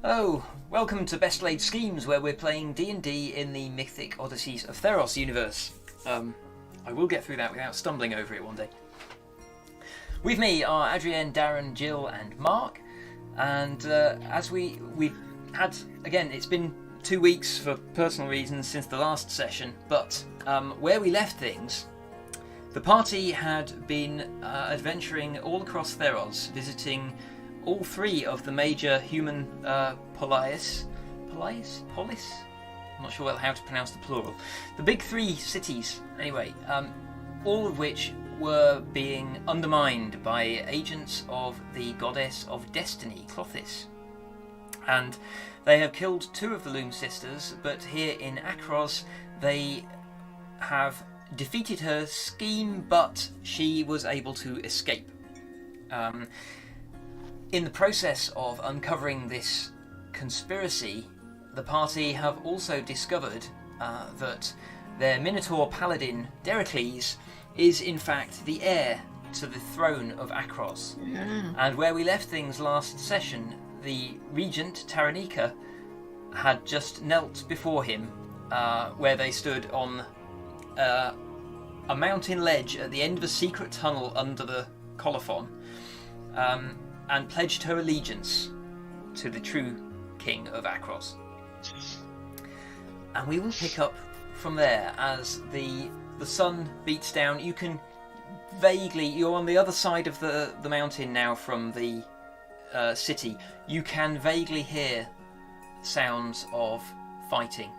Oh, welcome to Best Laid Schemes, where we're playing D&D in the Mythic Odysseys of Theros universe. I will get through that without stumbling over it one day. With me are Adrienne, Darren, Jill and Mark, and as we've had, again, it's been 2 weeks for personal reasons since the last session, but where we left things, the party had been adventuring all across Theros, visiting all three of the major human polis? I'm not sure how to pronounce the plural. The big three cities, anyway, all of which were being undermined by agents of the goddess of destiny, Clothis. And they have killed 2 of the Loom sisters, but here in Akros they have defeated her scheme, but she was able to escape. In the process of uncovering this conspiracy, the party have also discovered that their Minotaur paladin, Dericles, is in fact the heir to the throne of Akros. Yeah. And where we left things last session, the regent, Taranika, had just knelt before him, where they stood on a mountain ledge at the end of a secret tunnel under the colophon, and pledged her allegiance to the true king of Akros. And we will pick up from there as the sun beats down. You can vaguely, you're on the other side of the mountain now from the city. You can vaguely hear sounds of fighting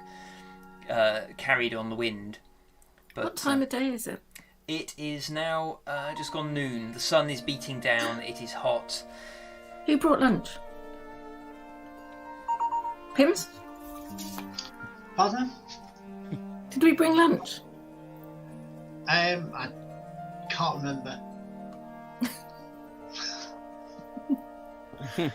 carried on the wind. But, what time of day is it? It is now just gone noon. The sun is beating down. It is hot. Who brought lunch? Pims? Pardon? Did we bring lunch? I can't remember. I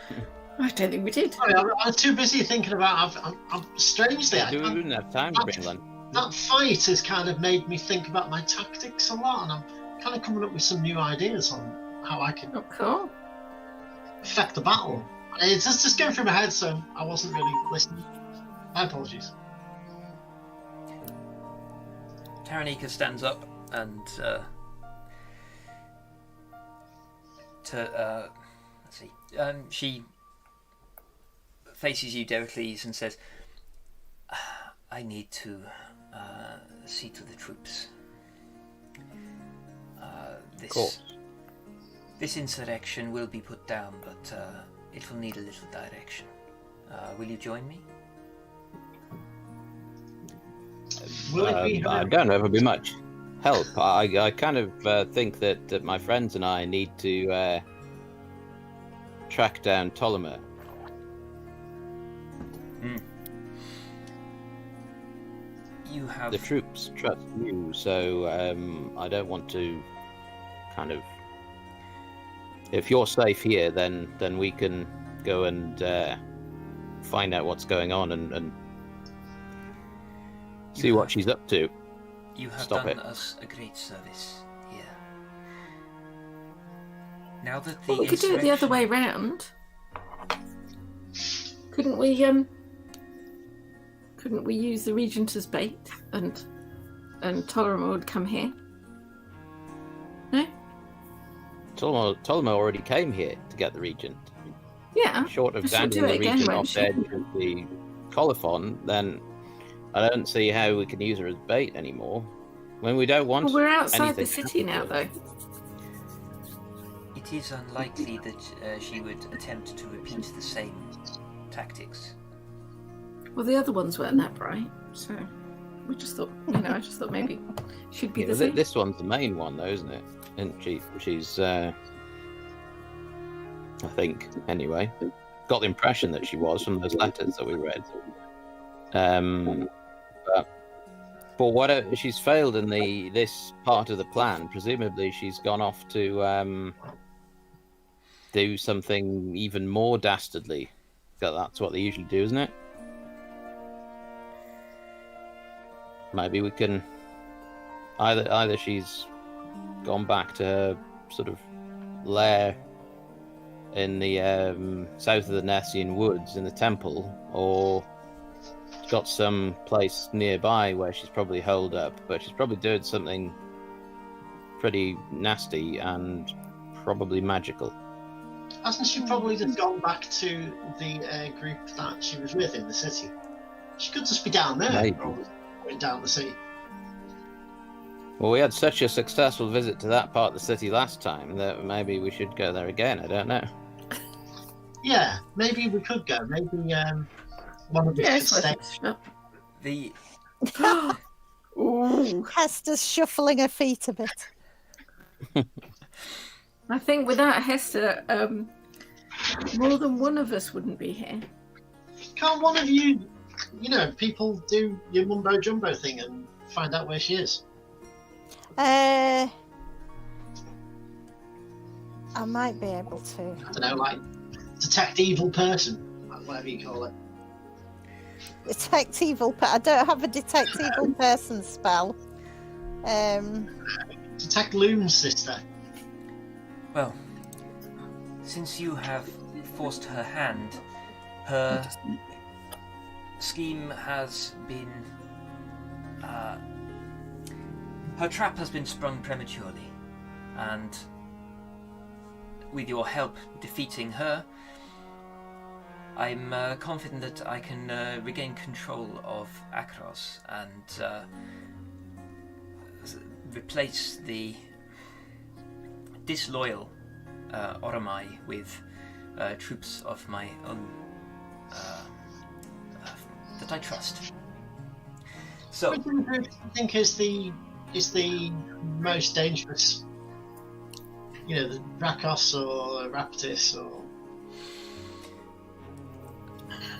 don't think we did. Sorry, I'm too busy thinking about. I'm strangely. We didn't have time to bring lunch. That fight has kind of made me think about my tactics a lot, and I'm kind of coming up with some new ideas on how I can Oh, cool. affect the battle. It's just going through my head, so I wasn't really listening. My apologies. Taranika stands up and let's see. She faces you, Dericles, and says, "I need to see to the troops. This insurrection will be put down, but it will need a little direction. Will you join me?" I don't know if it'll be much help. I kind of think that my friends and I need to track down Ptolemy. You have... The troops trust you, so I don't want to kind of... If you're safe here, then we can go and find out what's going on and see what she's up to. You have Stop done it. us a great service here. Now that the Well, we could do it the other way round. Couldn't we use the regent as bait and Ptolemy would come here? No? Ptolemy already came here to get the regent. Yeah. Short of she'll dangling do the it again, regent won't off she? the edge of the colophon, then I don't see how we can use her as bait anymore. When we don't want Well, we're outside the anything city to now, happen though. It is unlikely that she would attempt to repeat the same tactics. Well, the other ones weren't that bright, so we just thought, I just thought maybe she'd be Yeah, the same. this one's the main one, though, isn't it? Isn't she? She's, I think, anyway. Got the impression that she was from those letters that we read. But what she's failed in this part of the plan. Presumably, she's gone off to do something even more dastardly. That's what they usually do, isn't it? Maybe we can either she's gone back to her sort of lair in the south of the Nessian woods in the temple, or she's got some place nearby where she's probably holed up, but she's probably doing something pretty nasty and probably magical. Hasn't she probably just gone back to the group that she was with in the city? She could just be down there, Maybe. or going down the city. Well, we had such a successful visit to that part of the city last time that maybe we should go there again. I don't know. Yeah, maybe we could go. Maybe one of us Yeah, could it's worth stay. a shot. The Ooh. Hester's shuffling her feet a bit. I think without Hester, more than one of us wouldn't be here. Can't one of you, people do your mumbo jumbo thing and find out where she is? I might be able to. I don't know, like detect evil person, like whatever you call it. Detect evil. I don't have a detect evil person spell. Detect looms, sister. well, since you have forced her hand, her scheme has been. Her trap has been sprung prematurely, and with your help defeating her, I'm confident that I can regain control of Akros and replace the disloyal Oromai with troops of my own that I trust. So, Which group do you think is the most dangerous? The Rakos or Raptis or...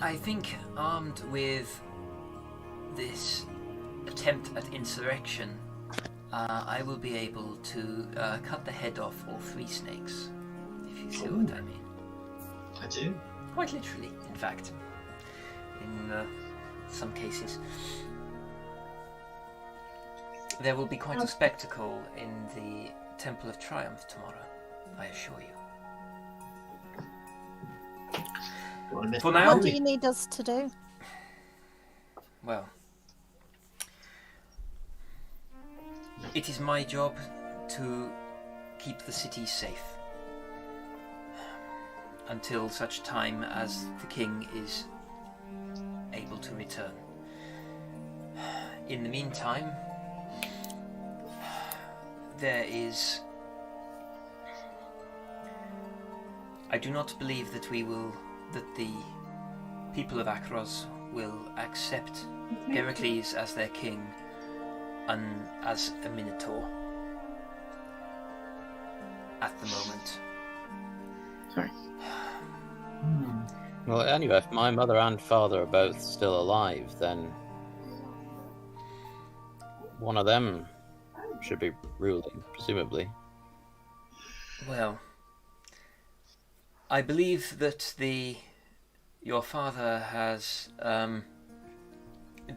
I think armed with this attempt at insurrection, I will be able to cut the head off all three snakes, if you see what I mean. I do. Quite literally, in fact, in some cases. There will be quite a spectacle in the Temple of Triumph tomorrow, I assure you. For now, What do you need us to do? well, it is my job to keep the city safe until such time as the king is able to return. In the meantime, there is... I do not believe that the people of Akros will accept Heracles as their king and as a minotaur at the moment. Sorry. Well, anyway, if my mother and father are both still alive, then one of them should be ruling, presumably. Well, I believe that your father has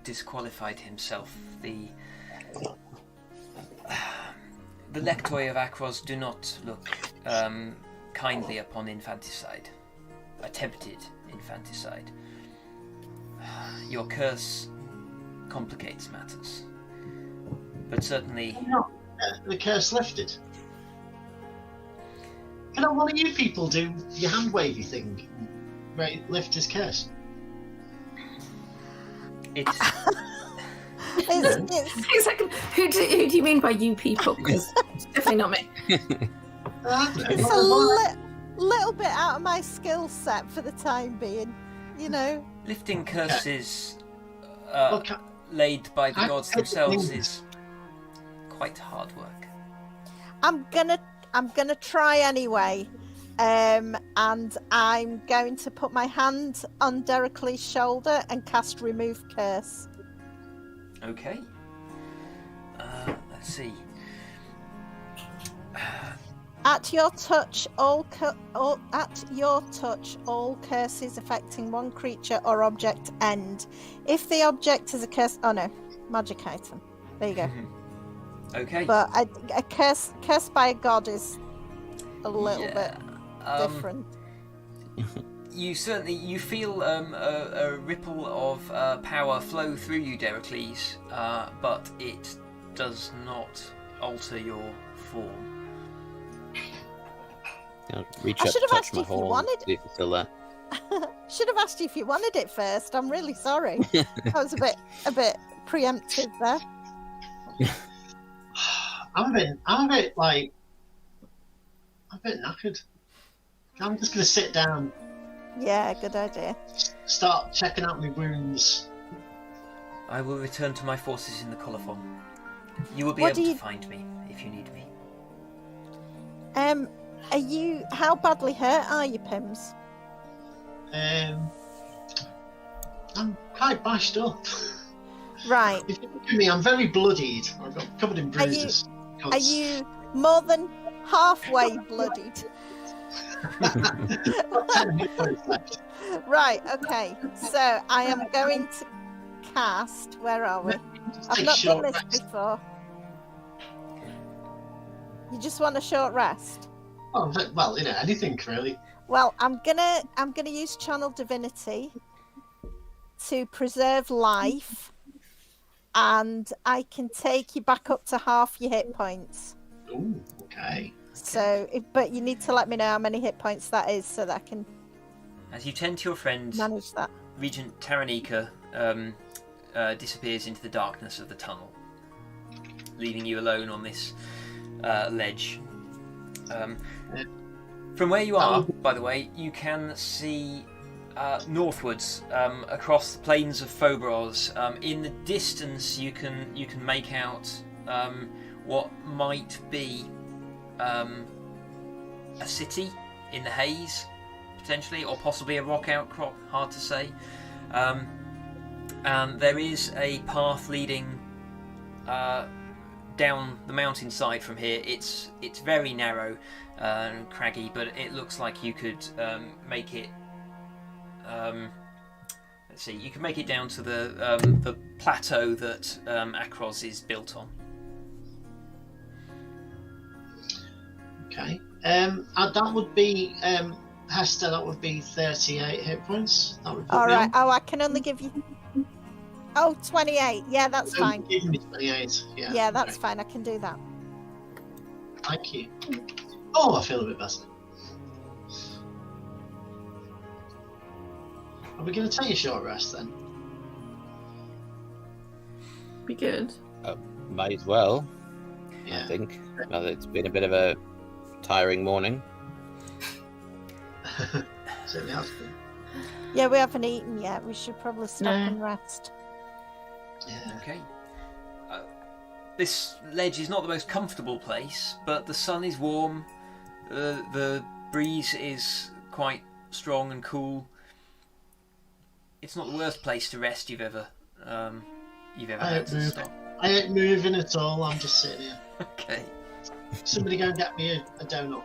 disqualified himself. The Lectoi of Akros do not look kindly upon infanticide, attempted infanticide. Your curse complicates matters, but certainly... The curse lifted. Cannot one of you people do your hand wavy thing? Right, lift his curse. It's... It's Exactly. Who do you mean by you people? Because it's definitely not me. it's a little bit out of my skill set for the time being, Lifting curses Look, laid by the I- gods I- themselves is quite hard work. I'm gonna try anyway, and I'm going to put my hand on Dericles' shoulder and cast Remove Curse. Okay. Let's see. At your touch, all curses affecting one creature or object end. If the object is a curse, oh no, magic item. There you go. Okay. But a curse by a god is a little bit different. You feel a ripple of power flow through you, Deracles, but it does not alter your form. I'll reach I up, should have touch asked my you if you horn, wanted- see if it's still there. Should have asked you if you wanted it first. I'm really sorry. I was a bit preemptive there. I'm a bit knackered. I'm just gonna sit down, Yeah, good idea. start checking out my wounds. I will return to my forces in the colophon. You will be What able do to you- find me if you need me. Are you? How badly hurt are you, Pims? I'm quite bashed up. Right. If you look at me, I'm very bloodied. I've got covered in bruises. Are you more than halfway bloodied? Got 10 hit points left. Right. Okay. So I am going to cast. Where are we? Just I've take a not short done this rest. before. You just want a short rest? Oh, well, anything really. Well, I'm gonna use Channel Divinity to preserve life, and I can take you back up to half your hit points. Ooh, okay. So, but you need to let me know how many hit points that is, so that I can As you tend to your friend, manage that. Regent Taranika disappears into the darkness of the tunnel, leaving you alone on this ledge. From where you are, by the way, you can see northwards across the plains of Phobos. In the distance, you can make out what might be a city in the haze, potentially, or possibly a rock outcrop. Hard to say. And there is a path leading down the mountainside from here. It's very narrow and craggy, but it looks like you could make it. Let's see. You can make it down to the plateau that Akros is built on. Okay. That would be Hester. That would be 38 hit points. That would put All me right. on. Oh, I can only give you. Oh, 28. Yeah, that's Don't fine. Give me 28. Yeah. Yeah, that's okay. fine. I can do that. Thank you. Oh, I feel a bit better. Are we going to take a short rest then? Be good. Might as well, Yeah. I think. Well, it's been a bit of a tiring morning. Certainly has been. Yeah, we haven't eaten yet. We should probably stop No. and rest. Yeah. Okay. This ledge is not the most comfortable place, but the sun is warm. The breeze is quite strong and cool. It's not the worst place to rest you've ever had to stop. I ain't moving at all. I'm just sitting here. Okay. Somebody go and get me a donut.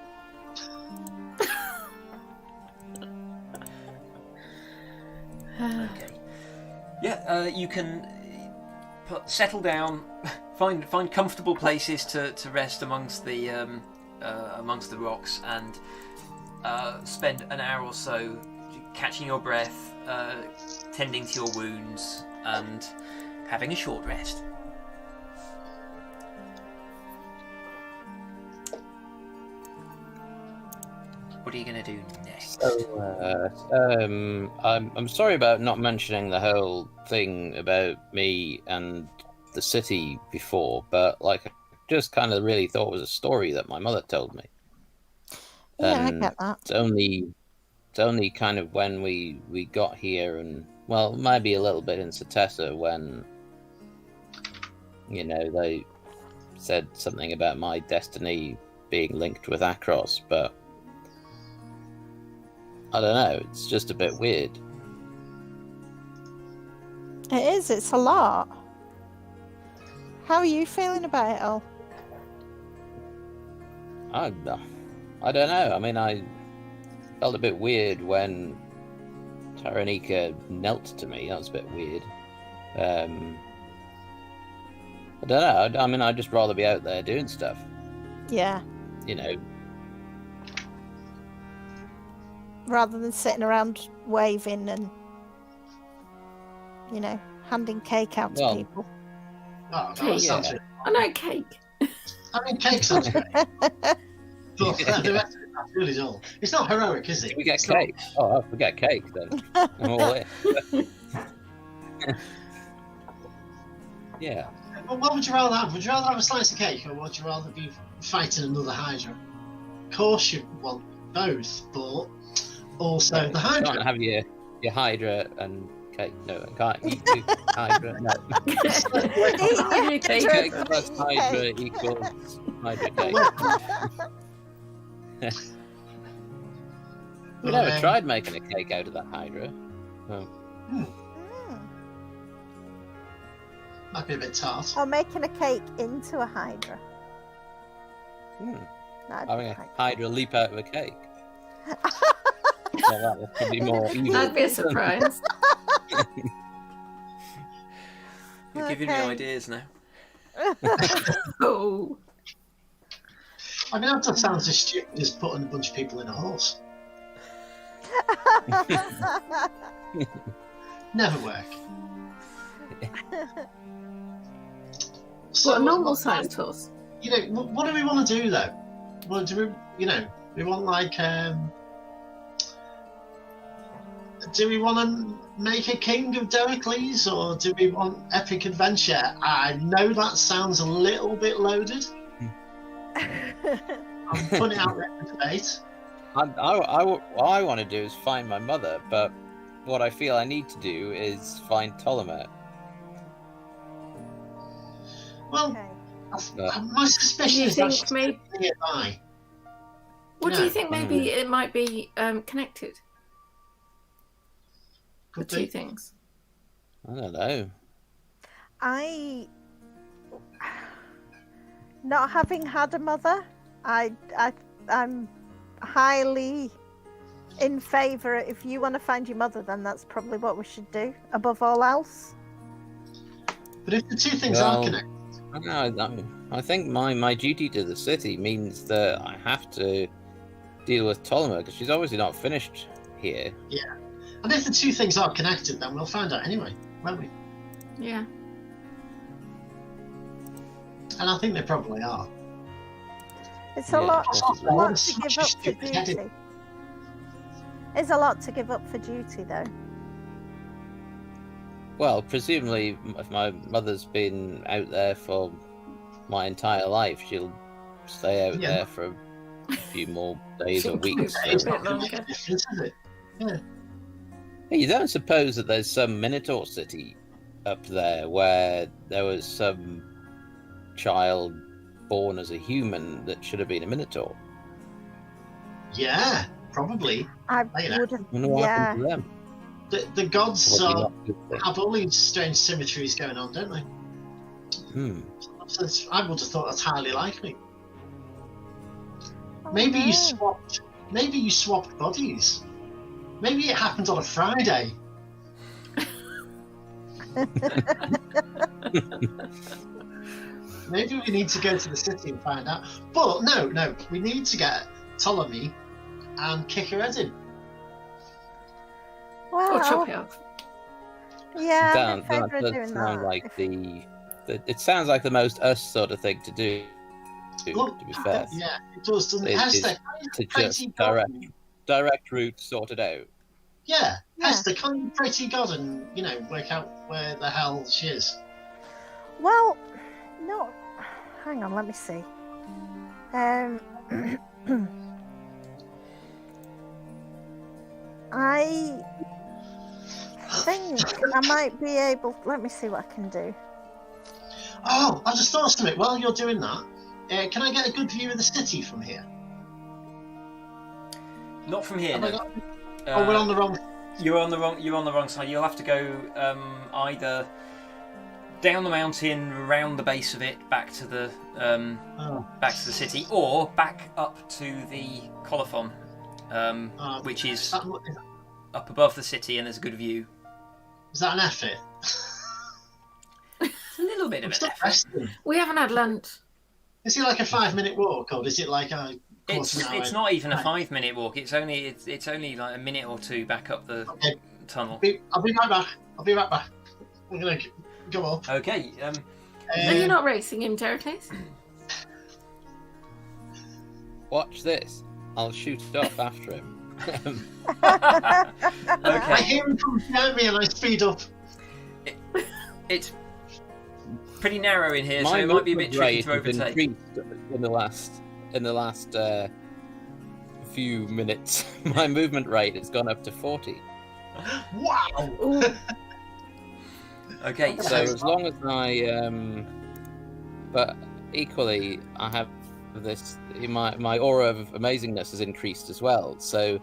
Okay. Yeah, you can settle down, find comfortable places to rest amongst the rocks, and spend an hour or so catching your breath, tending to your wounds, and having a short rest. What are you going to do next? I'm sorry about not mentioning the whole thing about me and the city before, but like I just kind of really thought it was a story that my mother told me. Yeah, I And get that. It's only kind of when we got here, and well, maybe a little bit in Satessa when they said something about my destiny being linked with Akros, but I don't know, it's just a bit weird. It is. It's a lot. How are you feeling about it all? I don't know. I mean, I felt a bit weird when Taranika knelt to me. That was a bit weird. I don't know. I mean, I'd just rather be out there doing stuff. Yeah. rather than sitting around waving and, handing cake out to Well, people. Oh, Cake. sounds Yeah. good. I know cake. I mean, cake sounds great. But the rest of it, that's really dull. It's not heroic, is it? Do we get It's not- cake? Oh, if we get cake, then I'm all in. Yeah. Well, what would you rather have? Would you rather have a slice of cake, or would you rather be fighting another Hydra? Of course, you want both, but also the You Hydra. can't have your Hydra and cake. No, I can't eat two Hydra. No. Your cake. Cake plus Hydra equals Hydra cake. We Well, never tried making a cake out of that Hydra. Oh. Might be a bit tart. Or making a cake into a Hydra. Hmm. That'd Having be a quite Hydra leap out of a cake. Well, that was probably more evil. That'd be a surprise. You're giving me Okay. ideas now. Oh. I mean, that just sounds as stupid as putting a bunch of people in a horse. Never work. What, a normal sized horse? What do we want to do though? What do we want like do we want to make a king of Dericles, or do we want epic adventure? I know that sounds a little bit loaded. I'm putting it out there for debate. What I want to do is find my mother, but what I feel I need to do is find Ptolemy. Well, Okay. my suspicion is that she's maybe? nearby. What do Yeah. you think? Maybe it might be connected. The Could two be. things. I don't know. Not having had a mother, I'm highly in favour. If you want to find your mother, then that's probably what we should do above all else. But if the two things Well, are connected, I think my duty to the city means that I have to deal with Ptolemy because she's obviously not finished here. and if the two things are connected, then we'll find out anyway, won't we? Yeah. And I think they probably are. It's a Yeah. lot Also, to it's give such a up for stupid heading. duty. It's a lot to give up for duty, though. Well, presumably, if my mother's been out there for my entire life, she'll stay out Yeah. there for a few more days or weeks. A It's bit not going to make longer. a difference, is it? Yeah. Hey, you don't suppose that there's some Minotaur city up there where there was some child born as a human that should have been a Minotaur? Yeah, probably. I Later. would have. I wonder what Yeah. happened to them. The gods Probably are, not good thing. have all these strange symmetries going on, don't they? Hmm. So I would have thought that's highly likely. Oh, Maybe no. you swapped bodies. Maybe it happened on a Friday. Maybe we need to go to the city and find out. But no, we need to get Ptolemy and kick her head in. Or chop Well, it off. yeah, I'm That in favour of does doing sound that. like the. It sounds like the most us sort of thing to do. Look, To be fair, Yeah, it does, doesn't it? It Hester, is to pretty just God. direct route sorted out. Yeah, Yeah. Hester, can't you pray to God and, work out where the hell she is? Well, no. Hang on, let me see. I think I might be able. Let me see what I can do. Oh, I just thought of something. While you're doing that, can I get a good view of the city from here? Not from here. Have I No. got- Oh, we're on the wrong. You're on the wrong side. You'll have to go either down the mountain, around the base of it, back to the Oh, city, or back up to the colophon, which is that, up above the city, and there's a good view. is that an effort? It's a little bit of I'm an still effort. resting. We haven't had lunch. Is it like a 5-minute walk, or is it like quarter of an hour. It's not even a Right. 5-minute walk. It's only like a minute or two back up the Okay. tunnel. I'll be right back. I'm gonna go up. Okay. No, you're not racing him, Deracles. Watch this. I'll shoot off after him. I Okay. hear him come behind me and I speed up. It's pretty narrow in here, so My it might be a bit movement tricky rate to has overtake. increased in the last few minutes. My movement rate has gone up to 40. Wow! Ooh. Okay. So So as long as I, but equally, I have this. My aura of amazingness has increased as well. So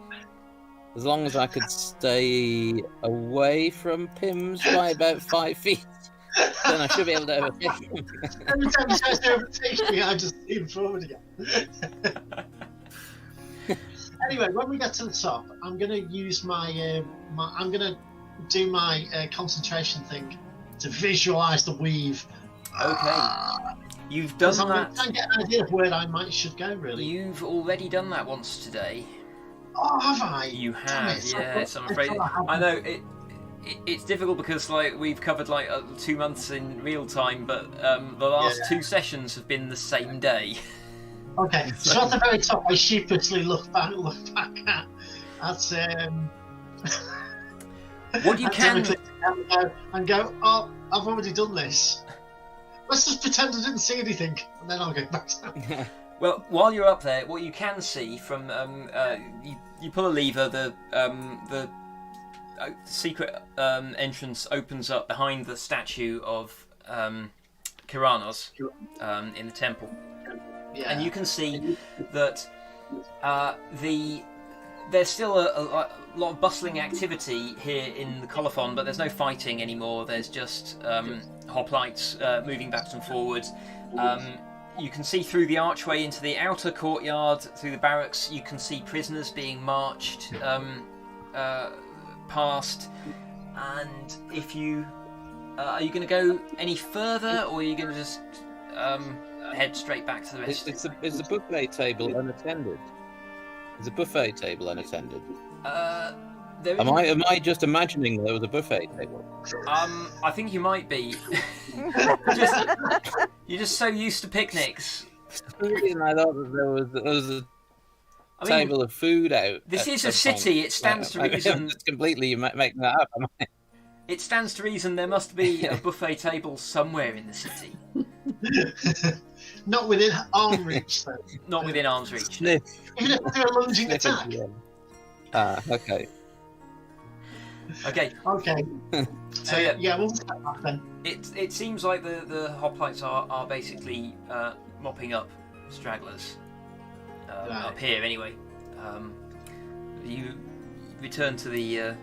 as long as I could stay away from Pims by about 5 feet, then I should be able to overtake him. Every time he tries to overtake me, I just see him forward again. Anyway, when we get to the top, I'm going to use my I'm going to do my concentration thing to visualize the weave. okay, you've done Because I'm going to that. try and get an idea of where I should go, really. You've already done that once today. Oh, have I? You Damn have, it. yes. I'm I afraid. thought I hadn't. I know it's difficult because like we've covered like 2 months in real time, but the last 2 sessions have been the same day. Okay, so at the very top, I sheepishly look back at. That's What you can. and go. Oh, I've already done this. Let's just pretend I didn't see anything, and then I'll go back down. Well, while you're up there, what you can see from you pull a lever, the secret entrance opens up behind the statue of Kiranos in the temple, Yeah. and you can see that there's still a lot of bustling activity here in the colophon, but there's no fighting anymore. There's just hoplites moving backwards and forwards. You can see through the archway into the outer courtyard, through the barracks. You can see prisoners being marched past. And if you are you going to go any further, or are you going to just head straight back to the rest? Is the buffet table unattended? Is the buffet table unattended? There Am isn't- I just imagining there was a buffet table? I think you might be. You're just so used to picnics. For some reason I thought that there was a I mean, table of food out. this at is a some point. city. It stands to I'm reason. just completely making that up. Am I? It stands to reason there must be a buffet table somewhere in the city, Not within arm reach, though. not within arm's reach. Sniff. Even if they're a lunging Sniff attack. at the end. Ah, okay. Okay. So yeah, Yeah, we'll just get back then. it seems like the hoplites are basically mopping up stragglers Right. up here anyway. You return to the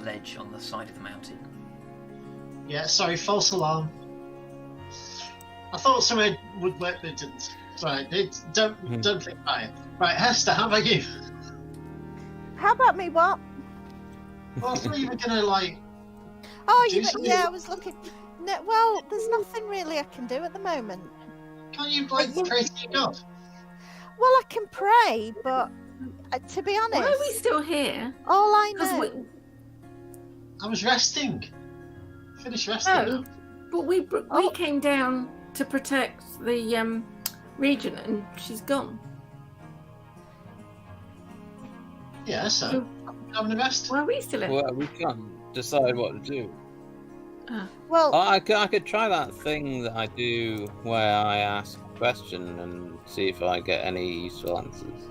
ledge on the side of the mountain. Yeah, sorry, false alarm. I thought somebody would work, but it didn't. Sorry, don't think about it. Right, Hester, how about you? How about me? What? Well, I thought you were gonna like. Oh, Do something. yeah, I was looking. No, well, there's nothing really I can do at the moment. Can't you like pray to your God? Well, I can pray, but to be honest, Why are we still here? all I Because know. I was resting. Finish resting. Oh, now. but we Oh. came down to protect the region, and she's gone. Yeah, so having a rest. Why are we still here? Well, we can't decide what to do. Well, I could try that thing that I do where I ask a question and see if I get any useful answers.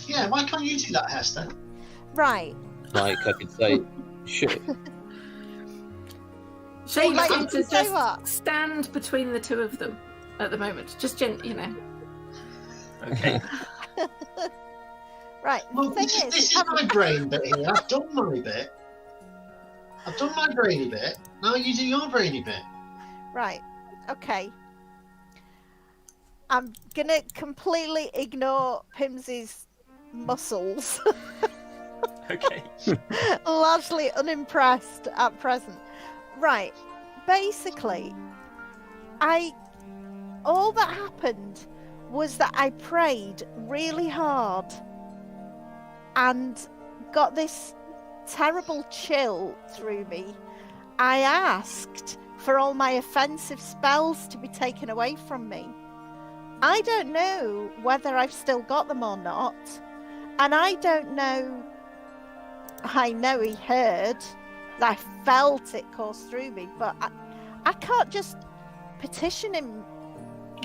Yeah, why can't you do that, Hester? right. Like I could say, shit. Shane like, seems to say just what? stand between the two of them at the moment. Just you know. Okay. Right. Well, the thing this is my brain bit here. I've done my bit. I've done my brainy bit. Now you do your brainy bit. Right. Okay. I'm gonna completely ignore Pims's muscles. Okay. Largely unimpressed at present. Right. Basically, all that happened was that I prayed really hard and got this terrible chill through me. I asked for all my offensive spells to be taken away from me. I don't know whether I've still got them or not. And I don't know. I know he heard. I felt it course through me, but I can't just petition him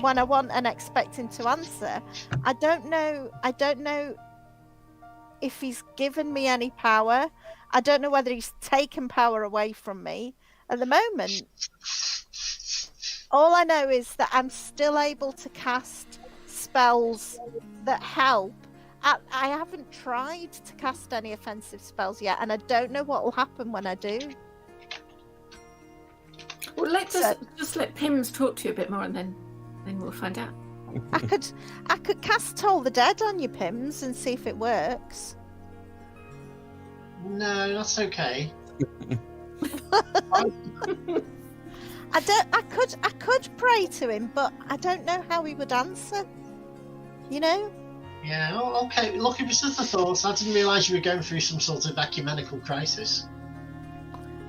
when I want and expect him to answer. I don't know if he's given me any power. I don't know whether he's taken power away from me. At the moment, all I know is that I'm still able to cast spells that help. I haven't tried to cast any offensive spells yet, and I don't know what will happen when I do. Well, let's just let Pims talk to you a bit more, and then we'll find out. I could cast Toll the Dead on you, Pims, and see if it works. No, that's okay. I could pray to him, but I don't know how he would answer. You know? Yeah, oh, okay. Look, it was just a thought. I didn't realise you were going through some sort of ecumenical crisis.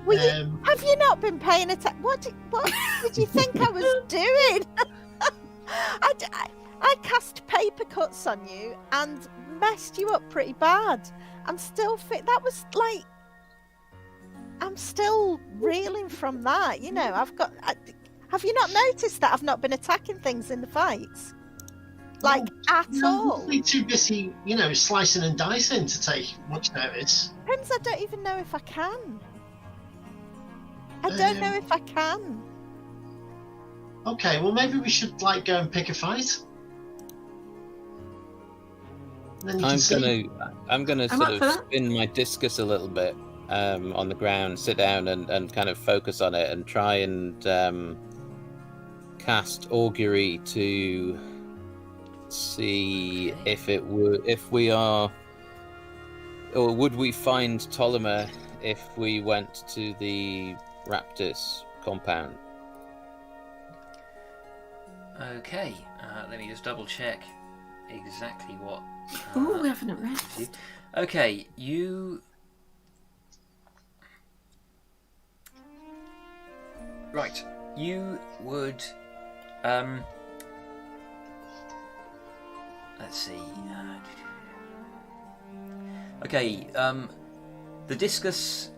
Have you not been paying attention? What did you think I was doing? I cast paper cuts on you and messed you up pretty bad. I'm still fit. That was like, I'm still reeling from that. You know, have you not noticed that I've not been attacking things in the fights? Like, at all. You're too busy, you know, slicing and dicing to take much notice. Pims, I don't even know if I can. I don't know if I can. Okay, well maybe we should like go and pick a fight. Then you I'm gonna sort of spin my discus a little bit on the ground, sit down and kind of focus on it and try and cast augury to see if we are, or would we find Ptolemy if we went to the Raptus compound. Okay, let me just double check exactly what. Oh, we haven't read. Okay, you. Right, you would. Let's see. Okay, the discus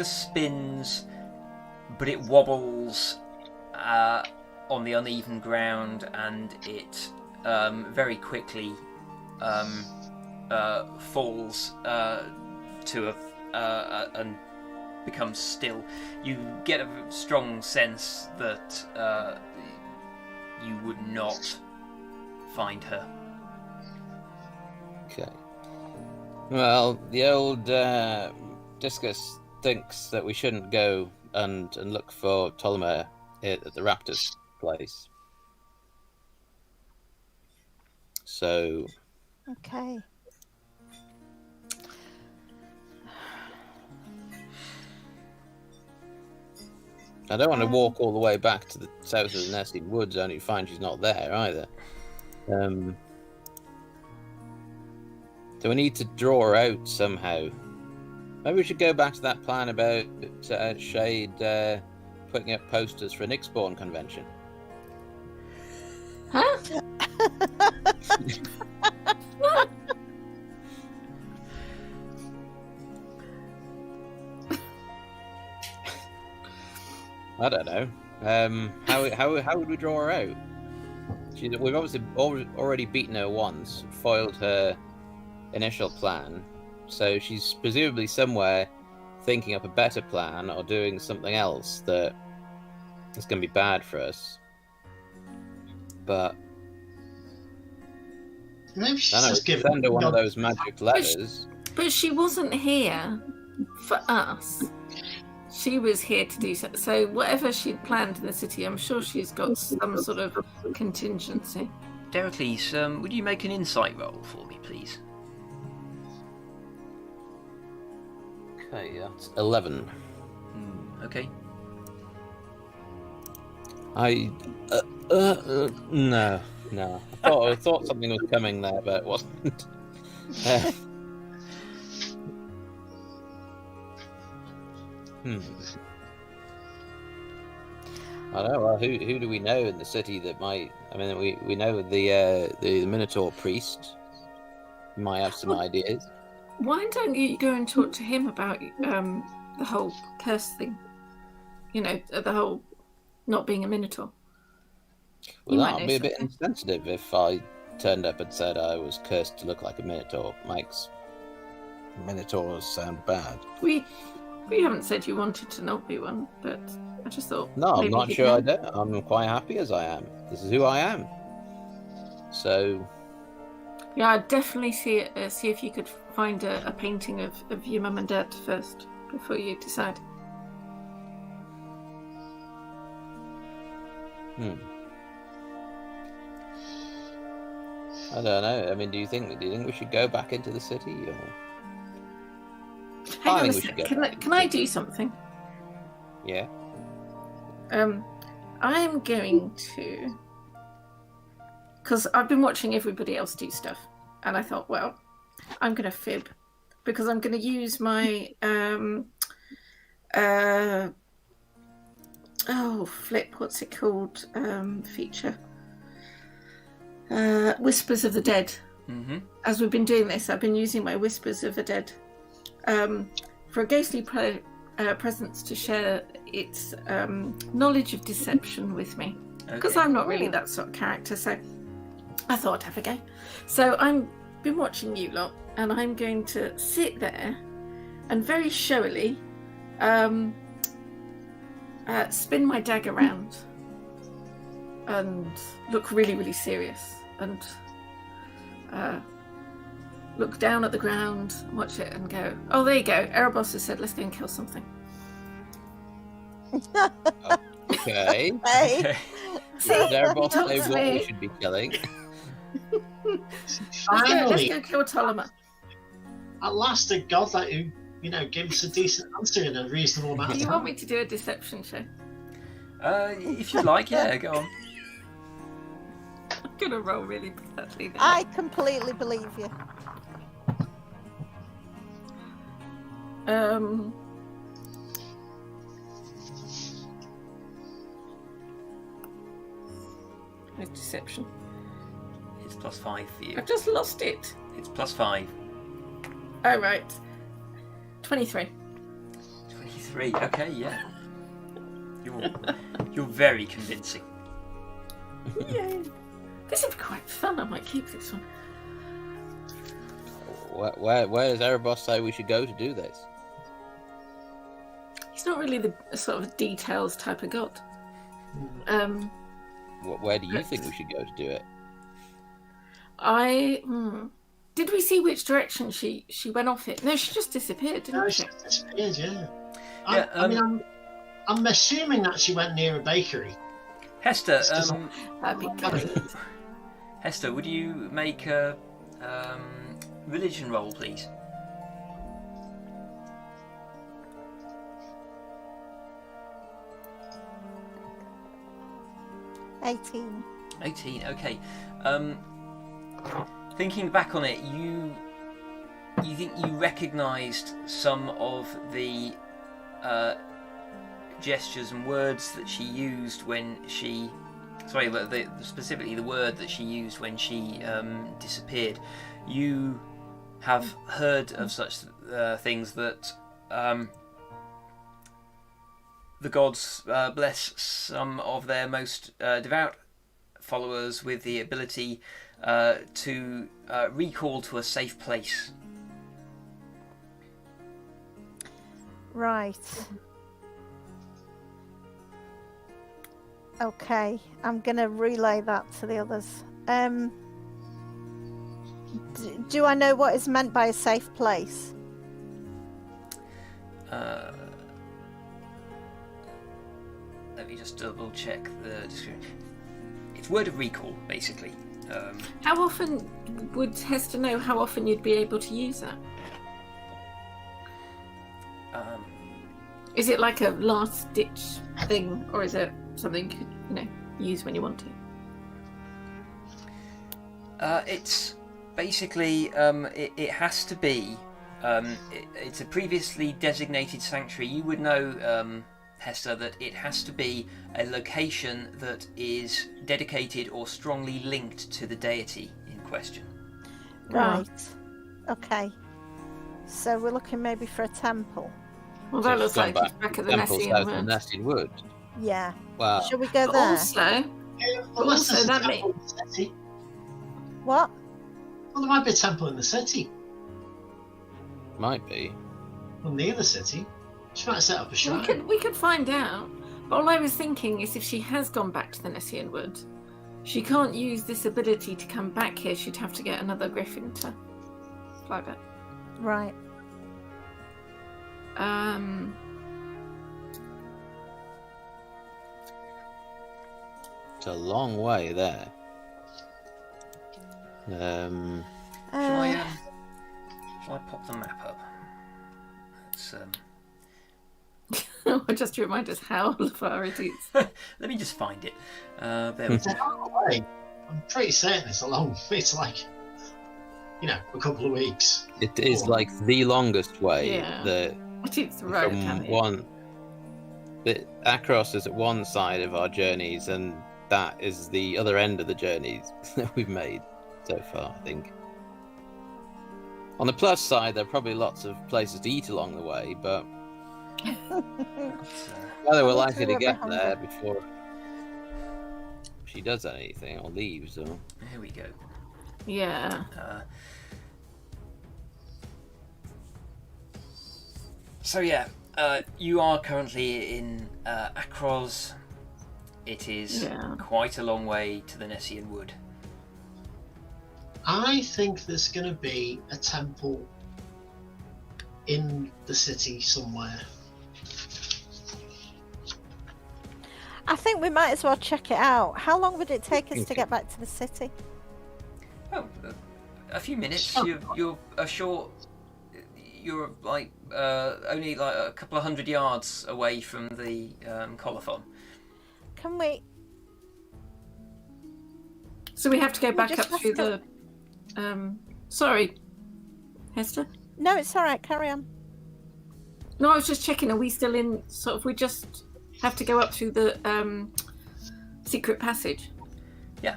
spins, but it wobbles on the uneven ground, and it very quickly falls to and becomes still. You get a strong sense that you would not find her. Okay. Well, the old discus thinks that we shouldn't go and look for Ptolemy at the Raptors place. So. Okay. I don't want to walk all the way back to the south of the Nesting Woods only to find she's not there either. So we need to draw her out somehow. Maybe we should go back to that plan about Shade putting up posters for an Ixborn convention. Huh? I don't know. How would we draw her out? We've obviously already beaten her once, foiled her initial plan, so she's presumably somewhere thinking up a better plan or doing something else that is going to be bad for us. But maybe she's just send her one of those magic letters. But she wasn't here for us. She was here to do so. So whatever she'd planned in the city, I'm sure she's got some sort of contingency. Deracles, would you make an insight roll for me, please? Okay, that's 11. Okay. No. No, I thought something was coming there, but it wasn't. I don't know. Well, who do we know in the city that might? I mean, we know the Minotaur priest might have some ideas. Why don't you go and talk to him about the whole curse thing? You know, the whole not being a Minotaur. Well, You might that would know be a bit something. insensitive if I turned up and said I was cursed to look like a Minotaur. Makes Minotaurs sound bad. We haven't said you wanted to not be one, but I just thought. No, I'm maybe not you'd sure I know. do. I'm quite happy as I am. This is who I am. So, Yeah, I'd definitely see if you could find a painting of your mum and dad first before you decide. I don't know. I mean, do you think we should go back into the city? Or... Hang on a think we sec. should go Can back. I do something? Yeah. I'm going to, because I've been watching everybody else do stuff, and I thought, well, I'm going to fib, because I'm going to use my what's it called? Feature. Whispers of the Dead. Mm-hmm. As we've been doing this, I've been using my Whispers of the Dead for a ghostly presence to share its knowledge of deception with me. Because I'm not really that sort of character, so I thought I'd have a go. So I've been watching you lot, and I'm going to sit there and very showily spin my dagger around and look really, really serious and look down at the ground, watch it and go, oh, there you go. Erebos has said, let's go and kill something. Okay. Hey. See, Erebos talk say to what we me. should be killing. Let's Finally, go kill Ptolemy. at last, a god that who gave us a decent answer in a reasonable amount Do of you time. want me to do a deception show? If you like, yeah, go on. I'm going to roll really badly now. I completely believe you. No deception. It's +5 for you. I've just lost it. It's +5. Oh, right. 23. 23. Okay, yeah. You're very convincing. Yay. This would be quite fun. I might keep this one. Where does Erebos say we should go to do this? He's not really the sort of details type of god. Where do you think we should go to do it? Did we see which direction she went off it? No, she just disappeared, didn't No, she? she disappeared, yeah. Yeah, I mean, I'm assuming that she went near a bakery. Hester, That'd be good. Hester, would you make a religion roll, please? $18. 18. Okay. Thinking back on it, you think you recognised some of the gestures and words that she used when she. Sorry, specifically the word that she used when she disappeared. You have heard of such things that the gods bless some of their most devout followers with the ability to recall to a safe place. Right. Okay, I'm going to relay that to the others. Do I know what is meant by a safe place? Let me just double check the description. It's word of recall, basically. How often would Hester know how often you'd be able to use that? Is it like a last ditch thing, or is it something you could, use when you want to? It's basically it has to be. It's a previously designated sanctuary. You would know, Hester, that it has to be a location that is dedicated or strongly linked to the deity in question. Right. Okay. So we're looking maybe for a temple. Well, So that she's looks gone like it's back at the temple Nessian south of Wood. Nessian Wood. Yeah. Wow. Shall we go But there? also, Unless there's a that temple in the city. What? Well, there might be a temple in the city. Might be. Well, near the city. She might set up a shrine. we could find out. But all I was thinking is if she has gone back to the Nessian Wood, she can't use this ability to come back here. She'd have to get another griffin to fly back. Right. It's a long way there. Shall I pop the map up? It's, Just to remind us how far it is. let me just find it. Bear with me. It's a long way. I'm pretty certain it's a long. It's like, a couple of weeks. It is like the longest way. Yeah. It's right From one. Akros is at one side of our journeys, and that is the other end of the journeys that we've made so far, I think. On the plus side, there are probably lots of places to eat along the way, but whether we're likely to get there before she does anything or leaves, or Here we go. Yeah. So yeah, you are currently in Akros. It is quite a long way to the Nessian Wood. I think there's going to be a temple in the city somewhere. I think we might as well check it out. How long would it take us to get back to the city? Oh, a few minutes. You're a short. You're like only like a couple of 100 yards away from the colophon. Can we? So we have to go We'll back just up have through to- the. Sorry, Hester. No, it's all right. Carry on. No, I was just checking. Are we still in? Sort of. We just have to go up through the secret passage. Yeah.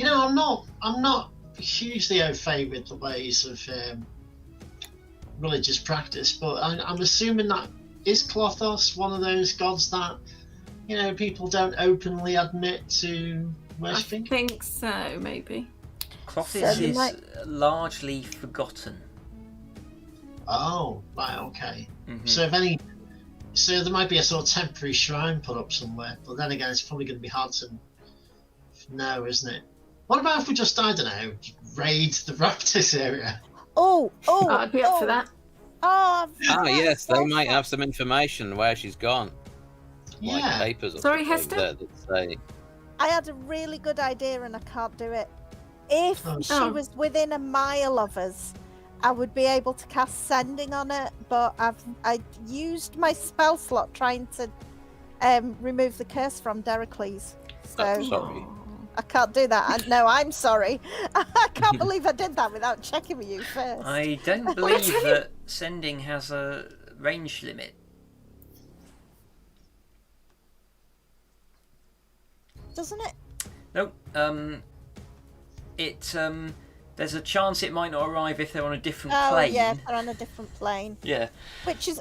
I'm not hugely au fait with the ways of religious practice, but I'm assuming that is Klothos one of those gods that people don't openly admit to worshipping? I think so, maybe. Klothys So is like- largely forgotten. Oh, right, okay. Mhm. So there might be a sort of temporary shrine put up somewhere, but then again, it's probably going to be hard to know, isn't it? What about if we just, I don't know, raid the Raptors area? Oh, I'd be up for that. Oh, yes, they might have some information where she's gone. Like Yeah. papers or Sorry, something Hester? that say I had a really good idea and I can't do it. If Oh. she Oh. was within a mile of us, I would be able to cast sending on it, but I used my spell slot trying to remove the curse from Dericles. So Oh, sorry. I can't do that. No, I'm sorry. I can't believe I did that without checking with you first. I don't believe that sending has a range limit. Doesn't it? Nope. There's a chance it might not arrive if they're on a different Oh plane. yeah, they're on a different plane. Yeah. Which is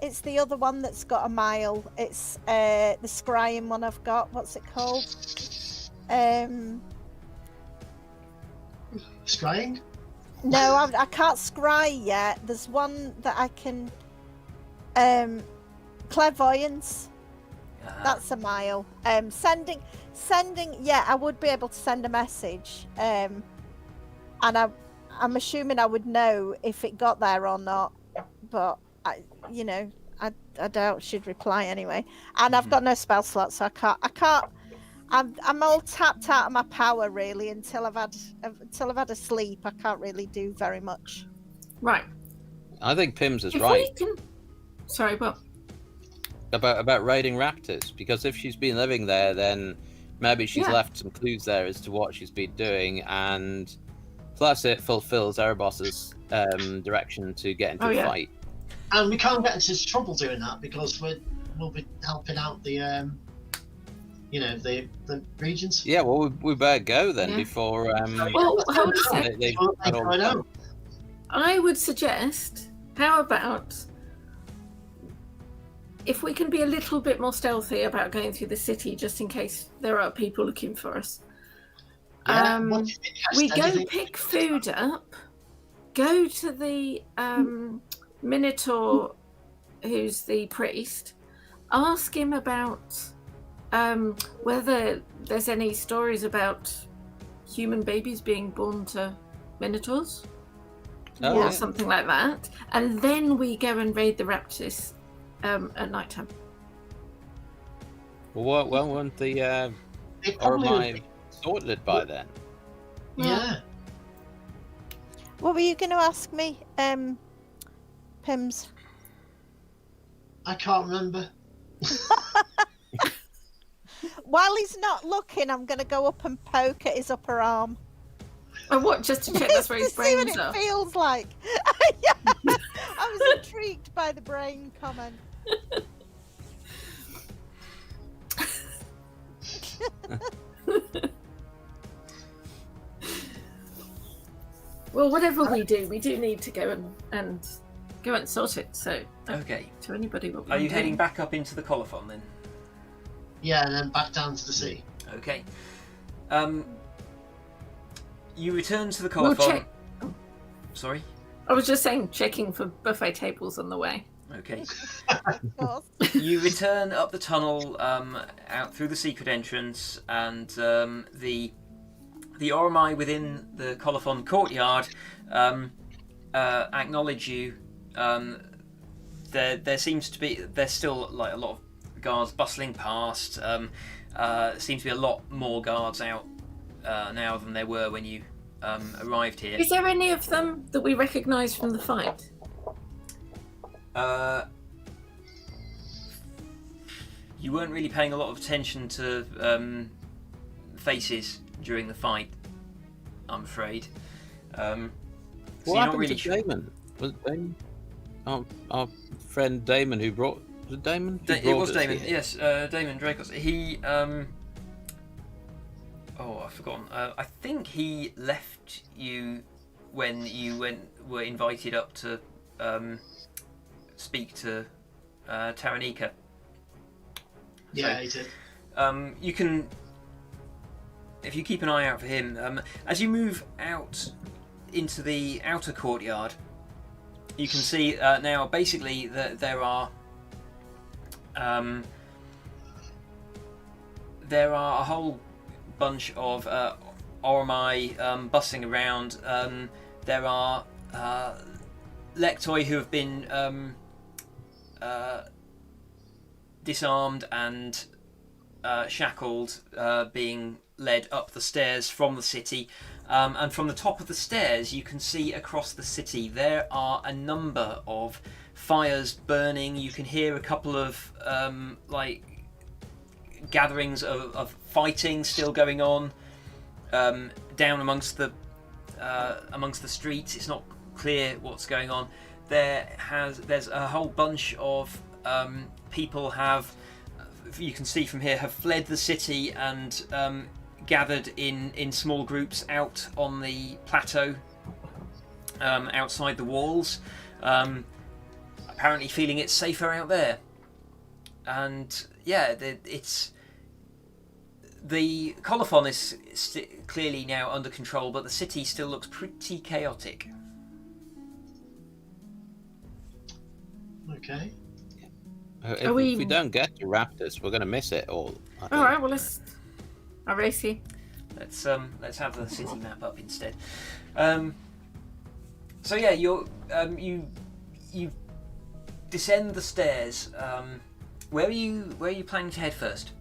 it's the other one that's got a mile. It's the scrying one I've got. What's it called? Scrying? No, I can't scry yet. There's one that I can. Clairvoyance. That's a mile. Sending. Yeah, I would be able to send a message. And I'm assuming I would know if it got there or not. But I doubt she'd reply anyway. And I've got no spell slot, so I can't. I'm all tapped out of my power really until I've had a sleep. I can't really do very much. Right. I think Pims is If right we can... Sorry, what? about raiding raptors, because if she's been living there, then maybe she's Yeah. left some clues there as to what she's been doing, and plus it fulfills Erebos's direction to get into Oh, a yeah. fight. And we can't get into trouble doing that because we'll be helping out the the regions. Yeah, well, we better go then Yeah. before. Well, hold a sec. They've Well, had all- I know. I would suggest, how about if we can be a little bit more stealthy about going through the city, just in case there are people looking for us. Yeah, what do you think, We Hester? Do you go think- pick food up, go to the Minotaur, who's the priest, ask him about whether there's any stories about human babies being born to Minotaurs. Oh, Or yeah. something like that, and then we go and raid the Raptors at night time. Well, won't the They or am probably- I sorted by then? Yeah. What were you going to ask me, Pims? I can't remember. While he's not looking, I'm going to go up and poke at his upper arm. And what? Just to check that's where To his see what brains it are. feels like. Yeah. I was intrigued by the brain comment. Well, whatever we do need to go and sort it. So don't Okay. to anybody what we're Are you doing. heading back up into the colophon then? Yeah, and then back down to the sea. Okay. You return to the We'll colophon. check. Sorry. I was just saying, checking for buffet tables on the way. Okay. Of course. You return up the tunnel, out through the secret entrance, and the Oromai within the colophon courtyard acknowledge you. There seems to be there's still like a lot of guards bustling past. Seems to be a lot more guards out now than there were when you arrived here. Is there any of them that we recognise from the fight? You weren't really paying a lot of attention to faces during the fight, I'm afraid. So What you're not happened really to sure. Damon? Was it Damon? Our friend Damon who brought... Was it Damon? Who It brought was us Damon, here? yes, Damon Dracos. He, I've forgotten. I think he left you when you were invited up to speak to Taranika. Yeah, he did. You can, if you keep an eye out for him, as you move out into the outer courtyard, you can see now basically that there are a whole bunch of Oromai bustling around. There are Lectoi who have been disarmed and shackled, being led up the stairs from the city. And from the top of the stairs, you can see across the city there are a number of fires burning. You can hear a couple of gatherings of fighting still going on down amongst the streets. It's not clear what's going on. There's a whole bunch of people you can see from here have fled the city and gathered in small groups out on the plateau outside the walls, apparently feeling it's safer out there. And yeah, the colophon is clearly now under control, but the city still looks pretty chaotic. Okay. If we don't get to Raptors, we're going to miss it all. I think. All right, well let's. I'll race you. Let's have the city map up instead. So yeah, you descend the stairs. Where are you planning to head first?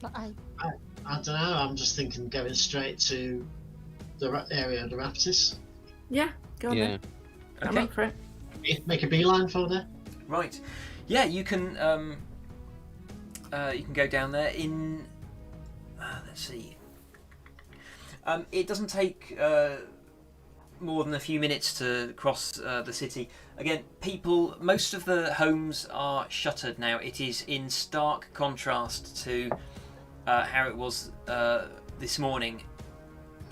I don't know. I'm just thinking going straight to the area of the Raptors. Yeah, go on Yeah. then. I'm Okay. up for it. Make a beeline for there. Right. Yeah, you can you can go down there in. Let's see. It doesn't take more than a few minutes to cross the city. Again, most of the homes are shuttered now. It is in stark contrast to how it was this morning.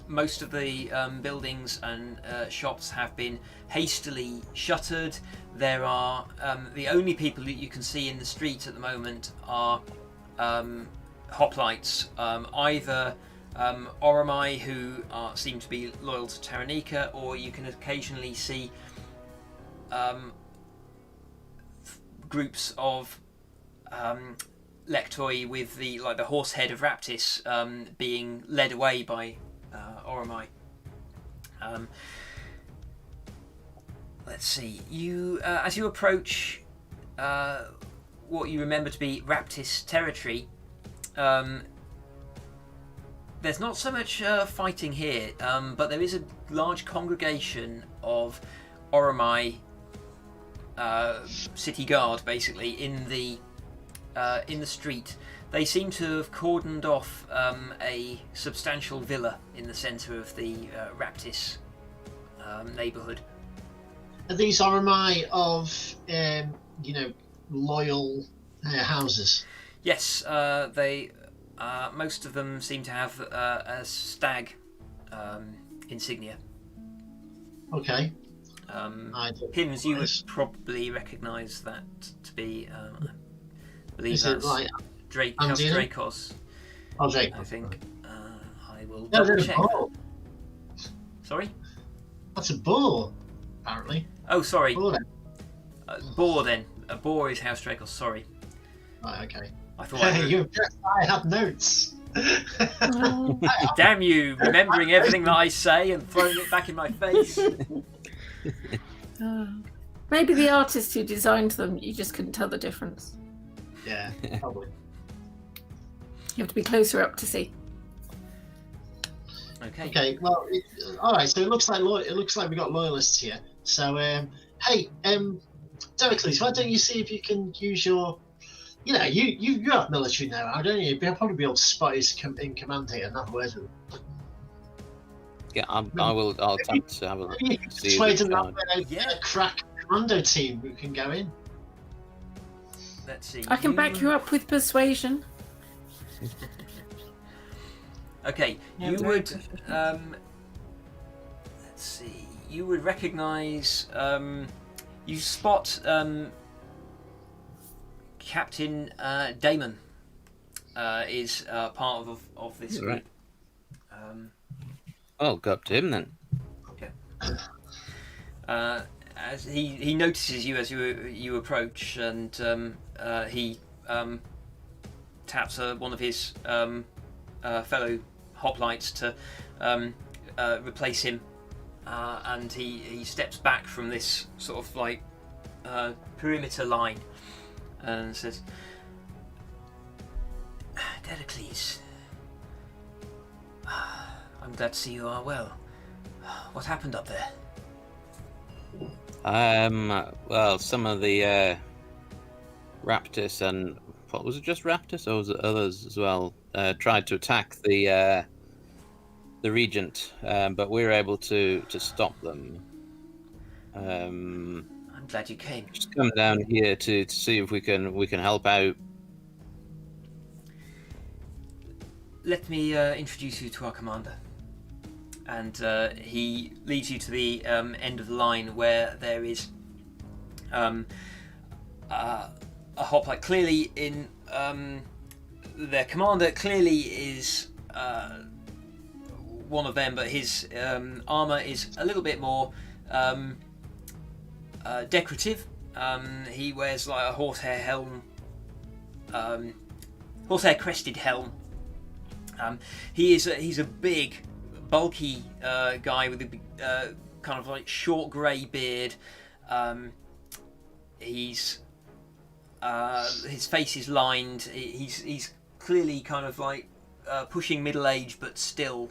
Most of the buildings and shops have been hastily shuttered. There are the only people that you can see in the street at the moment are hoplites, either Oromai, who seem to be loyal to Taranika, or you can occasionally see groups of Lectoi with the horse head of Raptis being led away by Oromai. Let's see. You, as you approach what you remember to be Raptis territory, there's not so much fighting here, but there is a large congregation of Oromai city guard, basically, in the street. They seem to have cordoned off a substantial villa in the centre of the Raptis neighbourhood. Are these Oromai of, loyal houses? Yes, they. Most of them seem to have a stag insignia. Okay. Pims, you would probably recognise that to be. I believe Is that's it like House Dracos. Oh, Dracos. I think. I will No, double that's a check. boar. Sorry. That's a boar, apparently. Oh, sorry. Boar then. Boar then. A boar is House Dracos. Sorry. Right, okay. I thought. I have notes. Damn you! Remembering everything that I say and throwing it back in my face. Maybe the artist who designed them, you just couldn't tell the difference. Yeah, probably. You have to be closer up to see. Okay. Okay. Well, all right. So it looks like we got loyalists here. So, hey, Dericles, why don't you see if you can use your, you have military know-how, don't you? You'll probably be able to spot his in command here and have words with him. Yeah, I'll attempt to have a look. Maybe you can See persuade if him it's that a crack commando team who can go in. Let's see. I can back you up with persuasion. Okay, Yeah, you very would. good. Let's see. You would recognise. You spot Captain Damon is part of this group. Right. Oh, go up to him then. As he notices you as you approach, and he taps one of his fellow hoplites to replace him, and he steps back from this sort of like perimeter line and says, "Dericles, I'm glad to see you are well. What happened up there?" Well, some of the Raptis and what was it? Just Raptis, or was it others as well? Tried to attack the regent, but we were able to stop them. I'm glad you came. Just come down here to see if we can help out. Let me introduce you to our commander. And he leads you to the end of the line where there is a hoplite. Clearly, in their commander clearly is one of them, but his armor is a little bit more decorative. He wears like a horsehair helm, horsehair crested helm. He's a big, bulky guy with a kind of like short grey beard. His face is lined. He's clearly kind of like pushing middle age, but still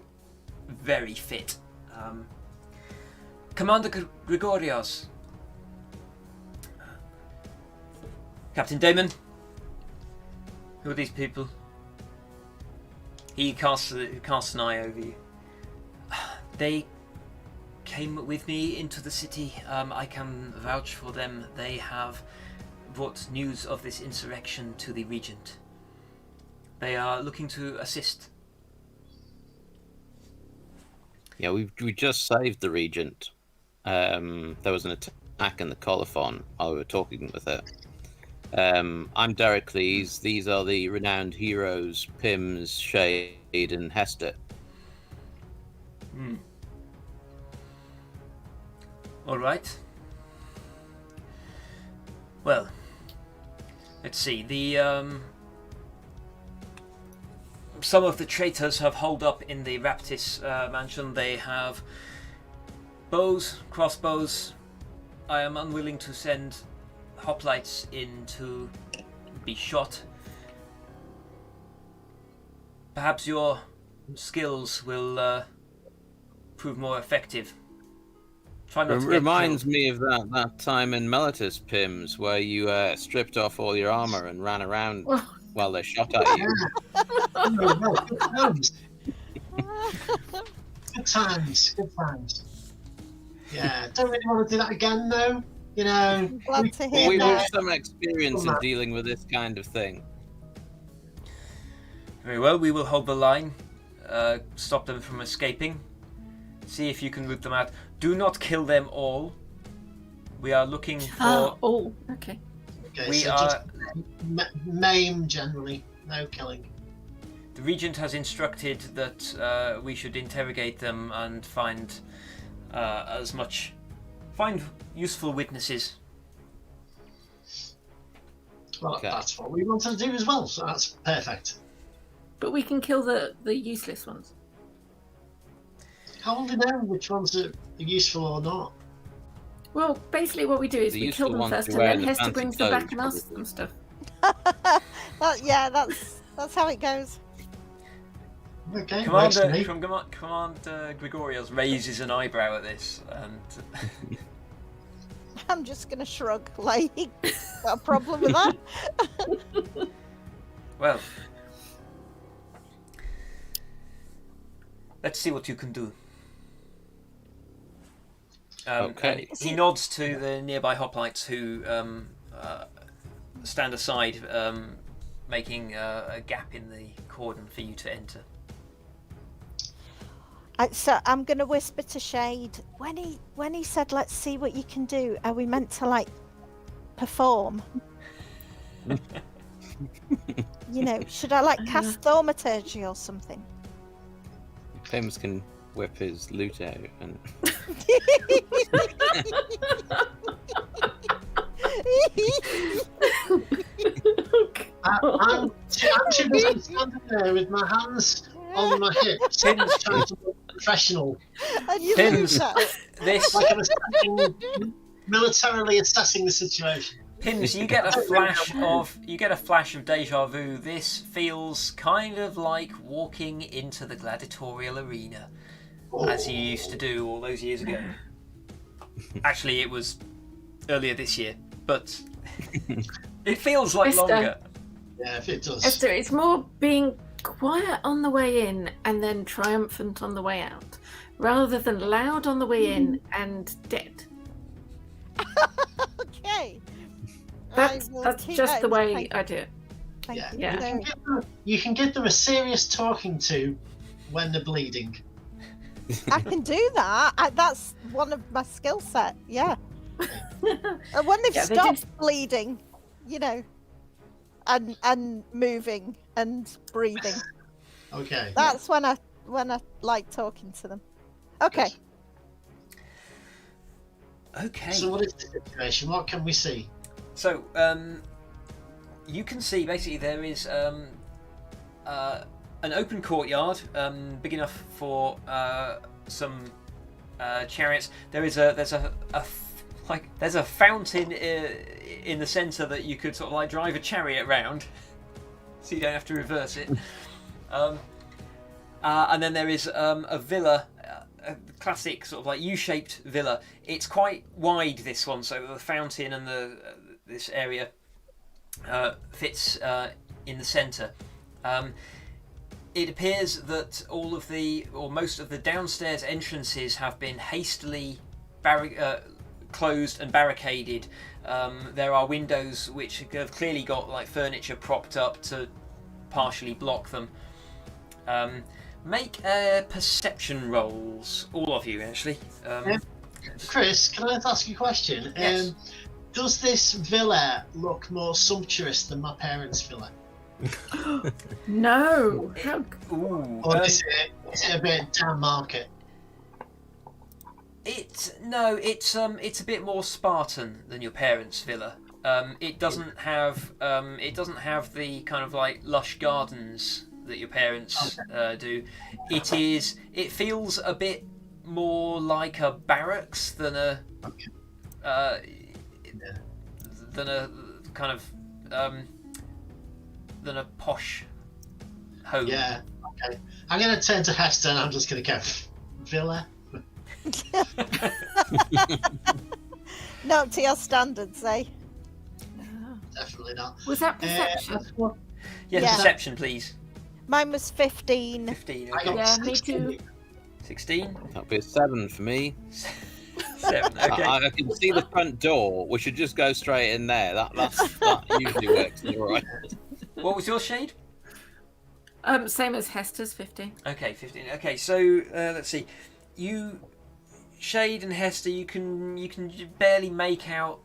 very fit. Commander Gregorios, Captain Damon, Who are these people? He casts an eye over you. They came with me into the city. I can vouch for them. They have brought news of this insurrection to the regent. They are looking to assist. Yeah, we just saved the regent. There was an attack in the colophon while we were talking with her. I'm Dericles. These are the renowned heroes Pims, Shade, and Hester. All right. Well, let's see. Some of the traitors have holed up in the Raptis mansion. They have bows, crossbows. I am unwilling to send hoplites in to be shot. Perhaps your skills will prove more effective. Try not to get Reminds killed. me of that time in Melitus, Pims, where you stripped off all your armor and ran around while they shot at you. Good times. Good times. Good times. Yeah, don't really want to do that again, though. You know, Glad to hear We that. have some experience in dealing with this kind of thing. Very well, we will hold the line, stop them from escaping, see if you can root them out. Do not kill them all. We are looking for... Okay. Okay, We so are... just maim generally, no killing. The regent has instructed that we should interrogate them and find find useful witnesses. Well, Okay. that's what we wanted to do as well, so that's perfect. But we can kill the useless ones. How will we know which ones are useful or not? Well, basically what we do is The we kill useful them ones first, are and wearing then the Hester fancy brings them back and clothes, asks them stuff. That's how it goes. Okay, works for me. Commander Gregorios raises an eyebrow at this, and I'm just gonna shrug. Like, got a problem with that? well, let's see what you can do. Okay. And he nods to the nearby hoplites who stand aside, making a gap in the cordon for you to enter. So I'm gonna whisper to Shade when he said, "Let's see what you can do." Are we meant to like perform? You know, should I like cast thaumaturgy or something? Pims can whip his lute out and I'm too busy standing there with my hands on my hips, trying to look professional, And you Pims. lose that. This like I'm militarily assessing the situation. Pims, you get a flash of deja vu. This feels kind of like walking into the gladiatorial arena, as you used to do all those years ago. Actually, it was earlier this year, but it feels like Esther. longer. Yeah, if it does. Esther, it's more being quiet on the way in and then triumphant on the way out, rather than loud on the way in and dead. Okay. That's I will keep just that the in way mind. I do it. Thank Yeah. you. Yeah. You can give them a serious talking to when they're bleeding. I can do that. That's one of my skill set. Yeah. And when they've Yeah, they stopped bleeding, you know, and moving and breathing, Okay. that's when I like talking to them. Okay. Okay. So what is the situation? What can we see? So, you can see basically there is an open courtyard, big enough for some chariots. There's a fountain in the centre that you could sort of like drive a chariot around, so you don't have to reverse it. And then there is a villa. A classic sort of like U-shaped villa. It's quite wide, this one, so the fountain and this area fits in the centre. It appears that most of the downstairs entrances have been hastily closed and barricaded. There are windows which have clearly got like furniture propped up to partially block them. Make perception rolls, all of you actually. Chris, can I ask you a question? Yes. Does this villa look more sumptuous than my parents' villa? No. Ooh, Or is it a bit down market? it's a bit more Spartan than your parents' villa. It doesn't have the kind of like lush gardens that your parents do. It feels a bit more like a barracks than a kind of than a posh home. Yeah. Okay. I'm going to turn to Hester and I'm just going to go villa. Not to your standards, eh? Definitely not. Was that perception? Yeah, Yeah. perception, please. Mine was 15. 15. I Okay. got Yeah, me 16. too. 16. That'll be a 7 for me. 7. Okay. I can see the front door. We should just go straight in there. That usually works. All right. What was your shade? Same as Hester's, 15. Okay, 15. Okay, so let's see. You, Shade and Hester, you can barely make out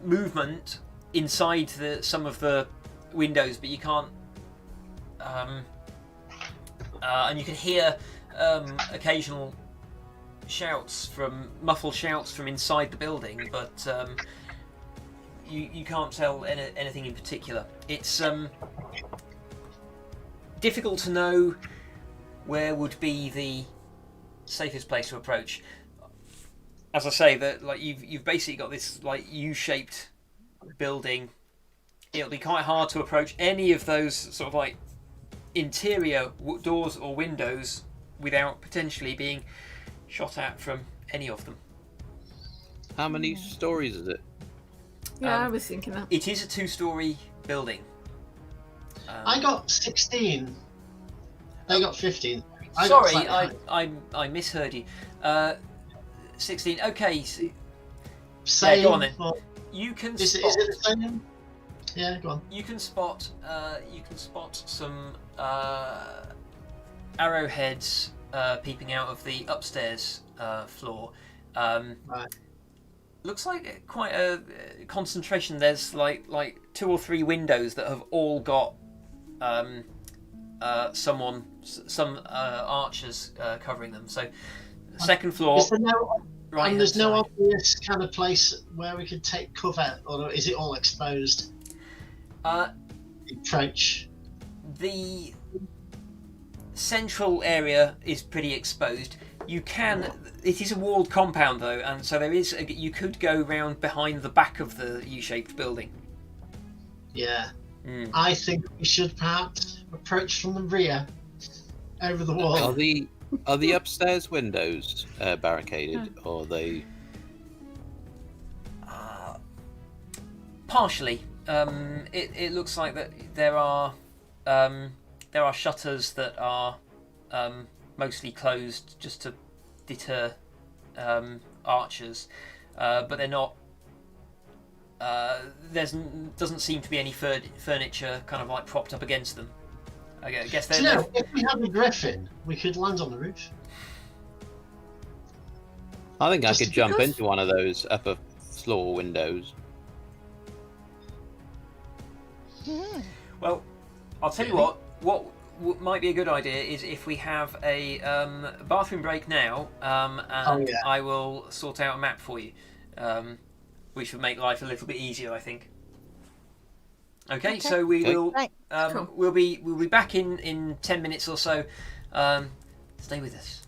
movement inside some of the windows, but you can't. And you can hear occasional muffled shouts from inside the building, but you can't tell anything in particular. It's difficult to know where would be the safest place to approach. As I say, that like you've basically got this like U-shaped building. It'll be quite hard to approach any of those sort of like interior doors or windows without potentially being shot at from any of them. How many stories is it? Yeah, I was thinking that. It is a 2-story building. I got 16. They got 15. Sorry, I misheard you. 16. Okay, so, Same. go on then. Or, you can is it spot. the same? Yeah, go on. You can spot some arrowheads peeping out of the upstairs floor. Right. Looks like quite a concentration. There's like 2 or 3 windows that have all got some archers covering them. So second floor. Is there no, Right. and there's no obvious kind of place where we could take cover, or is it all exposed? Trench. The central area is pretty exposed. It is a walled compound though, and so you could go round behind the back of the U-shaped building. Yeah. Mm. I think we should perhaps approach from the rear, over the wall. Are the upstairs windows barricaded, or are they? Partially. It looks like that there are shutters that are mostly closed just to deter archers, but they're not. Doesn't seem to be any furniture kind of like propped up against them. I guess Do you know, if we had a griffin, we could land on the roof. I think I Just could jump because- into one of those upper floor windows. Well, I'll tell you what. What might be a good idea is if we have a bathroom break now, and yeah. I will sort out a map for you, which would make life a little bit easier, I think. Okay, so we Okay. will. Right. Cool. We'll be back in 10 minutes or so. Stay with us.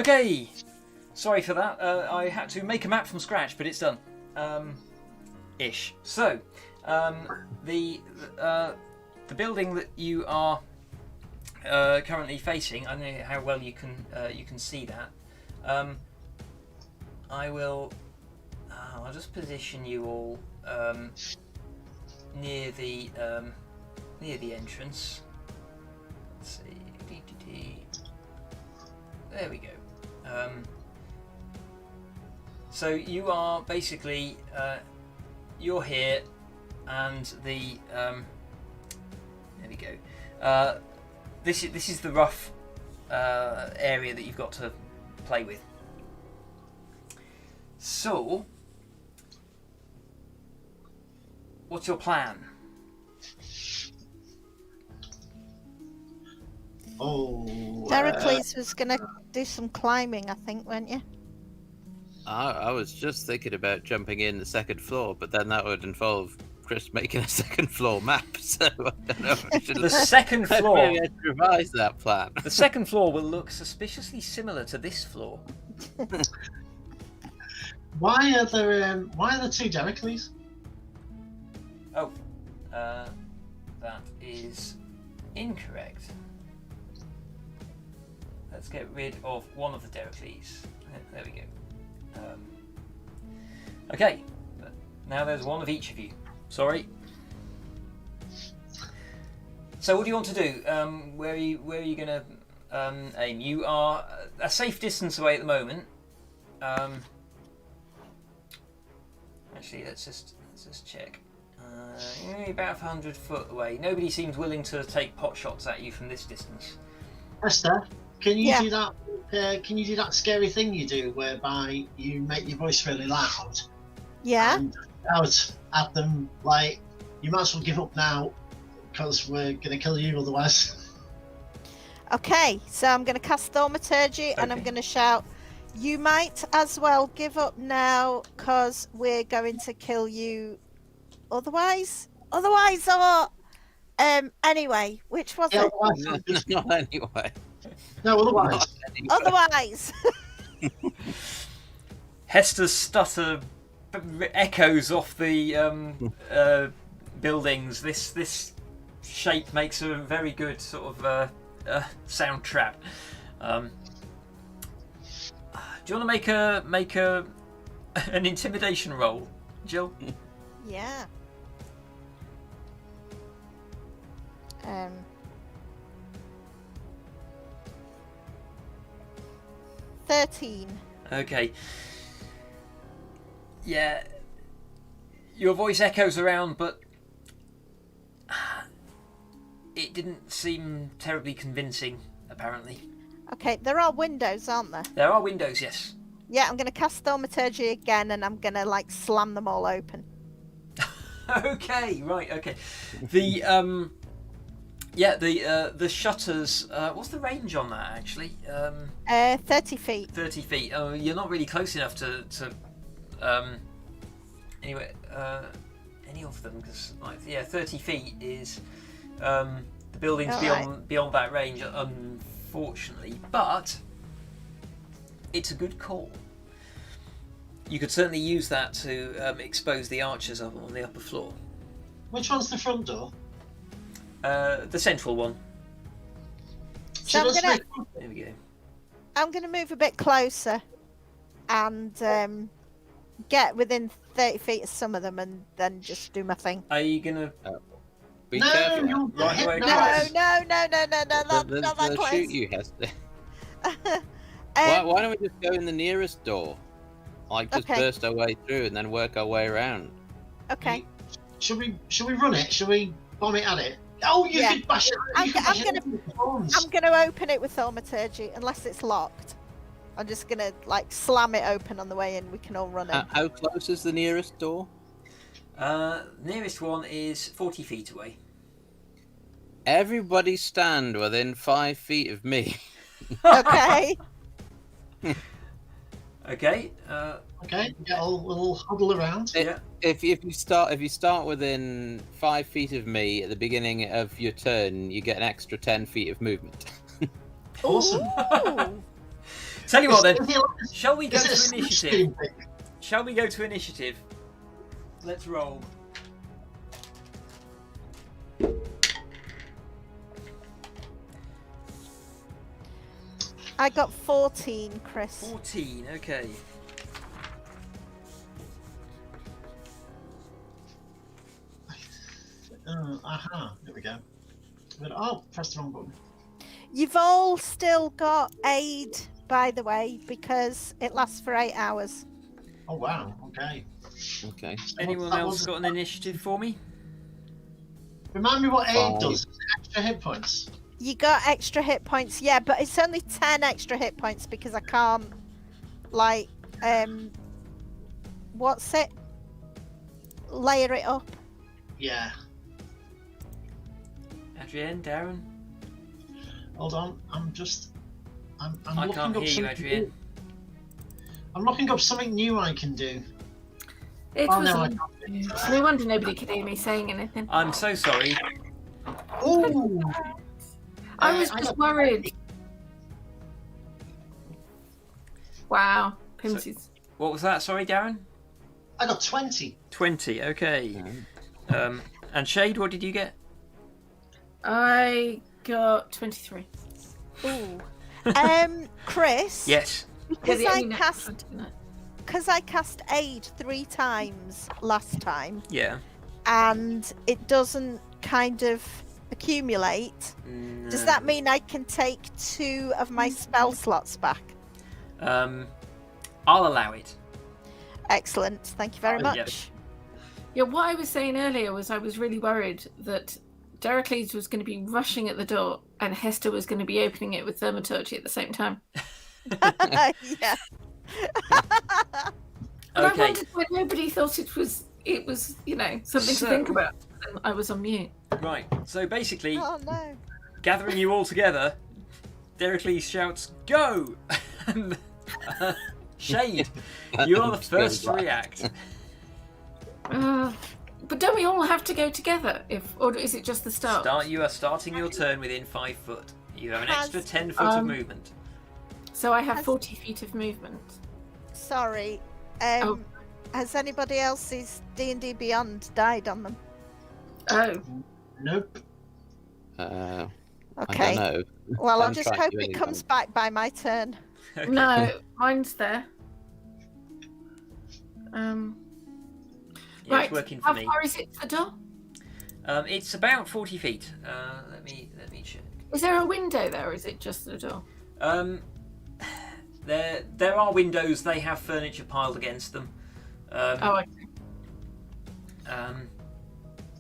Okay. Sorry for that. I had to make a map from scratch, but it's done. Ish. So, the building that you are currently facing, I don't know how well you can see that. I'll just position you all near the entrance. Let's see. There we go. So you are basically you're here, and the there we go. This is the rough area that you've got to play with. So, what's your plan? Heracles was going to do some climbing, I think, weren't you? I was just thinking about jumping in the second floor, but then that would involve Chris making a second floor map. So I don't know if I should. The second floor. Maybe I should revise that plan. The second floor will look suspiciously similar to this floor. Why are there two Heracles? Oh, that is incorrect. Let's get rid of one of the Heracles. There we go. Okay, now there's one of each of you. Sorry. So what do you want to do? Where are you going to aim? You are a safe distance away at the moment. Actually, let's just check. You're about 100 foot away. Nobody seems willing to take pot shots at you from this distance. Esther, can you do that? Can you do that scary thing you do, whereby you make your voice really loud? Yeah. And out at them, like, you might as well give up now, because we're gonna kill you otherwise. Okay, so I'm going to cast Thaumaturgy, and I'm going to shout, "You might as well give up now, because we're going to kill you otherwise." Or anyway, which was it? Not anyway. No, otherwise. Otherwise. Hester's stutter echoes off the buildings. This shape makes a very good sort of sound trap. Do you want to make an intimidation roll, Jill? Yeah. 13. Okay. Yeah. Your voice echoes around, but it didn't seem terribly convincing, apparently. Okay, there are windows, aren't there? There are windows, yes. Yeah, I'm going to cast Thaumaturgy again, and I'm going to, like, slam them all open. Okay, right, okay. The the shutters. What's the range on that actually? 30 feet. 30 feet. Oh, you're not really close enough to anyway. Any of them? Because 30 feet is the building's beyond that range, unfortunately. But it's a good call. You could certainly use that to expose the archers up on the upper floor. Which one's the front door? The central one. So There we go. I'm gonna move a bit closer and get within 30 feet of some of them, and then just do my thing. Are you gonna? Be careful. You'll Right hit away, me. Chris. No, not that They'll close. shoot you, Hester. Why don't we just go in the nearest door? Like, just Okay. burst our way through and then work our way around. Okay. Should we run it? Should we bomb it at it? Oh, you Yeah. could bash it. I'm You could bash it gonna- into the bones. I'm going to open it with Thaumaturgy, unless it's locked. I'm just going to, like, slam it open on the way in. We can all run in. How close is the nearest door? Nearest one is 40 feet away. Everybody stand within 5 feet of me. Okay. Okay. Okay, we'll huddle around. Yeah. If you start within 5 feet of me at the beginning of your turn, you get an extra 10 feet of movement. Awesome. Ooh. Tell you what then. Is it like- Shall we go is it a to Switch initiative? game thing? Shall we go to initiative? Let's roll. I got 14, Chris. 14. Okay. There we go. Oh, press the wrong button. You've all still got aid, by the way, because it lasts for 8 hours. Oh wow. Okay. Okay. Anyone That else was- got an initiative for me? Remind me what aid 5. does. Is it extra hit points? You got extra hit points, yeah, but it's only 10 extra hit points because I can't, like, what's it? Layer it up. Yeah. Adrienne, Darren? Hold on. I'm I looking can't up hear you, something Adrienne. new. I'm looking up something new I can do. It Oh was. no, I can't. No wonder nobody could hear me saying anything. I'm so sorry. Ooh. I was I just got- worried. Wow, Pimsy's. What was that? Sorry, Darren? I got 20. 20. Okay. And Shade, what did you get? I got 23. Ooh. Chris. Yes. Because the I only cast, 20, isn't it? because I cast aid 3 times last time, Yeah. and it doesn't kind of accumulate. Does that mean I can take 2 of my spell slots back? I'll allow it. Excellent. Thank you very Oh, yeah. much. Yeah, what I was saying earlier was I was really worried that Deracles was going to be rushing at the door and Hester was going to be opening it with thaumaturgy at the same time. Yeah. And I Okay. wondered why nobody thought it was, something to think about. And I was on mute. Right. So basically, Oh no. gathering you all together, Deracles shouts, "Go!" And, Shade, you are the first to react. But don't we all have to go together? Or is it just the start? You are starting your turn within 5 foot. You have an extra 10 foot of movement. So I have 40 feet of movement. Sorry. Oh. Has anybody else's D&D Beyond died on them? Oh, Nope. I Okay. don't know. Well, I'll Don't just track hope you it anyone. comes back by my turn. Okay. no, mine's there. Yeah, Right, it's working for how me. far is it to the door? It's about 40 feet. Let me check. Is there a window there, or is it just the door? There are windows. They have furniture piled against them. Okay.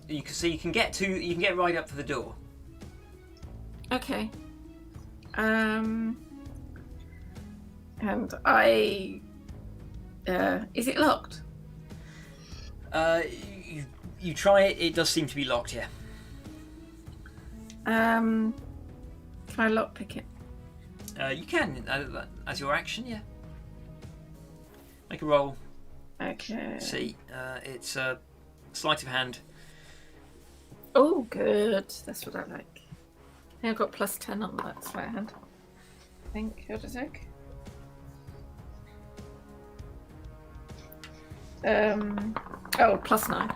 You can get right up to the door. Okay. And I... is it locked? You try it. It does seem to be locked. Yeah. Can I lockpick it? You can as your action. Yeah. Make a roll. Okay. See. It's sleight of hand. Oh, good. That's what I like. I think I've got plus 10 on that sleight of hand. I think. Hold a sec. Plus 9.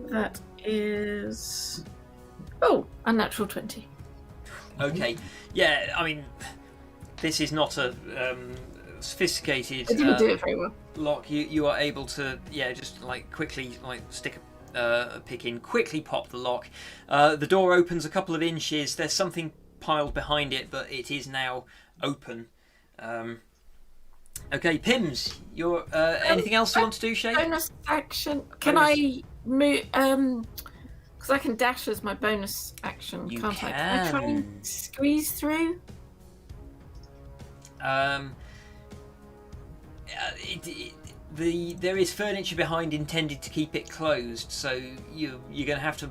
That is... Oh, unnatural 20. Okay. Yeah. I mean, this is not a sophisticated I didn't do it very well. lock. You are able to just quickly stick a pick in, quickly pop the lock. The door opens a couple of inches. There's something piled behind it, but it is now open. Okay, Pims, you're anything else you want to do, Shay? Bonus action. Can I move? Because I can dash as my bonus action, You can't I? Can I try can. and squeeze through? There is furniture behind intended to keep it closed, so you're going to have to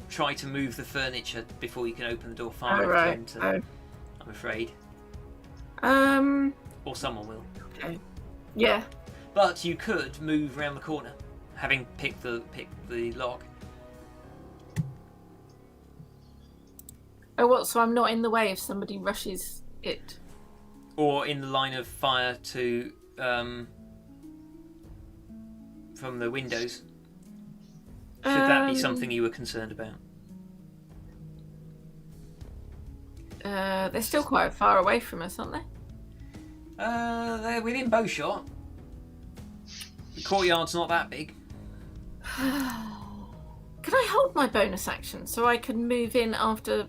try to move the furniture before you can open the door far enough to enter. I'm afraid, or someone will. Okay. Yeah. But you could move around the corner, having picked the lock. Oh, what? So I'm not in the way if somebody rushes it. Or in the line of fire to from the windows? Should that be something you were concerned about? They're still quite far away from us, aren't they? They're within bowshot. The courtyard's not that big. Can I hold my bonus action so I can move in after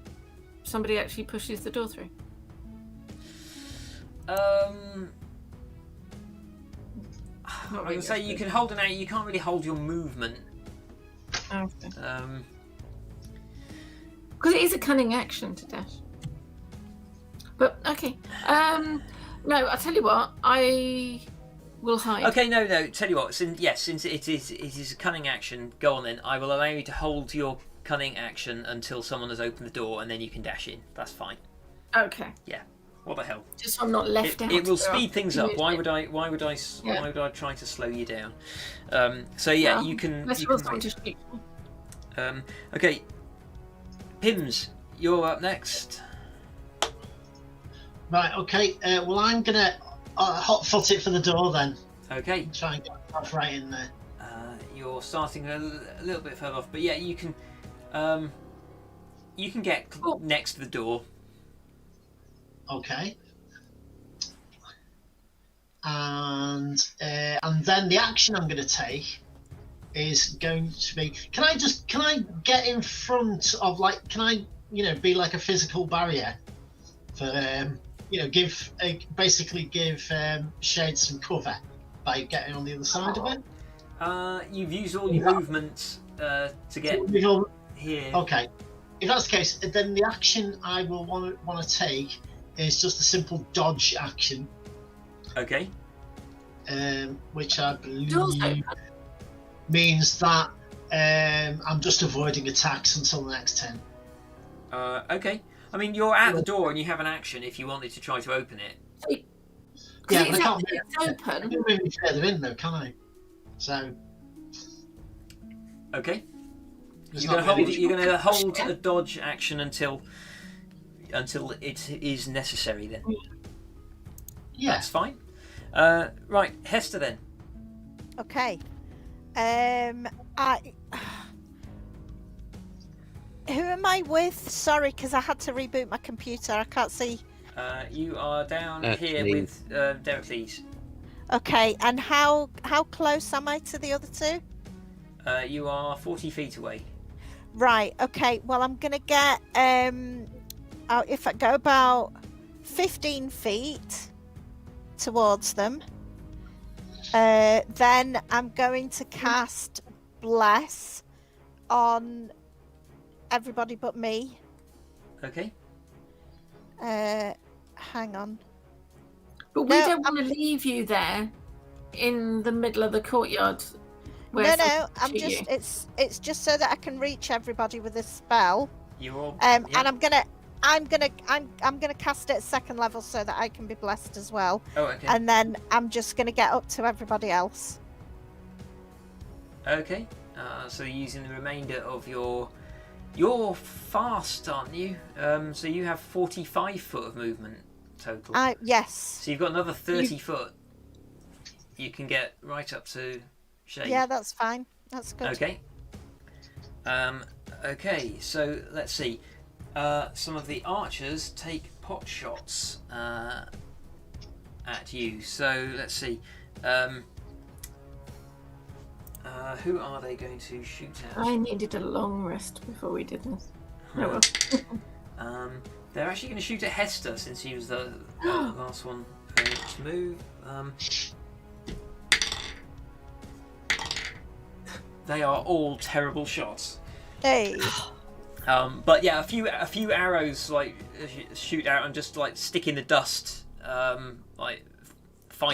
somebody actually pushes the door through? I would say you can hold an action. You can't really hold your movement. Okay. Because it is a cunning action to dash. But okay. No, I'll tell you what. I will hide. Okay, no. Tell you what. Since it is a cunning action, go on then. I will allow you to hold your cunning action until someone has opened the door, and then you can dash in. That's fine. Okay. Yeah. What the hell? Just so I'm not left out. It will speed things up. Why would I try to slow you down? So yeah, you can. Let's roll something to shoot. Okay. Pims, you're up next. Right. Okay. Well, I'm gonna hot foot it for the door then. Okay. Try and get myself right in there. You're starting a little bit further off, but yeah, you can get next to the door. Okay. And then the action I'm going to take is going to be. Can I get in front of can I be like a physical barrier for basically give Shade some cover by getting on the other side of it. You've used all your movements to get here. Okay. If that's the case, then the action I will want to take is just a simple dodge action. Okay. Which I believe means that I'm just avoiding attacks until the next turn. Okay. I mean, you're at the door and you have an action if you wanted to try to open it. Yeah, but I can't open. move any further in though, can I? So. Okay. You're going to hold a dodge action until it is necessary then. Yeah. That's fine. Right, Hester then. Okay. Who am I with? Sorry, because I had to reboot my computer. I can't see. You are down here with Deracles. Okay, and how close am I to the other two? You are 40 feet away. Right, okay. Well, I'm going to get, if I go about 15 feet towards them, then I'm going to cast Bless on everybody but me. Okay. Hang on. But we don't want to leave you there in the middle of the courtyard. No, I'm just it's just so that I can reach everybody with this spell. And I'm gonna cast it at second level so that I can be blessed as well. Oh, okay. And then I'm just gonna get up to everybody else. Okay. So using the remainder of you're fast, aren't you? So you have 45 foot of movement total. Yes. So you've got another 30 foot. You can get right up to Shade. Yeah, that's fine. That's good. Okay. Okay, so let's see. Some of the archers take pot shots at you. So let's see. Who are they going to shoot at? I needed a long rest before we did this. Oh well. They're actually going to shoot at Hester since he was the last one to move. They are all terrible shots. Hey. But yeah, a few arrows shoot out and just stick in the dust, 5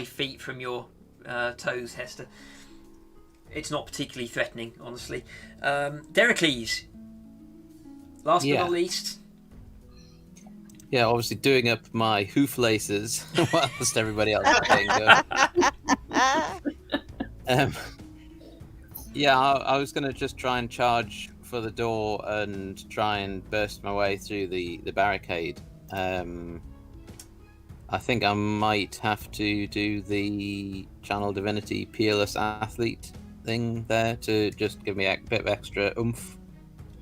feet from your toes, Hester. It's not particularly threatening, honestly. Deracles, last but not least. Yeah, obviously doing up my hoof laces whilst everybody else is getting going. Yeah, I was going to just try and charge for the door and try and burst my way through the barricade. I think I might have to do the Channel Divinity Peerless Athlete thing there to just give me a bit of extra oomph.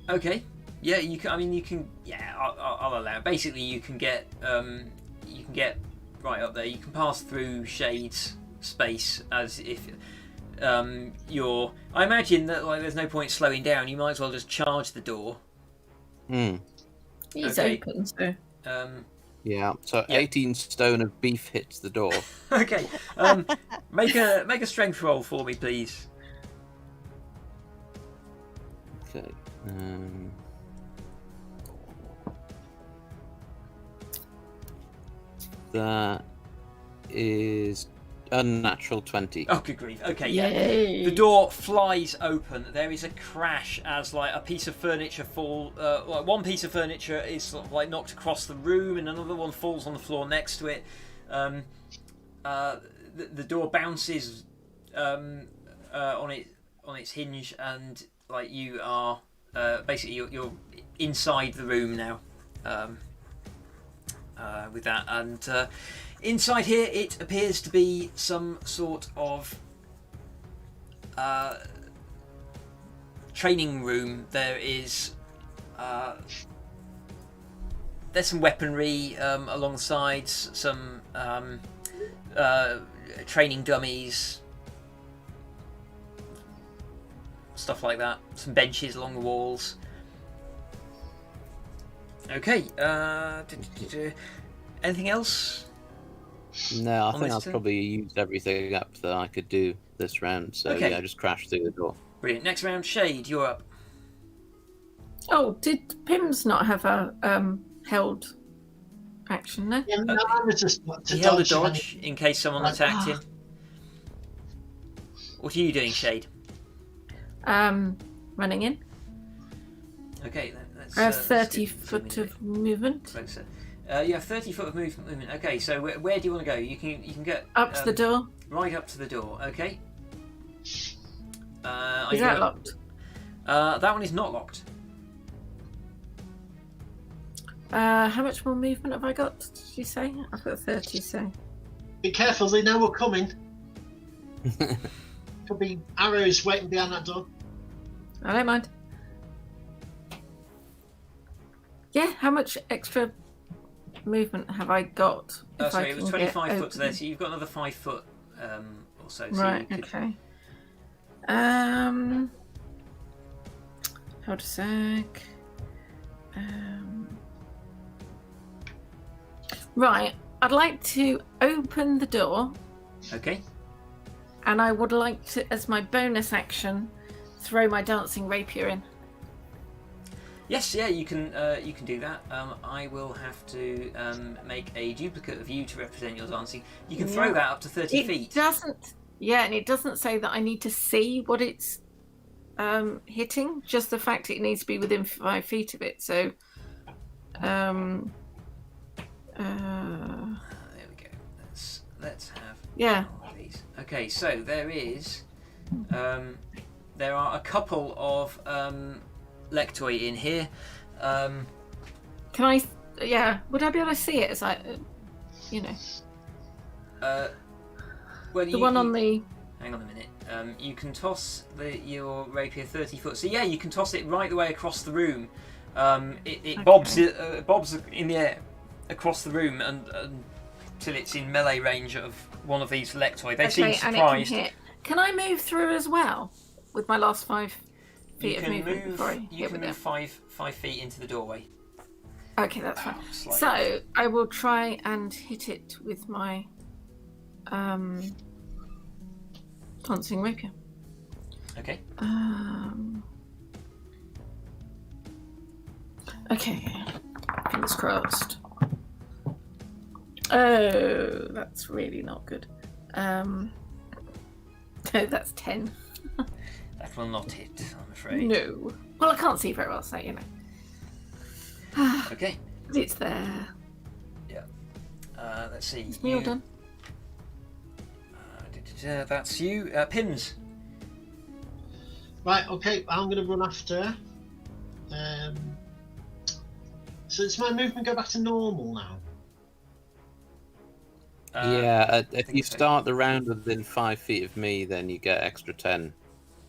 Okay. Yeah, you can. I mean, you can. Yeah, I'll allow it. Basically, you can get right up there. You can pass through Shade's space as if you're. I imagine that like there's no point slowing down. You might as well just charge the door. He's Okay. open, so. Yeah. So 18 stone of beef hits the door. Okay. Make a strength roll for me, please. Okay. That is unnatural 20. Oh, good grief. Okay, yeah. Yay. The door flies open. There is a crash as like a piece of furniture like one piece of furniture is sort of like knocked across the room, and another one falls on the floor next to it. The door bounces on its hinge, and like you are basically you're inside the room now. With that, and inside here it appears to be some sort of training room. There's some weaponry along the sides, some training dummies, stuff like that, some benches along the walls. Okay, anything else? No, I On think this I've turn? probably used everything up that I could do this round. So Okay. yeah, I just crashed through the door. Brilliant. Next round, Shade, you're up. Oh, did Pims not have a held action there? Yeah, no, I was just to He held a dodge him dodge in case someone attacked him. What are you doing, Shade? Running in. Okay, then let's. I have let's 30 get foot zooming of movement. closer. You have 30 foot of movement. Okay, so where do you want to go? You can get Up to the door. right up to the door. Okay. Is that locked? That one is not locked. How much more movement have I got? Did you say? I've got 30, so. Be careful, they know we're coming. Could be arrows waiting behind that door. I don't mind. Yeah, how much extra movement have I got? if I Sorry, it was can get 25 foot to there, open? so you've got another 5 foot or so. So Right, you could... okay. Hold a sec. Right, I'd like to open the door, Okay. and I would like to, as my bonus action, throw my dancing rapier in. Yes, yeah, you can do that. I will have to make a duplicate of you to represent your dancing. You can throw Yeah. that up to 30 It feet. doesn't. Yeah, and it doesn't say that I need to see what it's hitting. Just the fact it needs to be within 5 feet of it. So, There we go. Let's have yeah. one of these. Okay, so there are a couple of lectoi in here. Can I? Yeah. Would I be able to see it as I, Well, the one on the? Hang on a minute. You can toss your rapier 30 foot. So yeah, you can toss it right the way across the room. It Okay. bobs in the air across the room until it's in melee range of one of these lectoi. They seem And it can surprised. hit. Can I move through as well with my last 5 feet You of can movement move. before I You hit can with move it? 5 feet into the doorway. Okay, that's fine. Slightly. So I will try and hit it with my dancing rapier. Okay. Okay. Fingers crossed. Oh, that's really not good. No, that's 10. That will not hit, I'm afraid. No. Well, I can't see very well, so you know. Okay. But it's there. Let's see. It's me all done. That's you. Pims. Right, okay, I'm going to run after. So does my movement go back to normal now? If you so. start the round within 5 feet of me, then you get extra 10.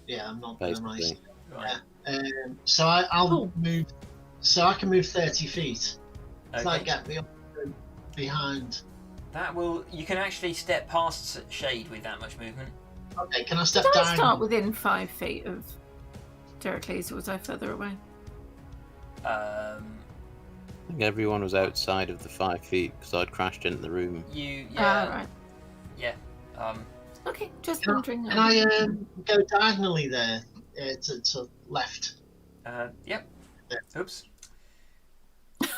Yeah, I'm not very nice. Basically. Right. So I'll move. So I can move 30 feet. Does Okay. that get me up behind? That will. You can actually step past Shade with that much movement. Okay, can I step Did down? I start within 5 feet of Deracles, or was I further away? I think everyone was outside of the 5 feet because I'd crashed into the room. Right. Yeah. Okay, just Can I- wondering. Can I go diagonally there to left? Yep. Yeah. Oops.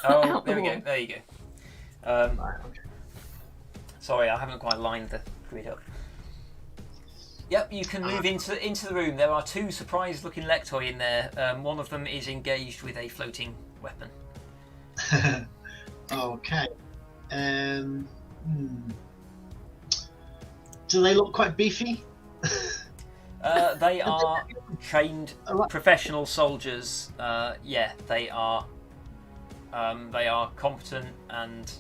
Oh, Out the there we go. wall. There you go. Right. Okay. Sorry, I haven't quite lined the grid up. Yep, you can move into the room. There are 2 surprised-looking Lectoi in there. One of them is engaged with a floating weapon. Okay. Do they look quite beefy? They are trained Alright. professional soldiers. Yeah, they are. They are competent and,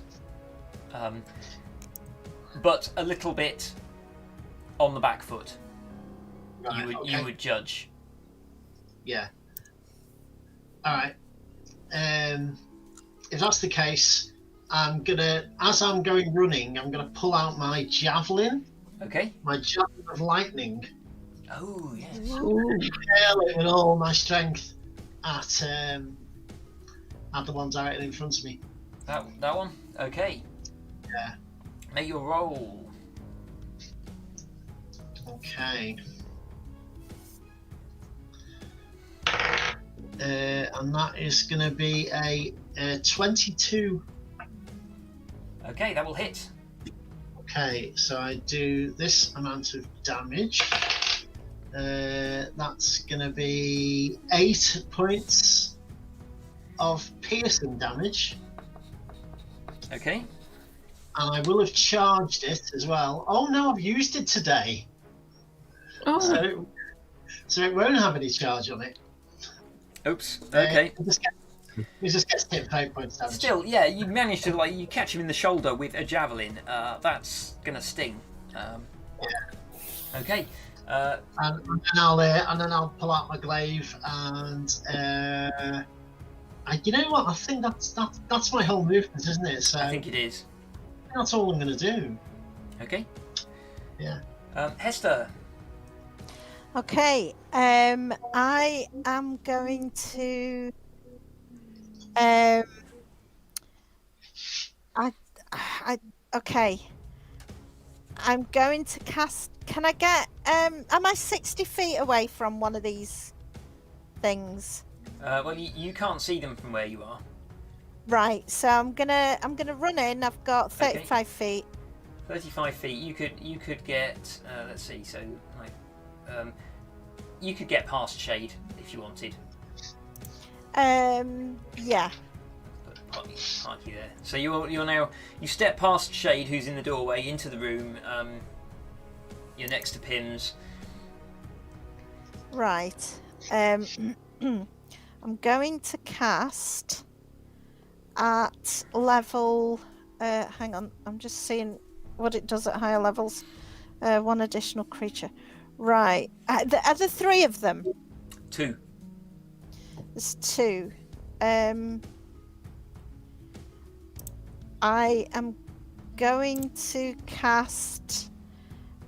but a little bit on the back foot. Right, You would judge. Yeah. All right. If that's the case, as I'm going running, I'm gonna pull out my javelin, Okay. my javelin of lightning, Oh yes. Ooh. hurl it with all my strength at the one directly in front of me. That one. Okay. Yeah. Make your roll. Okay. And that is going to be a 22. Okay, that will hit. Okay, so I do this amount of damage. That's going to be 8 points of piercing damage. Okay. And I will have charged it as well. Oh no, I've used it today. Oh, So it won't have any charge on it. Oops. Okay. It just gets hit for 8 points damage. Still, yeah, you managed to you catch him in the shoulder with a javelin. That's gonna sting. Okay. And then I'll pull out my glaive and you know what? I think that's my whole movement, isn't it? So I think it is. that's all I'm going to do. Okay. Yeah. Hester. Okay, I am going to. Okay. I'm going to cast. Can I get? Am I 60 feet away from one of these things? Well, you can't see them from where you are. Right. So I'm gonna run in. I've got 35 feet. 35 feet. You could get. Let's see. So you could get past Shade if you wanted. Yeah. But park you there. So you're now you step past Shade, who's in the doorway, into the room. You're next to Pims. Right. I'm going to cast at level. Hang on. I'm just seeing what it does at higher levels. 1 additional creature. Right. Are there 3 of them? 2. There's 2. I am going to cast.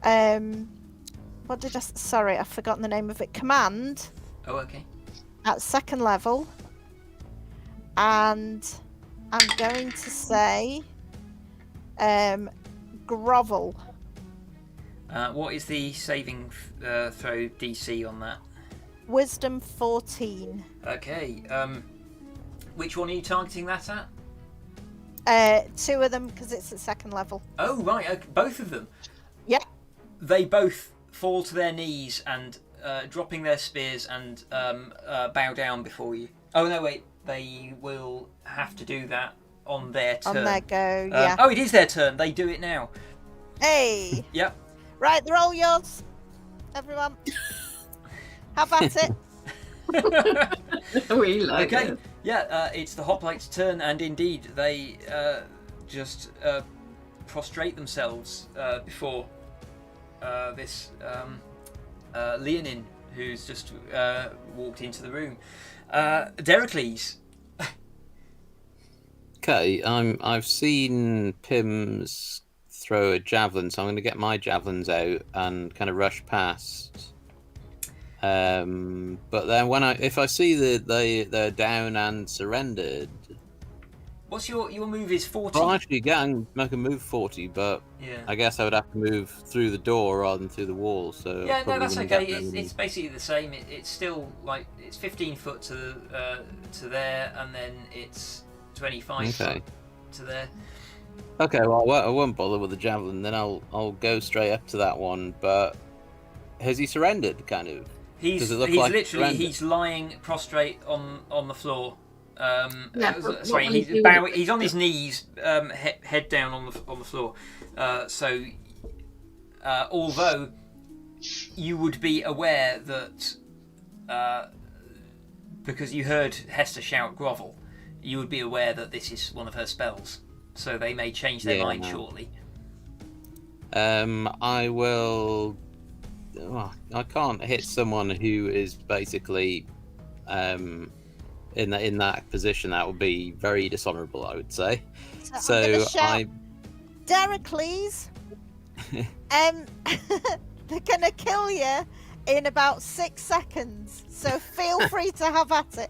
What did I? Sorry, I've forgotten the name of it. Command Oh, okay. at 2nd level, and I'm going to say, grovel. What is the saving throw DC on that? Wisdom 14. Okay. Which one are you targeting that at? 2 of them because it's at 2nd level. Oh, right. Okay. Both of them. Yeah. They both fall to their knees and dropping their spears and bow down before you. Oh no, wait. They will have to do that on their turn. On their go. Yeah. Oh, it is their turn. They do it now. Hey. Yep. Right, they're all yours. Everyone. Have at it. we like Okay. it. Yeah, it's the hoplites' turn, and indeed they just prostrate themselves before this Leonin who's just walked into the room. Dericles. Okay, I've seen Pims throw a javelin, so I'm going to get my javelins out and kind of rush past. But then if I see that they're down and surrendered. What's your move is 40? Well, actually, I can move 40, but yeah. I guess I would have to move through the door rather than through the wall. So yeah, no, that's okay. It's basically the same. It's still like it's 15 foot to there, and then it's 25 foot to there. Okay, well, I won't bother with the javelin. Then I'll go straight up to that one. But has he surrendered? Kind of. He's literally he's lying prostrate on the floor. Sorry, he's on his knees, head down on the floor. So, although you would be aware that because you heard Hester shout grovel, you would be aware that this is one of her spells. So they may change their mind shortly. I will. Well, I can't hit someone who is basically in that position. That would be very dishonourable, I would say. So Dericles, they're gonna kill you in about 6 seconds. So feel free to have at it.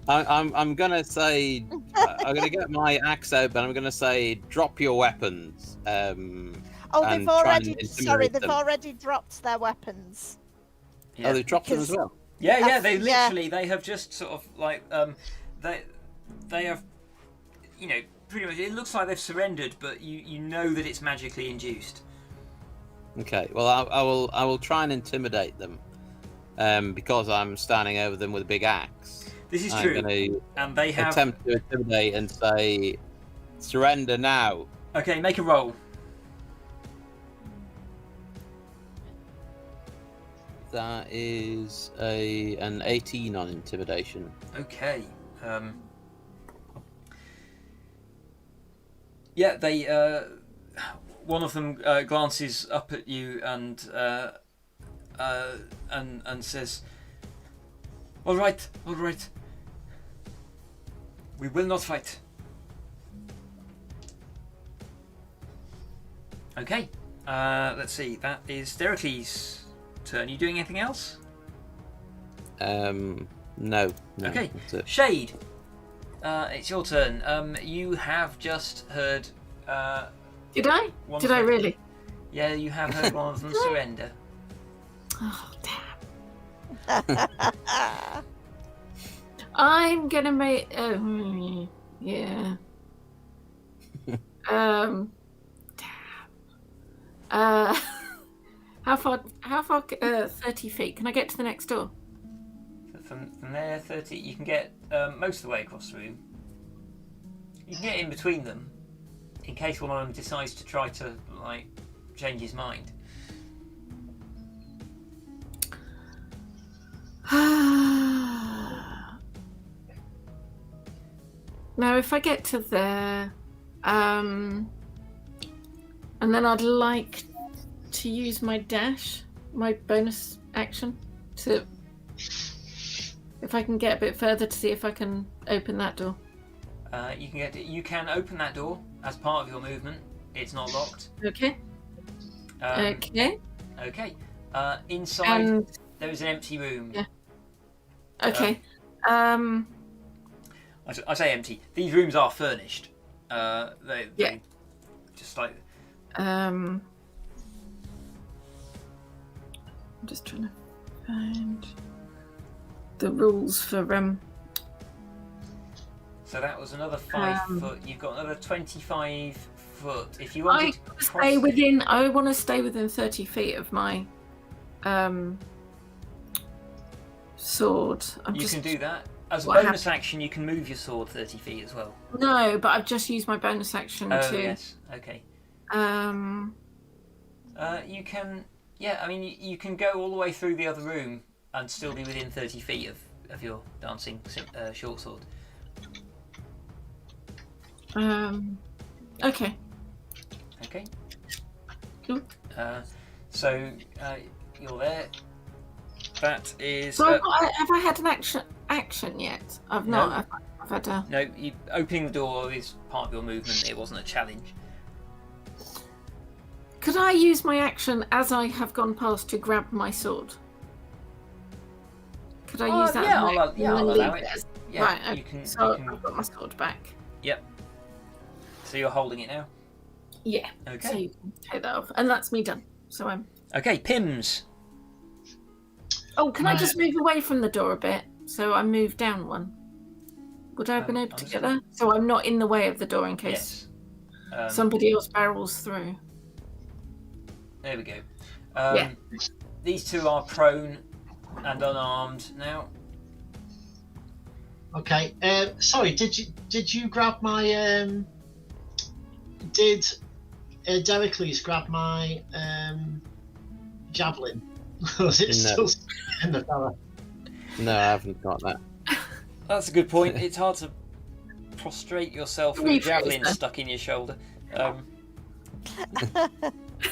I'm gonna say I'm gonna get my axe out, but I'm gonna say drop your weapons. They've already dropped their weapons. Yeah. Oh, they've dropped them as well. Yeah, they have just sort of like they have, pretty much. It looks like they've surrendered, but you know that it's magically induced. Okay, well I will try and intimidate them, because I'm standing over them with a big axe. This is true, and they have attempt to intimidate and say, "Surrender now." Okay, make a roll. That is an 18 on intimidation. Okay. Yeah, they. One of them glances up at you and says, "All right. We will not fight." Okay. Let's see. That is Dericles' turn. Are you doing anything else? No. Okay. Shade. It's your turn. You have just heard. Did I? Did I really? Yeah, you have heard one of them surrender. Oh damn! I'm gonna make. Yeah. Damn. How far? 30 feet. Can I get to the next door? From there, 30. You can get most of the way across the room. You can get in between them, in case one of them decides to try to change his mind. Now, if I get to there, and then I'd like to use my dash, my bonus action, to, if I can get a bit further to see if I can open that door. You can open that door as part of your movement. It's not locked. Okay. Okay. Okay. Inside there is an empty room. Yeah. Okay. I say empty. These rooms are furnished. They just like. I'm just trying to find the rules for So that was another 5 foot. You've got another 25 foot. If you wanted to stay within, I want to stay within 30 feet of my sword. You can do that. As a bonus action, you can move your sword 30 feet as well. No, but I've just used my bonus action to. Oh yes. Okay. You can. Yeah, I mean, you can go all the way through the other room and still be within 30 feet of your dancing short sword. Okay. Okay. Cool. So you're there. That is. So have I had an action yet? I've No. not. I've had a. No, you opening the door is part of your movement. It wasn't a challenge. Could I use my action as I have gone past to grab my sword? Could I use that? Yeah, as my I'll action and allow leave it. it? Yeah, Right. you Okay. can. So You can. I've got my sword back. Yep. So you're holding it now. Yeah. Okay. So you can take that off, and that's me done. So I'm. Okay, Pims. Oh, can I just move away from the door a bit? So I move down one. Would I have been able to get there? So I'm not in the way of the door in case somebody else barrels through. There we go. Yeah. These two are prone and unarmed now. Okay. Sorry. Did you grab my? Did Dericles grab my javelin? Or is it still in the fella? No, I haven't got that. That's a good point. It's hard to prostrate yourself with a javelin stuck in your shoulder.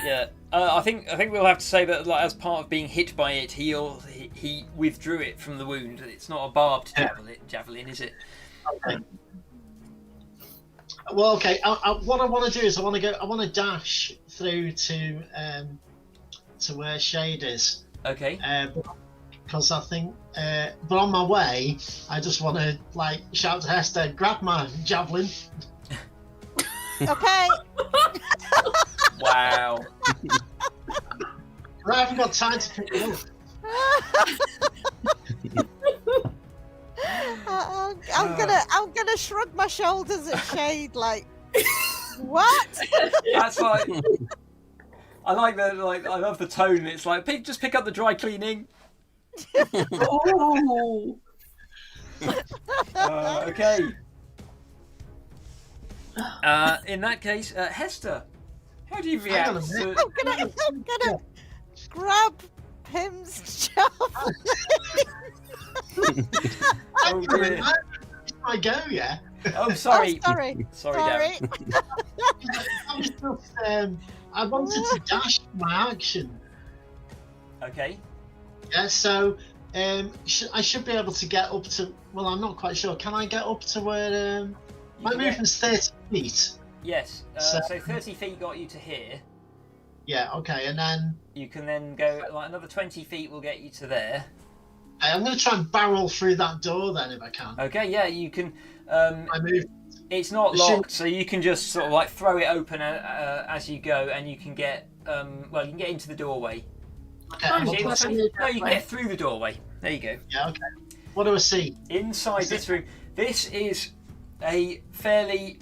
Yeah, I think we'll have to say that, like, as part of being hit by it, he withdrew it from the wound. It's not a barbed javelin, is it? Okay. Well, okay. What I want to do is I want to dash through to where Shade is. Okay. Because I think, but on my way, I just want to shout to Hester, grab my javelin. Okay. Wow. I haven't got time to pick it up. I'm gonna shrug my shoulders at Shade like, what? That's like. I like the I love the tone. It's like just pick up the dry cleaning. Oh. Okay. In that case, Hester, how do you react? I'm gonna grab Pim's javelin. Oh dear. I go, yeah. Oh, sorry. Oh, sorry. Sorry, Dan. I wanted to dash my action. Okay. Yeah, so I should be able to get up to. Well, I'm not quite sure. Can I get up to where my movement's 30 feet? Yes. So 30 feet got you to here. Yeah. Okay, and then you can then go another 20 feet will get you to there. I'm going to try and barrel through that door then if I can. Okay. Yeah, you can. I move. It's not locked, so you can just sort of throw it open as you go, and you can get you can get into the doorway. Okay. No, you can get through the doorway. There you go. Yeah. Okay. What do I see Inside this room? This is a fairly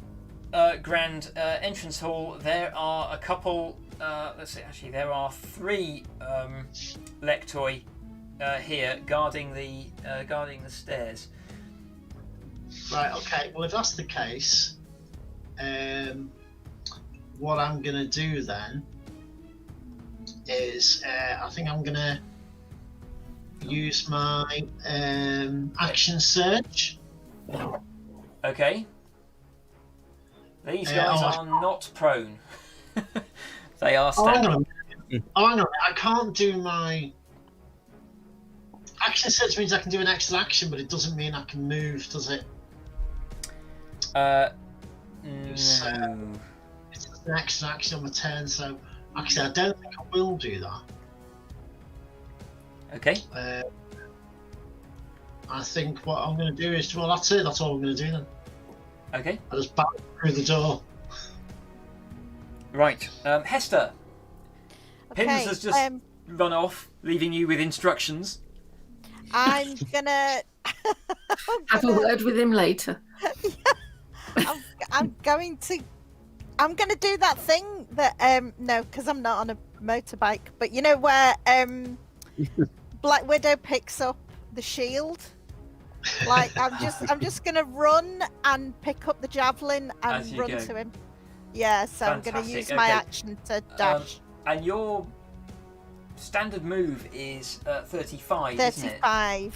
grand entrance hall. There are a couple. Let's see. Actually, there are 3 lectoi here guarding the stairs. Right, okay. Well, if that's the case, what I'm going to do then is I think I'm going to use my action surge. Okay. These guys are not prone. They are standing. Hang on. I can't do my... Action surge means I can do an extra action, but it doesn't mean I can move, does it? No. It's an extra action on my turn, so actually I don't think I will do that. Okay. I think what I'm going to do is, well, that's it. That's all I'm going to do then. Okay. I'll just back through the door. Right. Hester. Okay, Pims has just run off, leaving you with instructions. I'm gonna Have a word with him later. I'm gonna do that thing that no, because I'm not on a motorbike, but you know where Black Widow picks up the shield. Like I'm just gonna run and pick up the javelin and run to him. Yeah, so Fantastic. I'm gonna use my action to dash. And your standard move is 35, 35, isn't it?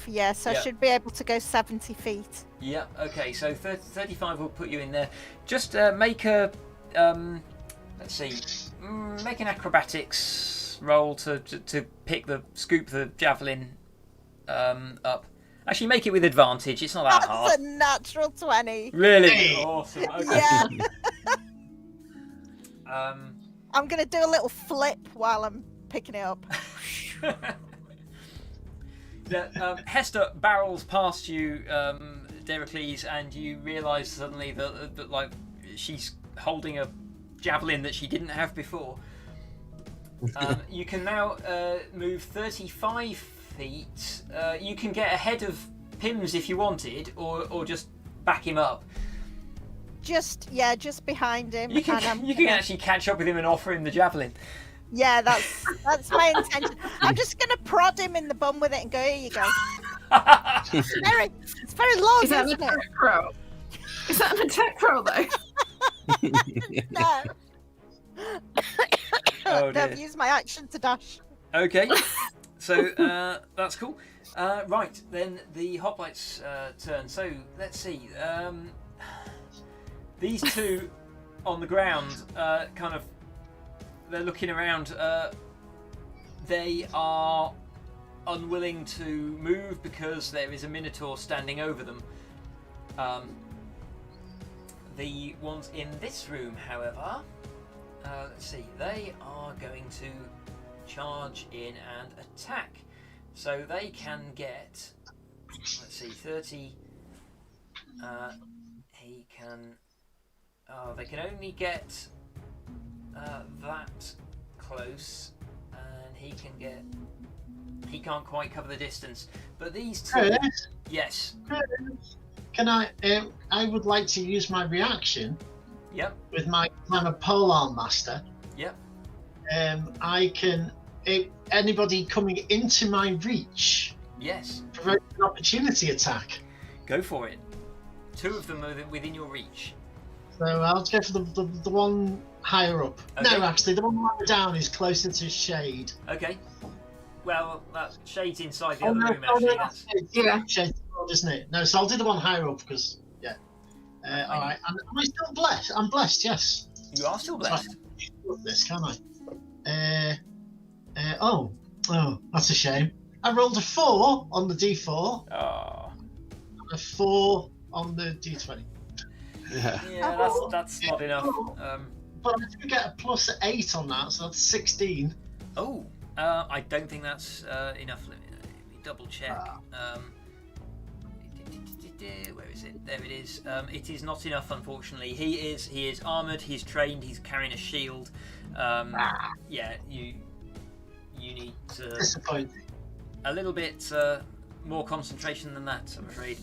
yeah, so I should be able to go 70 feet. Yeah, okay, so 35 will put you in there. Just make a let's see. Make an acrobatics roll to scoop the javelin up. Actually, make it with advantage. It's not that hard. That's a natural 20. Really? Hey. Awesome. Okay. Yeah. Um, I'm going to do a little flip while I'm picking it up. Hester barrels past you, Dericles, and you realise suddenly that like she's holding a javelin that she didn't have before. You can now move 35 feet. You can get ahead of Pims if you wanted, or just back him up. Just behind him. You can actually catch up with him and offer him the javelin. Yeah, that's my intention. I'm just gonna prod him in the bum with it and go, here you go. It's very long, Is that an isn't it? attack roll? Is that an attack roll though? No. Oh, dear. I've used my action to dash. Okay, so that's cool. Right, then the hoplites' turn. So let's see. These two on the ground, kind of, they're looking around. They are unwilling to move because there is a minotaur standing over them. The ones in this room, however, let's see, they are going to charge in and attack. So they can get, let's see, 30. He can. They can only get that close, and he can't quite cover the distance. But these two, Chris, yes, can I? I would like to use my reaction yep, with my Clan Polearm Master. yep, I can. Anybody coming into my reach, yes, provoke an opportunity attack. go for it. Two of them are within your reach. So I'll go for the one higher up. Okay. No, actually, the one lower down is closer to Shade. Okay. Well, that Shade's inside the Oh, other no, room, actually. that's That's... Yeah. Shade's old, isn't it? No, so I'll do the one higher up because, yeah. All right. And am I still blessed? I'm blessed, yes. You are still blessed. So I can do this, can I? Oh, that's a shame. I rolled a 4 on the D4 Oh. and a 4 on the D20. Yeah. Yeah, that's not enough. But I do get a plus 8 on that, so that's 16. Oh, I don't think that's enough. Let me double check. Where is it? There it is. It is not enough, unfortunately. He is armoured. He's trained. He's carrying a shield. Yeah, you need Disappointing. a little bit more concentration than that, I'm afraid.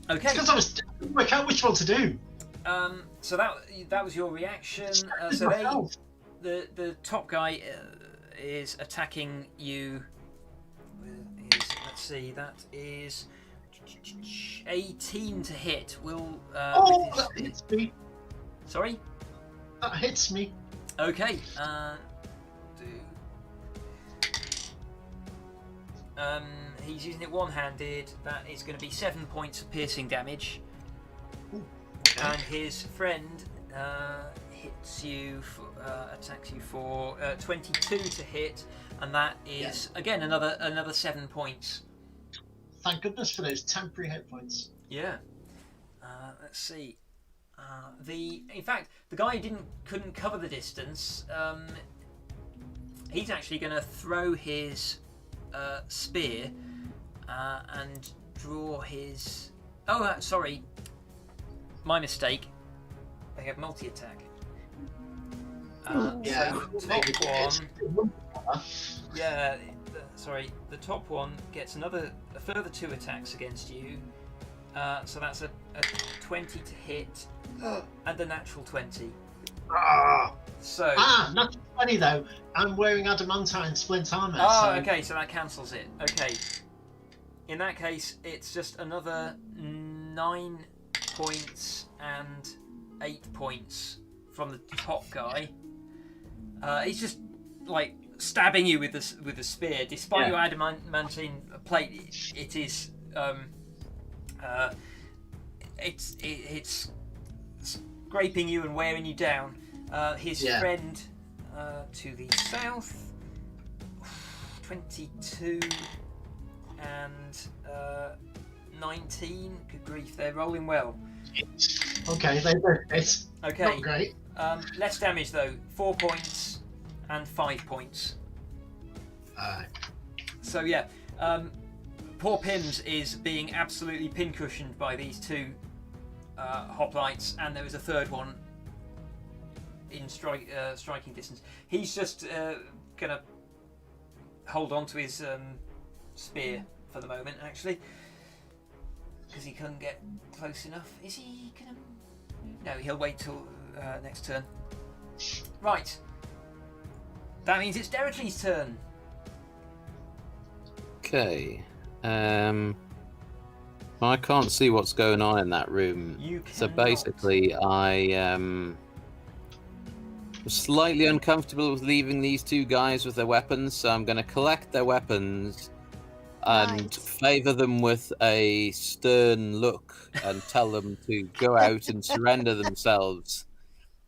Okay. Because I was work out which one to do. So that was your reaction. So the top guy is attacking you. Let's see, that is 18 to hit. Will That hits me. Sorry. That hits me. Okay. He's using it one-handed. That is going to be 7 points of piercing damage. Ooh. And his friend hits you, attacks you for 22 to hit, and that is again another 7 points. Thank goodness for those temporary hit points. Yeah. Let's see. In fact, the guy couldn't cover the distance. He's actually going to throw his spear and draw his. Oh, sorry. My mistake. They have multi-attack. Yeah. So the top one. Yeah. Sorry. The top one gets a further 2 attacks against you. So that's a 20 to hit and a natural 20. So. Natural 20 though. I'm wearing adamantine splint armor. Okay. So that cancels it. Okay. In that case, it's just another 9 points and 8 points from the top guy. He's just like stabbing you with the spear. Despite your adamantine plate, it is it's scraping you and wearing you down. His Yeah. friend to the south, 22 and 19. Good grief, they're rolling well. Okay, they do. It's Okay, not great. less damage though. 4 points and 5 points. Alright. So yeah, poor Pims is being absolutely pincushioned by these two hoplites, and there is a third one in striking distance. He's just gonna hold on to his spear for the moment, actually, because he couldn't get close enough. Is he gonna? No, he'll wait till next turn. Right. That means it's Dericles' turn. Okay. I can't see what's going on in that room. You So cannot. basically, I was slightly uncomfortable with leaving these two guys with their weapons, so I'm going to collect their weapons and Nice. favour them with a stern look and tell them to go out and surrender themselves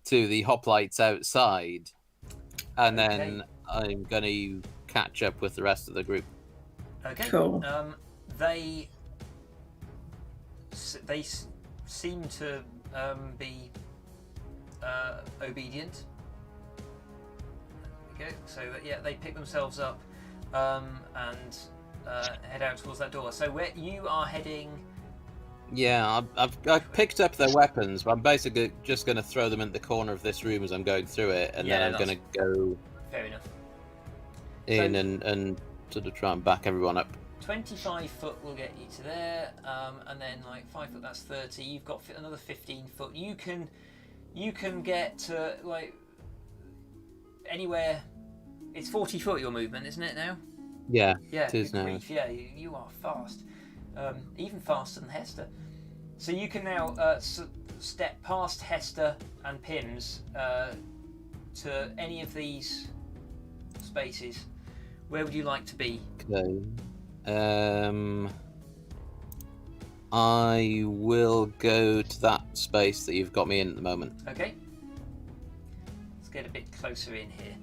to the hoplites outside. And then I'm going to catch up with the rest of the group. Okay. Cool. They seem to be obedient. There we go. So that, yeah, they pick themselves up and head out towards that door. So where you are heading? Yeah, I've picked up their weapons, but I'm basically just going to throw them in the corner of this room as I'm going through it, and Yeah, then I'm going to go Fair enough. in So- and sort of try and back everyone up. 25 foot will get you to there, and then like 5 foot, that's 30. You've got another 15 foot. You can get to like anywhere. It's 40 foot your movement, isn't it now? Yeah, Yeah, it is good now. grief, yeah, you are fast, even faster than Hester. So you can now step past Hester and Pims to any of these spaces. Where would you like to be? Okay. I will go to that space that you've got me in at the moment. Okay. Let's get a bit closer in here.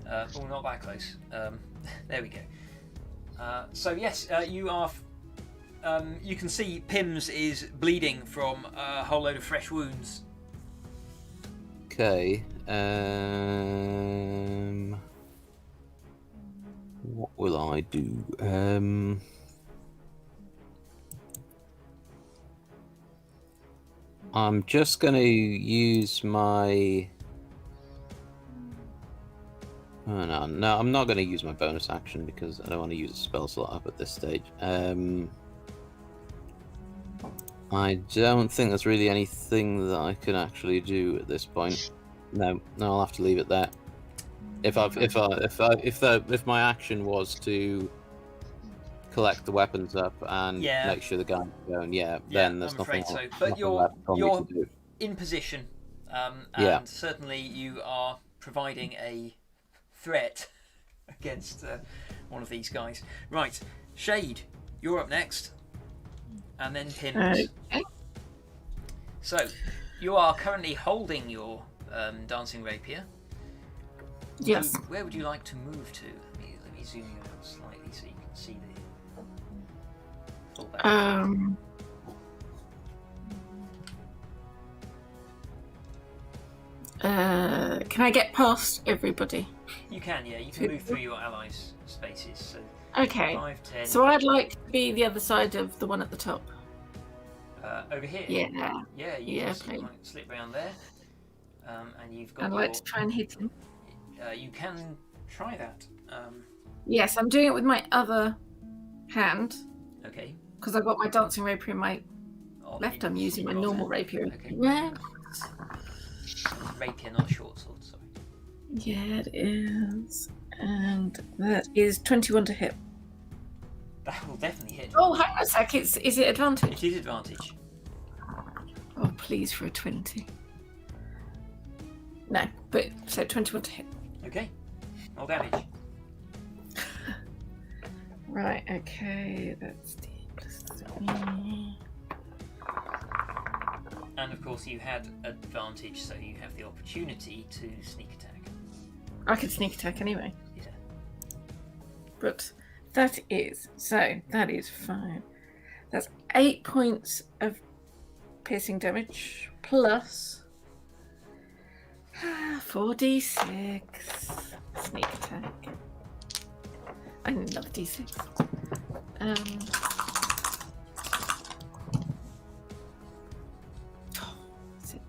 Oh, not that close. There we go. So yes, you are. You can see Pims is bleeding from a whole load of fresh wounds. Okay. What will I do? I'm just going to use my... Oh, no, I'm not going to use my bonus action because I don't want to use a spell slot up at this stage. I don't think there's really anything that I can actually do at this point. No, I'll have to leave it there. If my action was to collect the weapons up and Yeah. make sure the guys are going, then there's I'm nothing. afraid so. else- But nothing you're left for me you're to do. in position, and Yeah. certainly you are providing a threat against one of these guys. Right, Shade, you're up next, and then Pims. Okay. So, you are currently holding your dancing rapier. Yes. Where would you like to move to? Let me zoom you out slightly so you can see the full back. Can I get past everybody? You can, yeah. You can move through your allies' spaces. So Okay. 5, 10. So I'd like to be the other side of the one at the top. Over here. Yeah. Yeah. You Yeah, just please. like, slip round there, and you've got. I'd like to try and hit him. You can try that. Yes, I'm doing it with my other hand Okay. because I've got my dancing rapier in my Oh, left. I'm using my you've got normal that. rapier. Okay. Yeah. Rapier, not a short sword. Sorry. Yeah, it is. And that is 21 to hit. That will definitely hit. Oh, hang on a sec. Is it advantage? It is advantage. Oh, please for a 20. No, but so 21 to hit. Okay. Roll damage. Right, okay, that's D plus 3. And of course, you had advantage, so you have the opportunity to sneak attack. I could sneak attack anyway. Yeah. But that is 5. That's 8 points of piercing damage plus 4d6 sneak attack. I love d6. 6.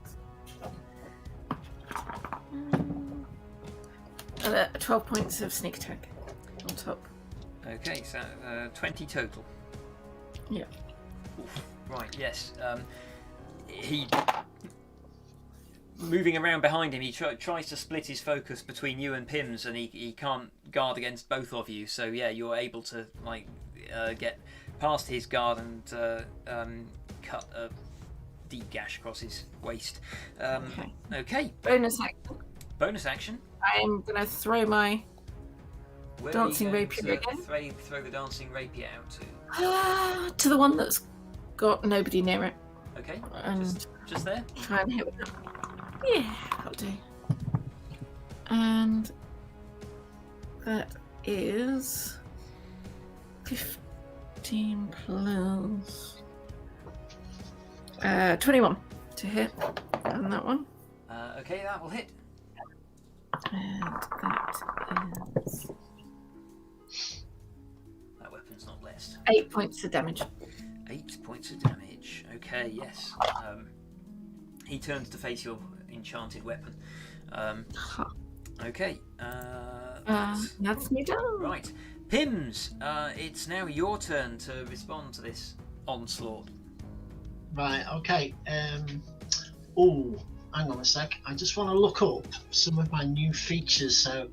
12 points of sneak attack on top. Okay, so 20 total. Yeah. Oof. Right, yes. He, moving around behind him, he tries to split his focus between you and Pims, and he can't guard against both of you. So yeah, you're able to get past his guard and cut a deep gash across his waist. Okay. Bonus action. Bonus action. I'm gonna throw my Where dancing are you going rapier to again. throw the dancing rapier out to? To the one that's got nobody near it. Okay. And Just there. try and hit with it. Yeah, that'll do. And that is 15 plus 21 to hit on that one. Okay, that will hit. And that is That weapon's not blessed. 8 points of damage. 8 points of damage. Okay, yes. He turns to face your enchanted weapon. Okay. That's me done. Right. Pims, it's now your turn to respond to this onslaught. Right, okay. Oh, hang on a sec. I just want to look up some of my new features. So,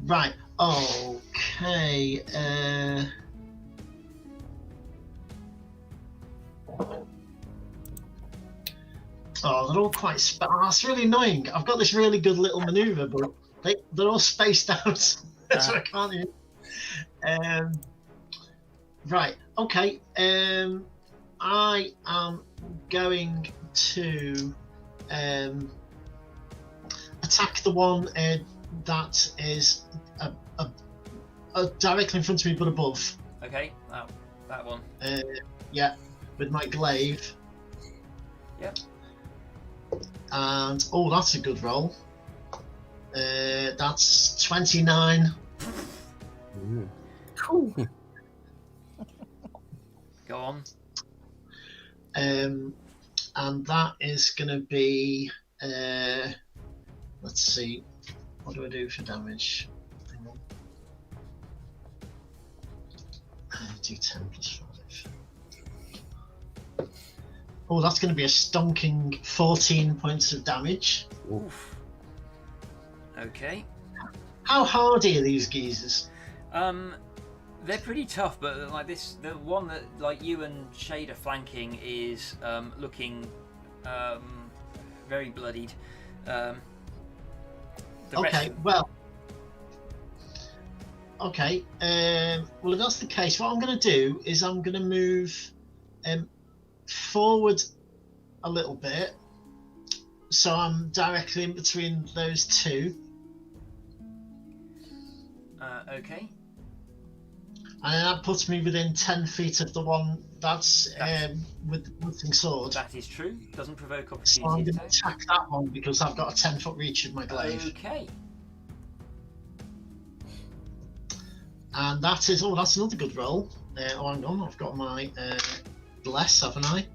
right, okay. Oh, they're all quite that's really annoying. I've got this really good little maneuver, but they're all spaced out, so I can't use. Right, okay. I am going to attack the one that is directly in front of me, but above. Okay, that one. Yeah, with my glaive. Yep. And that's a good roll. That's 29. Cool. Go on. And that is going to be. Let's see. What do I do for damage? Hang on. I do 10 plus 5. Oh, that's going to be a stonking 14 points of damage. Oof. Okay. How hardy are these geezers? They're pretty tough, but like this, the one that like you and Shade are flanking is looking very bloodied. The Okay, rest... well. Okay, well if that's the case, what I'm going to do is I'm going to move forward a little bit, so I'm directly in between those two. Okay. And then that puts me within 10 feet of the one that's with the bludgeoning sword. That is true. Doesn't provoke So I'm opportunity going to attack that one because I've got a 10-foot reach with my glaive. Okay. And that is, that's another good roll. Hang on, I've got my bless, haven't I?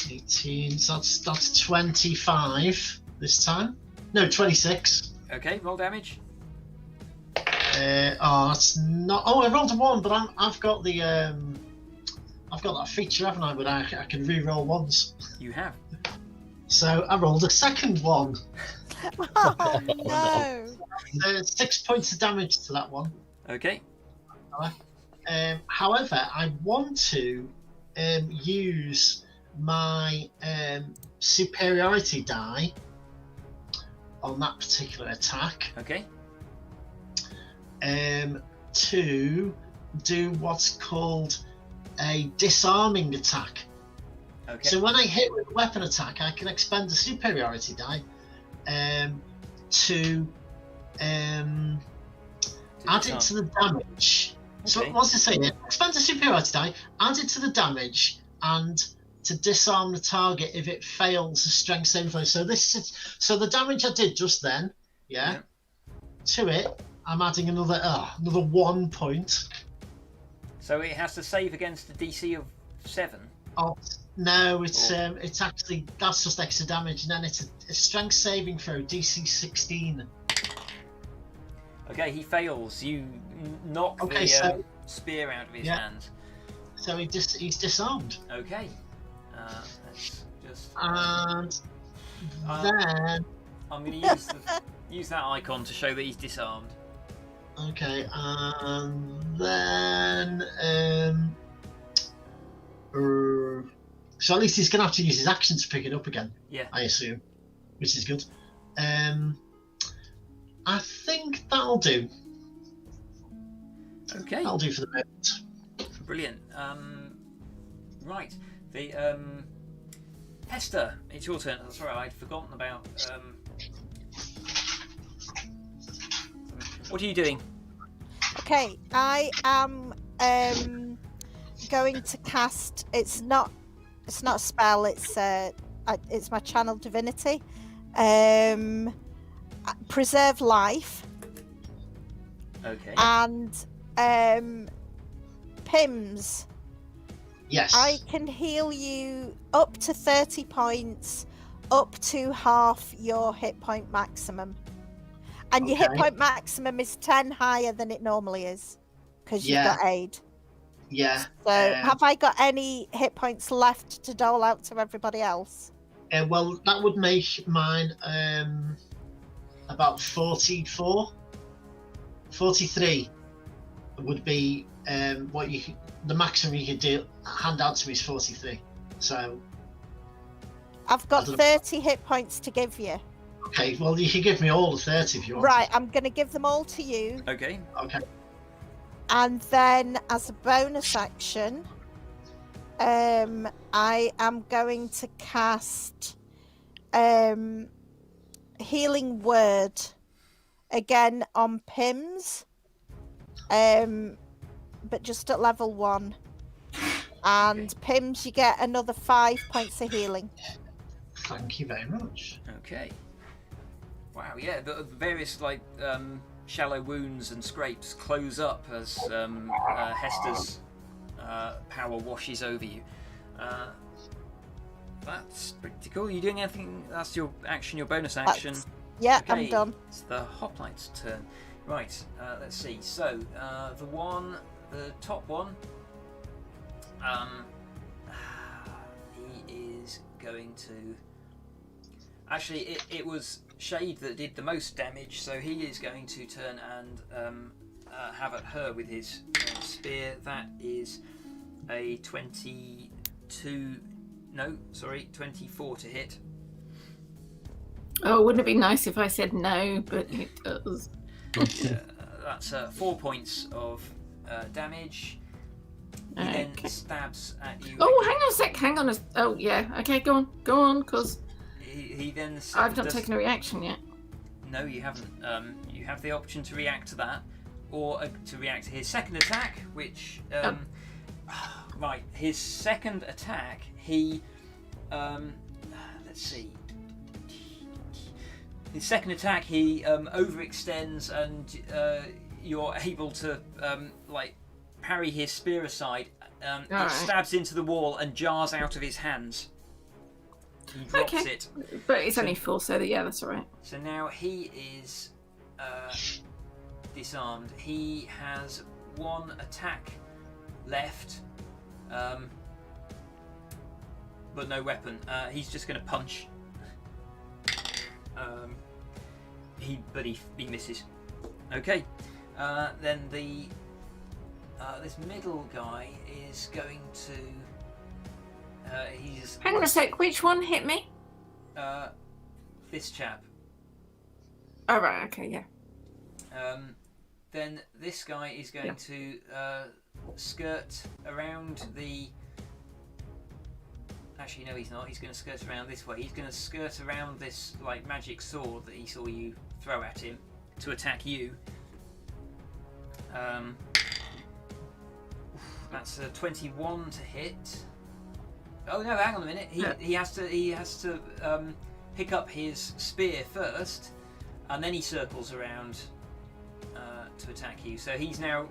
18, so that's 25 this time. No, 26. Okay, roll damage. That's not. Oh, I rolled a 1, but I've got the I've got that feature, haven't I? But I can re-roll ones. You have. So I rolled a second 1. Oh no! 6 points of damage to that one. Okay. However, I want to use my superiority die on that particular attack. Okay. to do what's called a disarming attack. Okay. So when I hit with a weapon attack, I can expend a superiority die to add it to the damage. So Okay. what's it saying? Expend a superiority die, add it to the damage, and to disarm the target if it fails a strength saving throw. So the damage I did just then, Yeah. to it, I'm adding another 1 point. So it has to save against a DC of 7. Oh no, it's actually, that's just extra damage, and then it's a strength saving throw, DC 16. Okay, he fails. You knock the spear out of his hand. So he's disarmed. Okay. Let's just. And then. I'm going to use that icon to show that he's disarmed. Okay, and then. So at least he's going to have to use his action to pick it up again. Yeah. I assume, which is good. I think that'll do. Okay. That'll do for the moment. Brilliant. Right. The Hester, it's your turn. Sorry, I'd forgotten about. What are you doing? Okay, I am going to cast. It's not a spell. It's my channel divinity. Preserve life. Okay. And Pims. Yes. I can heal you up to 30 points, up to half your hit point maximum. And your hit point maximum is 10 higher than it normally is, because you've got aid. Yeah. So have I got any hit points left to dole out to everybody else? Well, that would make mine about 44. 43 would be the maximum you could hand out to me is 43. So I've got 30 hit points to give you. Okay, well, you can give me all the 30 if you want. Right, I'm going to give them all to you. Okay. Okay. And then, as a bonus action, I am going to cast Healing Word again on Pims, but just at level 1. And Pims, you get another 5 points of healing. Thank you very much. Okay. Wow, yeah, the various shallow wounds and scrapes close up as Hester's power washes over you. That's pretty cool. Are you doing anything? That's your action, your bonus action. Yeah, okay, I'm done. It's the Hoplite's turn. Right, let's see. So, the top one, he is going to... Actually, it was Shade that did the most damage, so he is going to turn and have at her with his spear. That is a 24 to hit. Oh, wouldn't it be nice if I said no, but it does. That's 4 points of damage. He then stabs at you. Oh, hang on a sec, Oh, yeah. Okay, go on, because he then... I've not taken a reaction yet. No, you haven't. You have the option to react to that, or to react to his second attack, which... Right, his second attack, he... let's see. His second attack, he overextends, and you're able to parry his spear aside. It stabs into the wall and jars out of his hands. He drops it. But it's only 4, so that's all right. So now he is disarmed. He has 1 attack left, but no weapon. He's just going to punch. He misses. Okay. Then this middle guy is going to. Hang on a sec. Which one hit me? This chap. Oh right. Okay. Yeah. then this guy is going to skirt around the... Actually, no, he's not. He's going to skirt around this way. He's going to skirt around this like magic sword that he saw you throw at him to attack you. That's a 21 to hit. Oh no! Hang on a minute. He has to pick up his spear first, and then he circles around to attack you. So he's now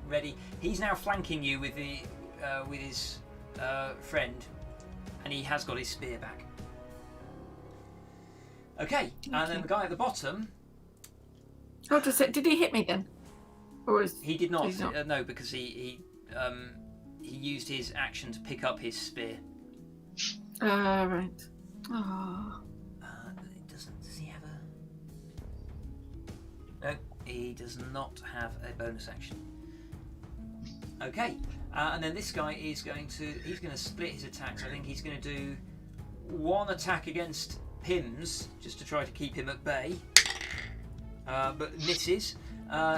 ready. He's now flanking you with his friend, and he has got his spear back. Okay, and then the guy at the bottom. Oh, did he hit me then? Or he did not. No, because he used his action to pick up his spear. Right. Oh. Does he have a... No, he does not have a bonus action. Okay, and then this guy is going to split his attacks. I think he's going to do one attack against Pims just to try to keep him at bay, but misses.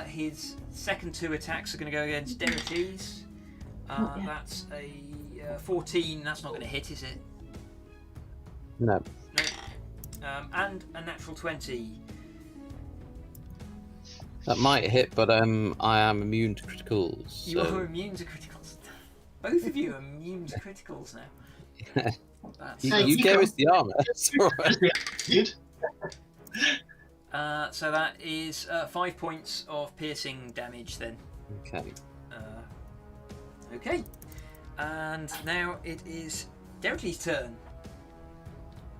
His second two attacks are going to go against Derites. That's a 14. That's not going to hit, is it? No. No. And a natural 20. That might hit, but I am immune to criticals. So... You are immune to criticals. Both of you are immune to criticals now. You gave us the armor. That's all right. So that is 5 points of piercing damage then. Okay. Okay. And now it is Derites' turn.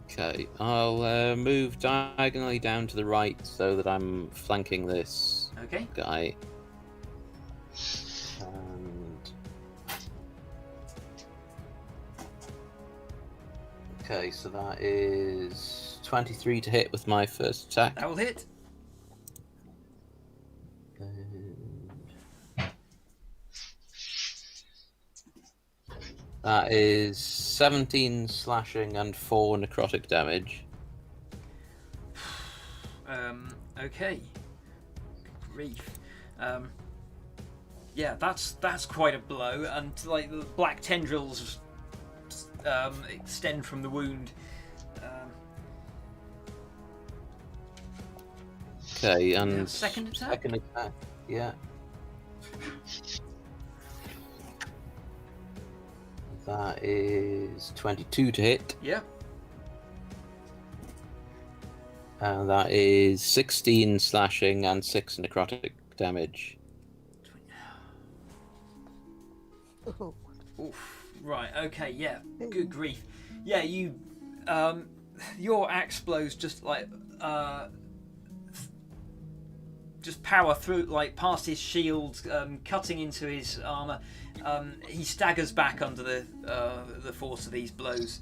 Okay, I'll move diagonally down to the right so that I'm flanking this guy. And... Okay, so that is 23 to hit with my first attack. That will hit. That is 17 slashing and 4 necrotic damage. Okay. Good grief. Yeah, that's quite a blow, and like the black tendrils extend from the wound. Okay, and second attack. Second attack, yeah. That is 22 to hit. Yeah. And that is 16 slashing and 6 necrotic damage. Oof. Right. Okay. Yeah. Good grief. Yeah. You. Your axe blows just like just power through, like past his shield, cutting into his armor. He staggers back under the force of these blows.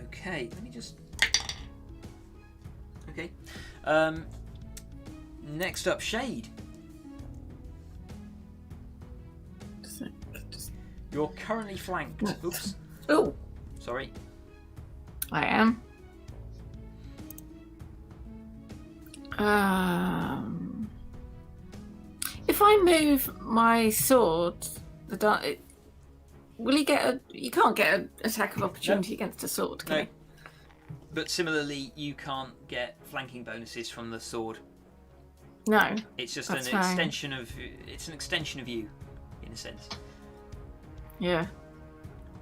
Okay, let me just... Okay. Next up, Shade. You're currently flanked. Oops. Oh. Sorry. I am. If I move my sword, will he get a... You can't get an attack of opportunity against a sword, can you? But similarly, you can't get flanking bonuses from the sword. No. It's just an extension of... It's an extension of you, in a sense. Yeah.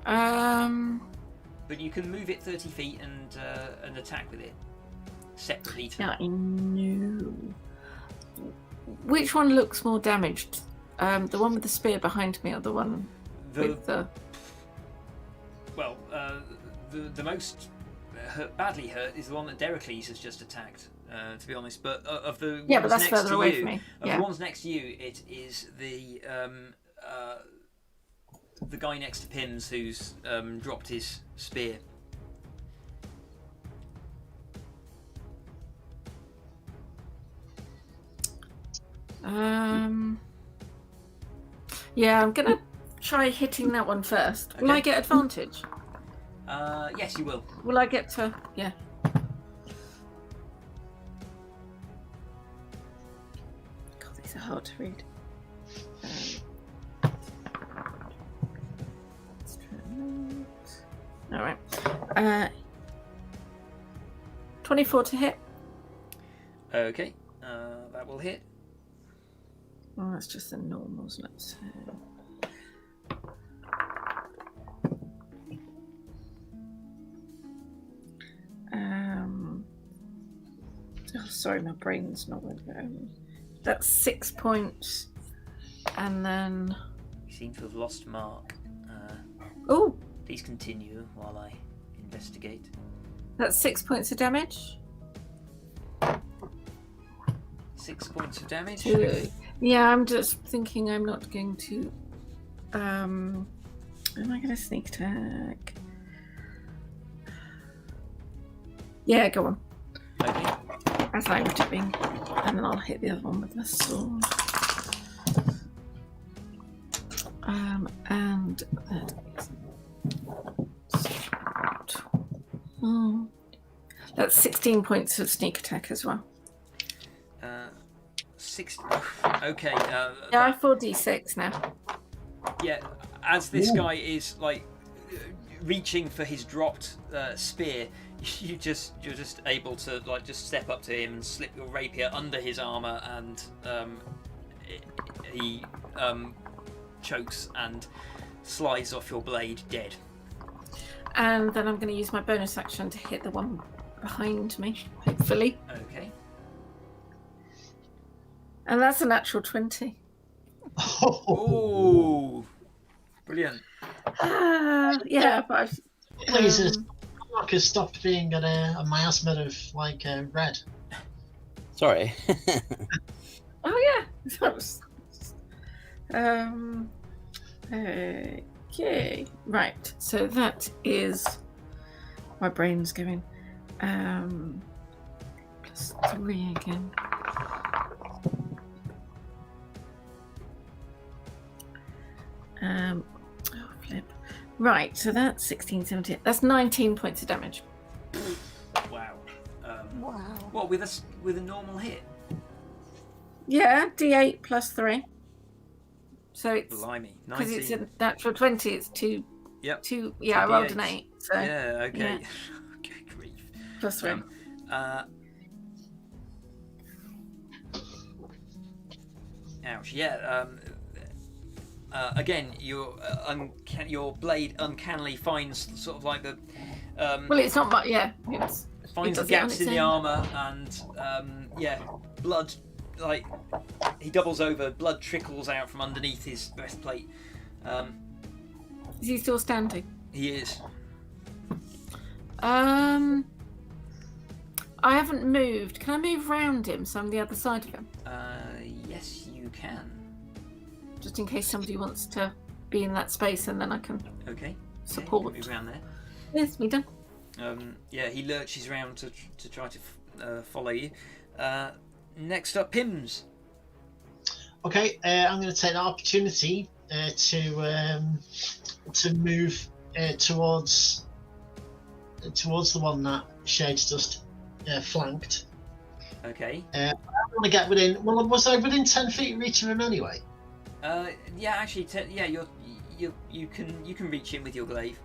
But you can move it 30 feet and attack with it separately. Yeah, I know. Which one looks more damaged? The one with the spear behind me, or the one with the... Well, the most badly hurt is the one that Dericles has just attacked. To be honest, but of the ones but that's next further to away you, from me. of the ones next to you, it is the guy next to Pims who's dropped his spear. Yeah, I'm gonna try hitting that one first. Will I get advantage? Yes, you will. Will I get to... Yeah. hard to read. Let's try that. All right. 24 to hit. Okay, that will hit. Oh, that's just the normals. Let's oh, sorry, my brain's not with that's 6 points, and then You seem to have lost Mark. oh, Please continue while I investigate. that's 6 points of damage. 6 points of damage. Yeah, I'm just thinking I'm not going to. Am I going to sneak attack? Yeah, go on. Okay. As I'm doing, and then I'll hit the other one with my sword. And that is. Oh, that's 16 points of sneak attack as well. 6. Okay. Yeah, I 4d6 now. Yeah, as this guy is like reaching for his dropped spear, you're just able to like just step up to him and slip your rapier under his armor, and he chokes and slides off your blade dead. And then I'm going to use my bonus action to hit the one behind me, hopefully. Okay. And that's a natural 20. Oh, brilliant. Yeah, but Please, Mark has stopped being a miasma of like red. Sorry. oh yeah. That was, okay. Right. So that is my brain's going. +3 again. Oh, flip. Right, so that's 16, 17. That's 19 points of damage. Wow. Wow. What with a normal hit? Yeah, d8 +3. So it's Blimey, because 19. it's a natural 20. It's two. Yep. Two. Yeah, I rolled an 8. So Yeah. Okay. yeah. Okay. Grief. +3. Ouch. Yeah. Again, your blade uncannily finds sort of like the Well, it's not much. Yeah, it's finds does the it on gaps its in the own. armor, and yeah, blood, like he doubles over, blood trickles out from underneath his breastplate. Is he still standing? He is. I haven't moved. Can I move round him so I'm the other side of him? Yes, you can. Just in case somebody wants to be in that space, and then I can Okay. support. Yeah, move around there. Yes, me done. Yeah, he lurches around to try to follow you. Next up, Pims. Okay, I'm going to take the opportunity to move towards the one that Shade's just flanked. Okay. I want to get within. Well, was I within 10 feet of reach of him anyway? Yeah, actually, you can reach him with your glaive.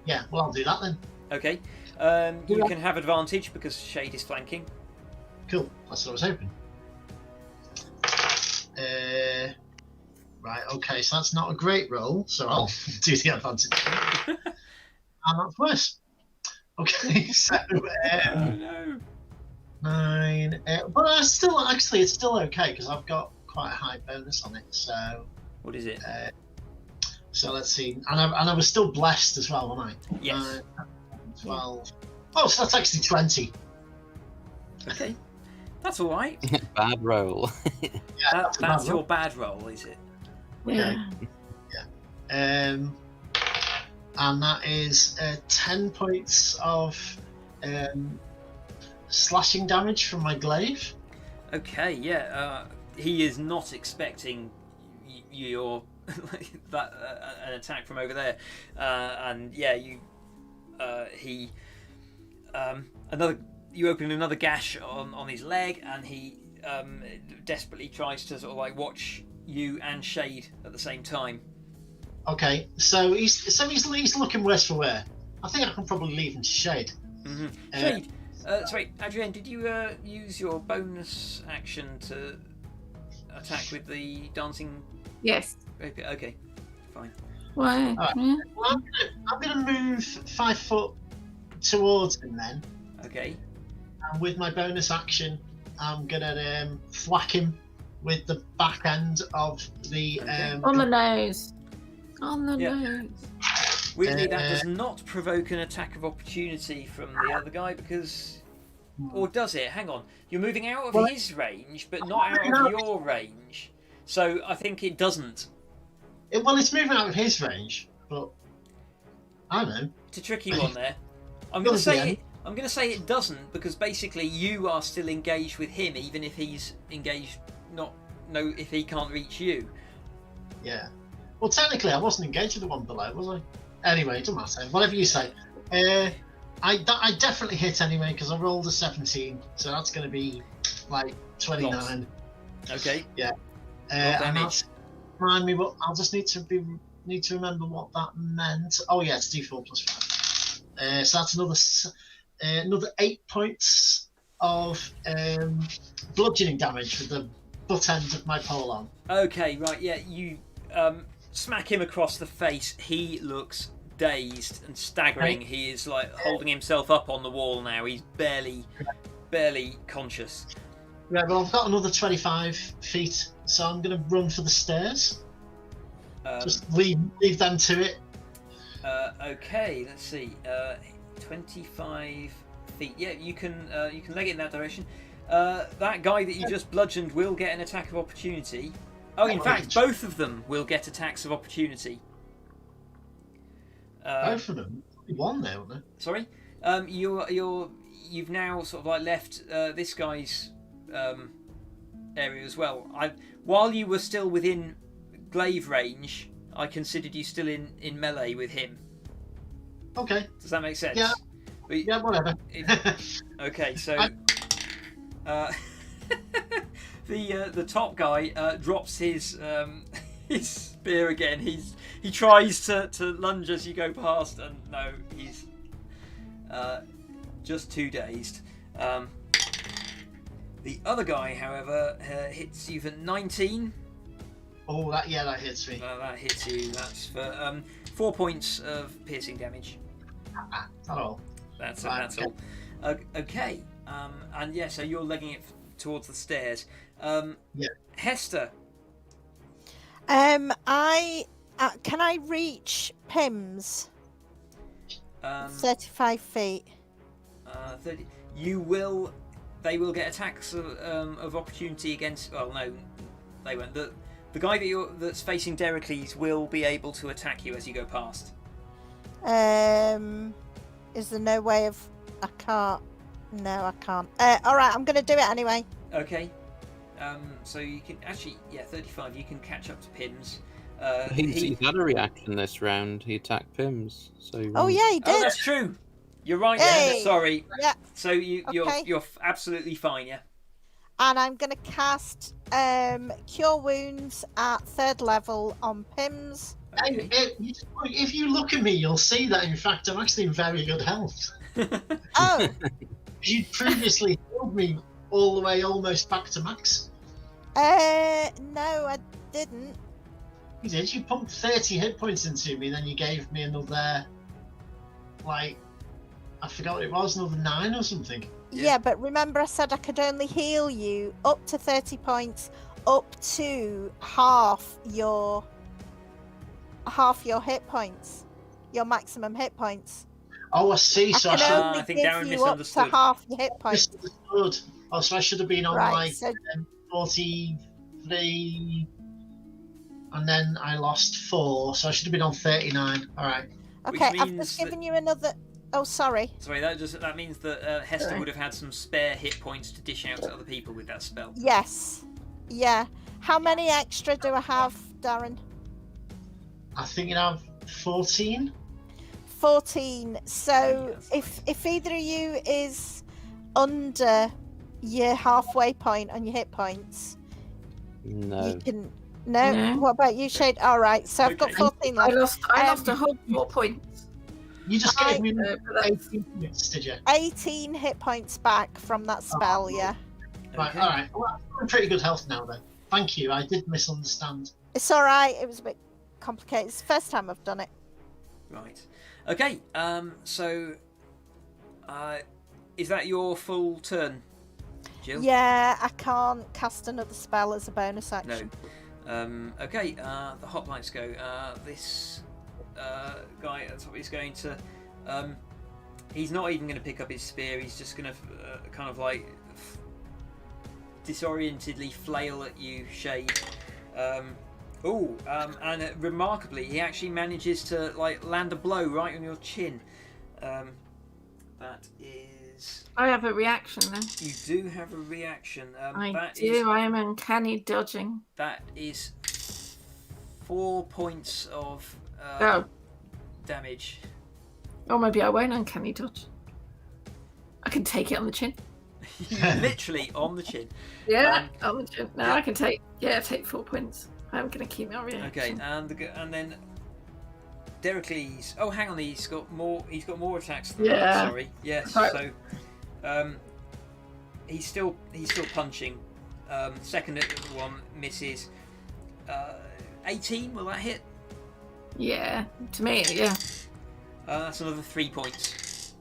Yeah, well, I'll do that then. Okay. You can have advantage because Shade is flanking. Cool, that's what I was hoping. Right, okay, so that's not a great roll, so I'll do the advantage. And that's worse. Okay, so Oh no. 9. But it's still okay because I've got quite a high bonus on it. So What is it? so let's see, and I was still blessed as well, wasn't I? Yes. 12. Oh, so that's actually 20. Okay. That's all right. Bad roll. Yeah, That's your bad roll, is it? Yeah. And that is 10 points of slashing damage from my glaive. Okay. Yeah. He is not expecting your an attack from over there, and yeah, you open another gash on his leg, and he desperately tries to sort of like watch you and Shade at the same time. Okay, so he's looking worse for wear. I think I can probably leave him to Shade. Mm-hmm. Shade. Sorry, Adrienne, did you use your bonus action to attack with the dancing? Yes. Okay, fine. Why? Right. Yeah. Well, I'm gonna move 5 foot towards him then. Okay. And with my bonus action, I'm gonna thwack him with the back end of the. Okay. On the nose. On the Yeah. nose. Weirdly, that does not provoke an attack of opportunity from the other guy because, or does it? Hang on, you're moving out of his range, but not out of your range. So I think it doesn't. Well, it's moving out of his range, but I don't know. It's a tricky one there. I'm going to say it doesn't because basically you are still engaged with him, even if he's engaged. If he can't reach you. Yeah. Well, technically, I wasn't engaged with the one below, was I? Anyway, it doesn't matter. Whatever you say. I definitely hit anyway because I rolled a 17, so that's going to be like 29. Lots. Okay. Yeah. And that's, remind me what I'll just need to remember what that meant. Oh yeah, it's D4 plus 5. So that's another 8 points of bludgeoning damage with the butt end of my polearm. Okay, right, yeah, you smack him across the face. He looks dazed and staggering. Right. He is like holding himself up on the wall now. He's barely conscious. Yeah, well, I've got another 25 feet, so I'm going to run for the stairs. Just leave them to it. Okay, let's see. 25 feet. Yeah, you can leg it in that direction. That guy that you just bludgeoned will get an attack of opportunity. Oh, in fact, both of them will get attacks of opportunity. Both of them? One there, wasn't there? Sorry? You've now sort of like left this guy's area as well. While you were still within glaive range, I considered you still in melee with him. Okay. Does that make sense? Yeah. Yeah, whatever. Okay, so the top guy drops his spear again. He tries to lunge as you go past, and no, he's just too dazed. The other guy, however, hits you for 19. Oh, that hits me. That hits you. That's for 4 points of piercing damage. Not all. That's Right, that's all. Okay. And yeah, so you're legging it towards the stairs. Yeah. Hester. Can I reach Pims? 35 feet. 30. They will get attacks of opportunity against. Well, no, they won't. The guy that's facing Dericles will be able to attack you as you go past. Is there no way of? I can't. No, I can't. All right, I'm gonna do it anyway. Okay. So you can actually, 35. You can catch up to Pims. He's had a reaction this round. He attacked Pims. So. Oh yeah, he did. Oh, that's true. You're right. Hey! Yeah, sorry. Yeah. So you're absolutely fine. Yeah. And I'm gonna cast Cure Wounds at 3rd level on Pims. Okay. If you look at me, you'll see that in fact I'm actually in very good health. Oh. You previously healed me all the way almost back to max. No, I didn't. You did. You pumped 30 hit points into me, then you gave me another, like, I forgot what it was, another 9 or something. Yeah, but remember I said I could only heal you up to 30 points, up to half your hit points, your maximum hit points. Oh, I see. So I can only I think give Darren you up to misunderstood. half your hit points. misunderstood. Oh, so I should have been on Right, like so 43, and then I lost 4, so I should have been on 39. All right. okay, I've means just given you another. Oh, sorry. Sorry, that means that Hester would have had some spare hit points to dish out to other people with that spell. Yes. Yeah. How many extra do I have, Darren? I think you have 14. 14. So Yeah, that's if either of you is under your halfway point on your hit points, No. you can. No. No. What about you, Shade? All right. So I've got Okay. 14 I left. lost a whole 4 points. You just gave me but that's- 18 minutes, did you? 18 hit points back from that spell. Yeah. Right, Okay. alright. Well, I'm in pretty good health now then. Thank you, I did misunderstand. It's all right. It was a bit complicated. It's the first time I've done it. Right. Okay. So, is that your full turn, Jill? Yeah, I can't cast another spell as a bonus No. action. Okay. The hoplites go. This guy at the top is going to. He's not even going to pick up his spear. He's just going to kind of like disorientedly flail at you, Shade. And remarkably, he actually manages to like land a blow right on your chin. That is. I have a reaction then. You do have a reaction. I do. I am uncanny dodging. That is 4 points of damage. Or maybe I won't uncanny dodge. I can take it on the chin. Literally on the chin. Yeah, on the chin. No, yeah. I can take 4 points. I'm going to keep my reaction. Okay, and then Deracles. Oh, hang on, he's got more attacks than that. Yeah. Sorry. Yes. Sorry. So, he's still punching. Second one misses. 18. Will that hit? Yeah, to me, yeah. That's another 3 points.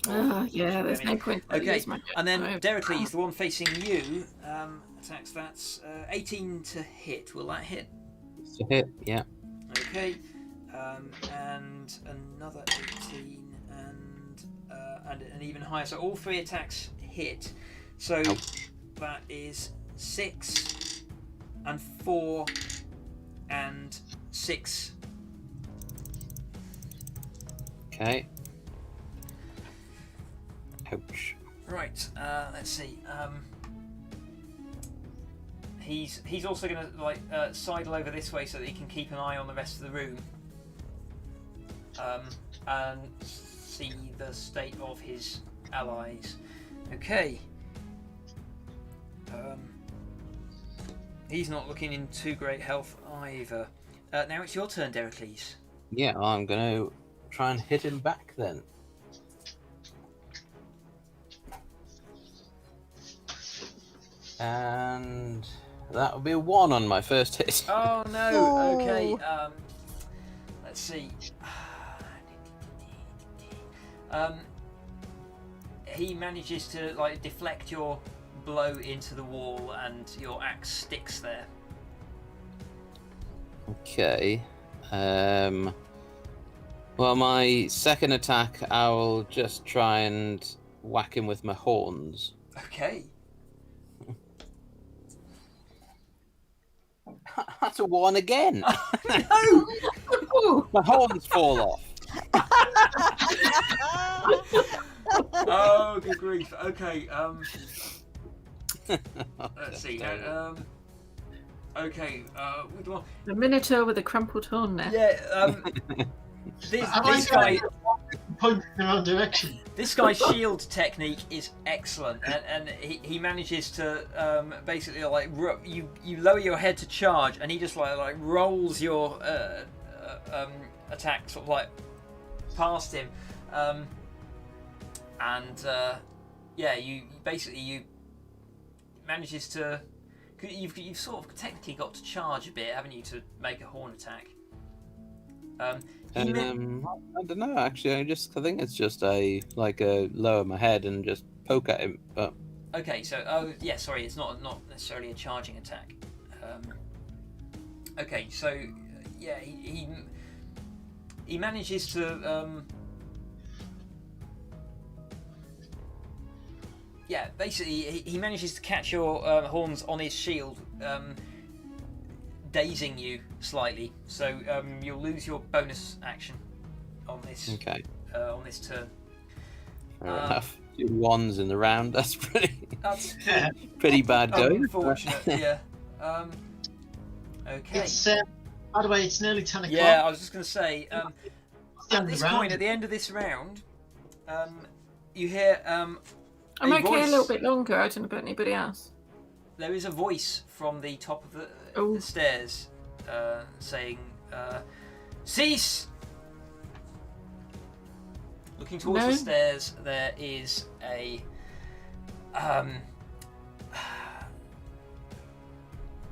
Yeah, there's no point. to Okay, use my and then no. Deracles, the one facing you, attacks. That's 18 to hit. Will that hit? It's a hit, yeah. Okay, and another 18, and an even higher. So all 3 attacks hit. So Ouch. that is 6 and 4 and 6. Okay. Ouch. Right. Let's see. He's also going to like sidle over this way so that he can keep an eye on the rest of the room, and see the state of his allies. Okay. He's not looking in too great health either. Now it's your turn, Deracles. Yeah, I'm going to try and hit him back then. And that'll be a 1 on my first hit. Oh no! Oh. Okay. Let's see. He manages to like deflect your blow into the wall, and your axe sticks there. Okay. Well, my second attack, I will just try and whack him with my horns. Okay. That's a 1 again. No! My horns fall off. Oh, good grief. Okay. Let's see. Okay. With one. The Minotaur with a crumpled horn now. Yeah. This I like guy. Point in the wrong direction. This guy's shield technique is excellent, and he manages to basically like you lower your head to charge, and he just like rolls your attack sort of like past him, you manages to you've sort of technically got to charge a bit, haven't you, to make a horn attack. I don't know. Actually, I think it's just a lower my head and just poke at him. But okay, so sorry, it's not necessarily a charging attack. Okay, so yeah, he manages to basically he manages to catch your horns on his shield, dazing you slightly. So you'll lose your bonus action on this. okay, on this turn. fair enough. 2 1s in the round. That's That's pretty bad going. unfortunate. Yeah. Okay. It's, by the way, it's nearly 10 o'clock. Yeah, I was just going to say, End at of this the round. point, at the end of this round, you hear I'm okay voice. a little bit longer. I don't know about anybody else. There is a voice from the top of the stairs saying, "Cease!" Looking towards the stairs, there is a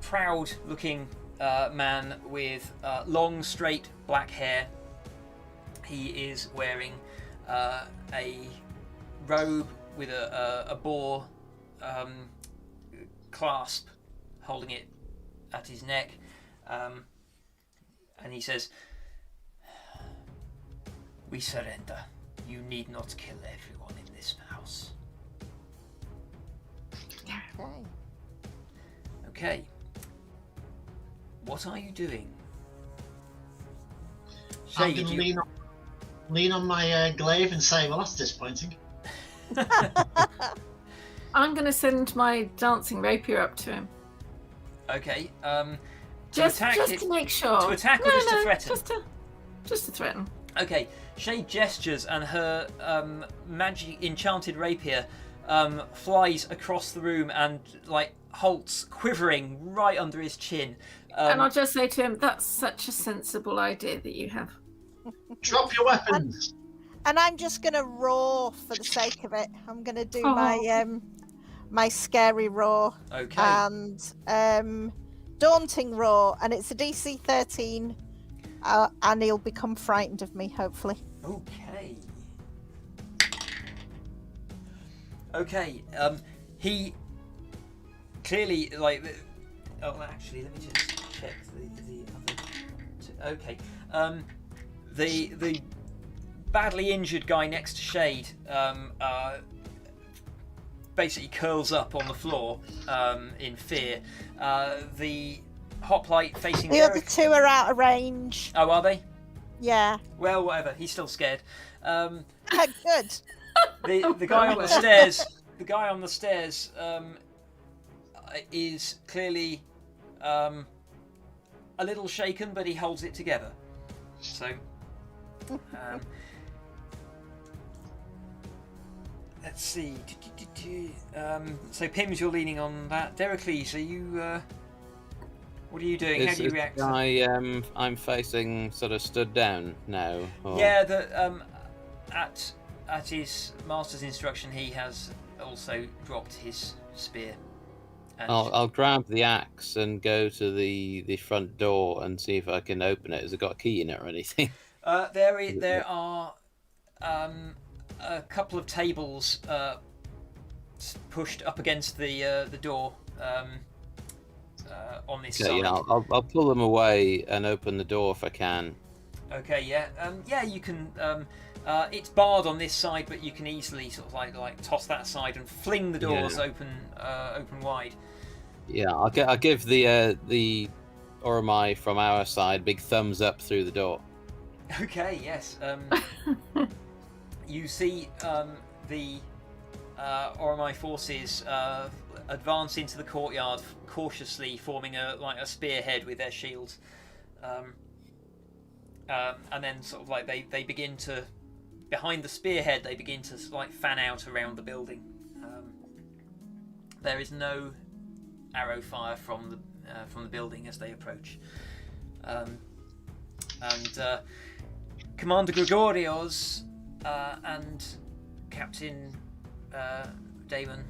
proud-looking man with long, straight black hair. He is wearing a robe with a boar clasp, holding it at his neck, and he says, "We surrender. You need not kill everyone in this house." Okay. Okay. What are you doing? I'm Shade, going to lean on my glaive and say, well, that's disappointing. I'm going to send my dancing rapier up to him. Okay. Just attack to make sure. To attack or just to threaten? Just to threaten. Okay. Shade gestures and her magic enchanted rapier flies across the room and halts, quivering right under his chin. And I'll just say to him, "That's such a sensible idea that you have." Drop your weapons. And I'm just going to roar for the sake of it. I'm going to do my scary roar. Okay. And daunting roar. And it's a DC 13. And he'll become frightened of me, hopefully. Okay. Okay. He clearly actually, let me just check the other. Okay. The badly injured guy next to Shade basically curls up on the floor in fear. The hoplite facing the Derek... other two are out of range. Oh, are they? Yeah. Well, whatever. He's still scared. Good. The guy on the stairs. The guy on the stairs is clearly a little shaken, but he holds it together. So. Let's see. So Pims, you're leaning on that. Dericles, are you? What are you doing? How do you react? I'm facing sort of stood down now. Or... Yeah, at his master's instruction, he has also dropped his spear. And... I'll grab the axe and go to the front door and see if I can open it. Has it got a key in it or anything? There are a couple of tables pushed up against the door on this side. Yeah, I'll pull them away and open the door if I can. Okay, yeah, you can. It's barred on this side, but you can easily sort of like toss that aside and fling the doors open wide. Yeah, I'll give the Oromai from our side big thumbs up through the door. Okay, yes. You see the Oromai forces advance into the courtyard cautiously, forming a spearhead with their shields, and then sort of like they begin to, behind the spearhead, they begin to fan out around the building. There is no arrow fire from the building as they approach, and Commander Gregorios and Captain Damon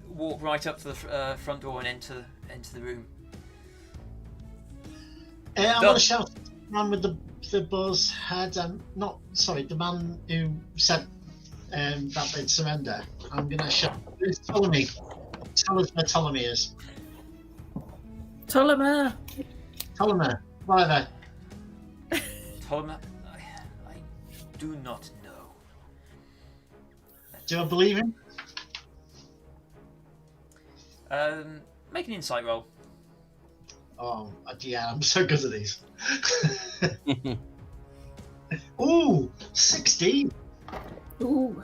walk right up to the front door and enter the room. I'm going to shout at the man with the bull's head. The man who said that they'd surrender. I'm going to shout, "Who's Ptolemy? Tell us where Ptolemy is." Ptolemy, whatever. Ptolemy, I do not know. Do I believe him? Make an insight roll. Oh, yeah, I'm so good at these. Ooh, 16. ooh,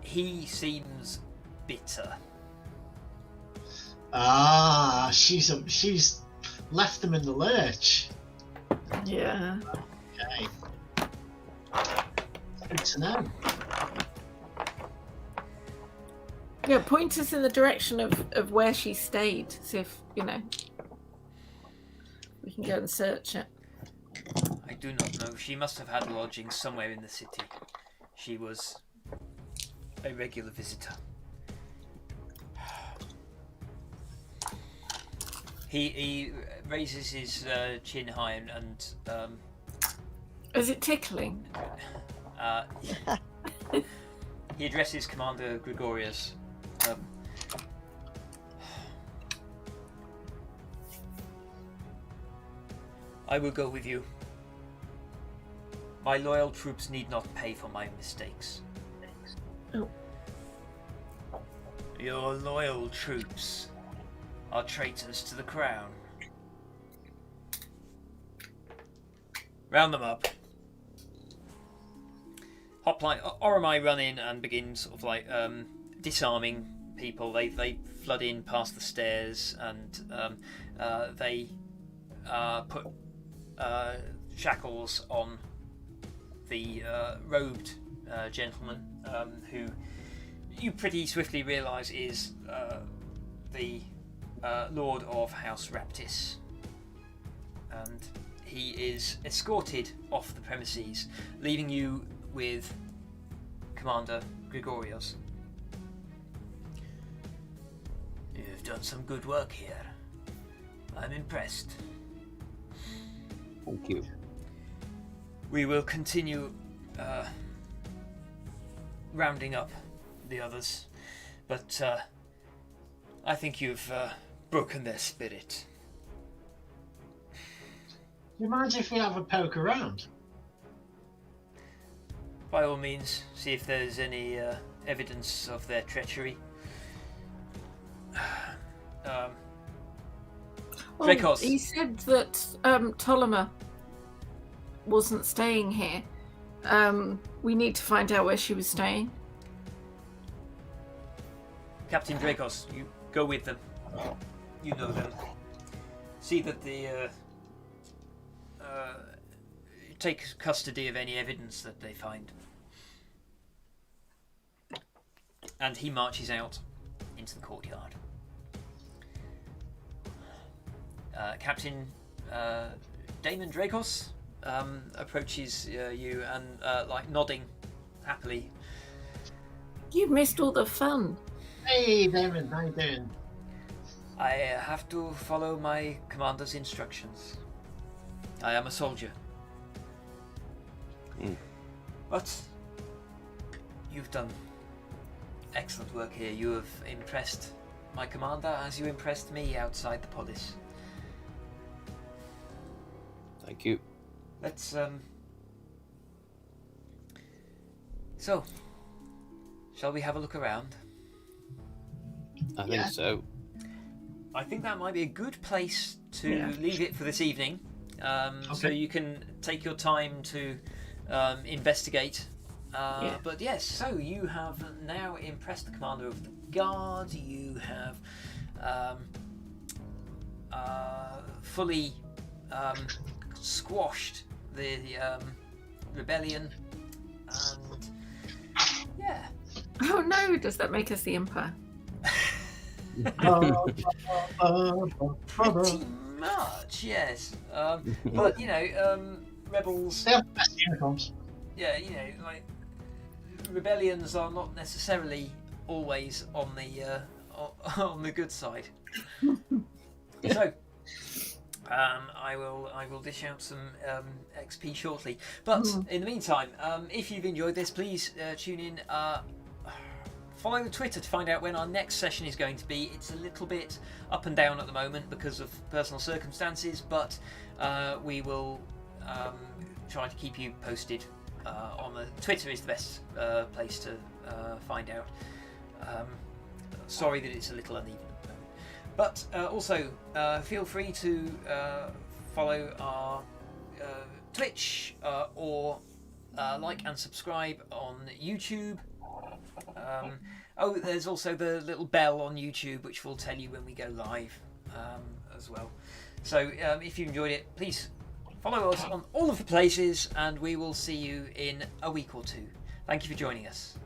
He seems bitter. Ah, she's left them in the lurch. yeah. Okay. Good to know. Yeah, point us in the direction of where she stayed. See if, we can go and search it. I do not know. She must have had lodgings somewhere in the city. She was a regular visitor. He raises his chin high and Is it tickling? he addresses Commander Gregorius. I will go with you. My loyal troops need not pay for my mistakes. Oh. Your loyal troops are traitors to the crown. Round them up. Hopline, Oromai run in and begin sort of like disarming people. They flood in past the stairs and they put shackles on the robed gentleman who you pretty swiftly realise is the Lord of House Raptis, and he is escorted off the premises, leaving you with Commander Gregorios. You've done some good work here. I'm impressed. Thank you. We will continue rounding up the others, but I think you've broken their spirit. Do you mind if we have a poke around? By all means, see if there's any evidence of their treachery. Well, Dracos. he said that Ptolemy wasn't staying here. We need to find out where she was staying. Captain Dracos, you go with them. You know them. See that the take custody of any evidence that they find. And he marches out into the courtyard. Captain Damon Dracos approaches you and like nodding happily. You've missed all the fun. Hey, Damon, how you doing? I have to follow my commander's instructions. I am a soldier. But you've done excellent work here. You have impressed my commander as you impressed me outside the polis. Thank you. Let's So, shall we have a look around? I think so. I think that might be a good place to leave it for this evening. So you can take your time to investigate. But yes, so you have now impressed the commander of the guard. You have fully squashed the rebellion, and yeah. Oh no, does that make us the Empire? Pretty much, yes. But rebels. They have the best uniforms. Yeah, like rebellions are not necessarily always on the good side. So, I will dish out some XP shortly. But in the meantime, if you've enjoyed this, please tune in. Follow the Twitter to find out when our next session is going to be. It's a little bit up and down at the moment because of personal circumstances, but we will try to keep you posted. On the Twitter is the best place to find out. Sorry that it's a little uneven at the moment. But also feel free to follow our Twitch or like and subscribe on YouTube. There's also the little bell on YouTube which will tell you when we go live as well. So if you enjoyed it, please follow us on all of the places, and we will see you in a week or two. Thank you for joining us.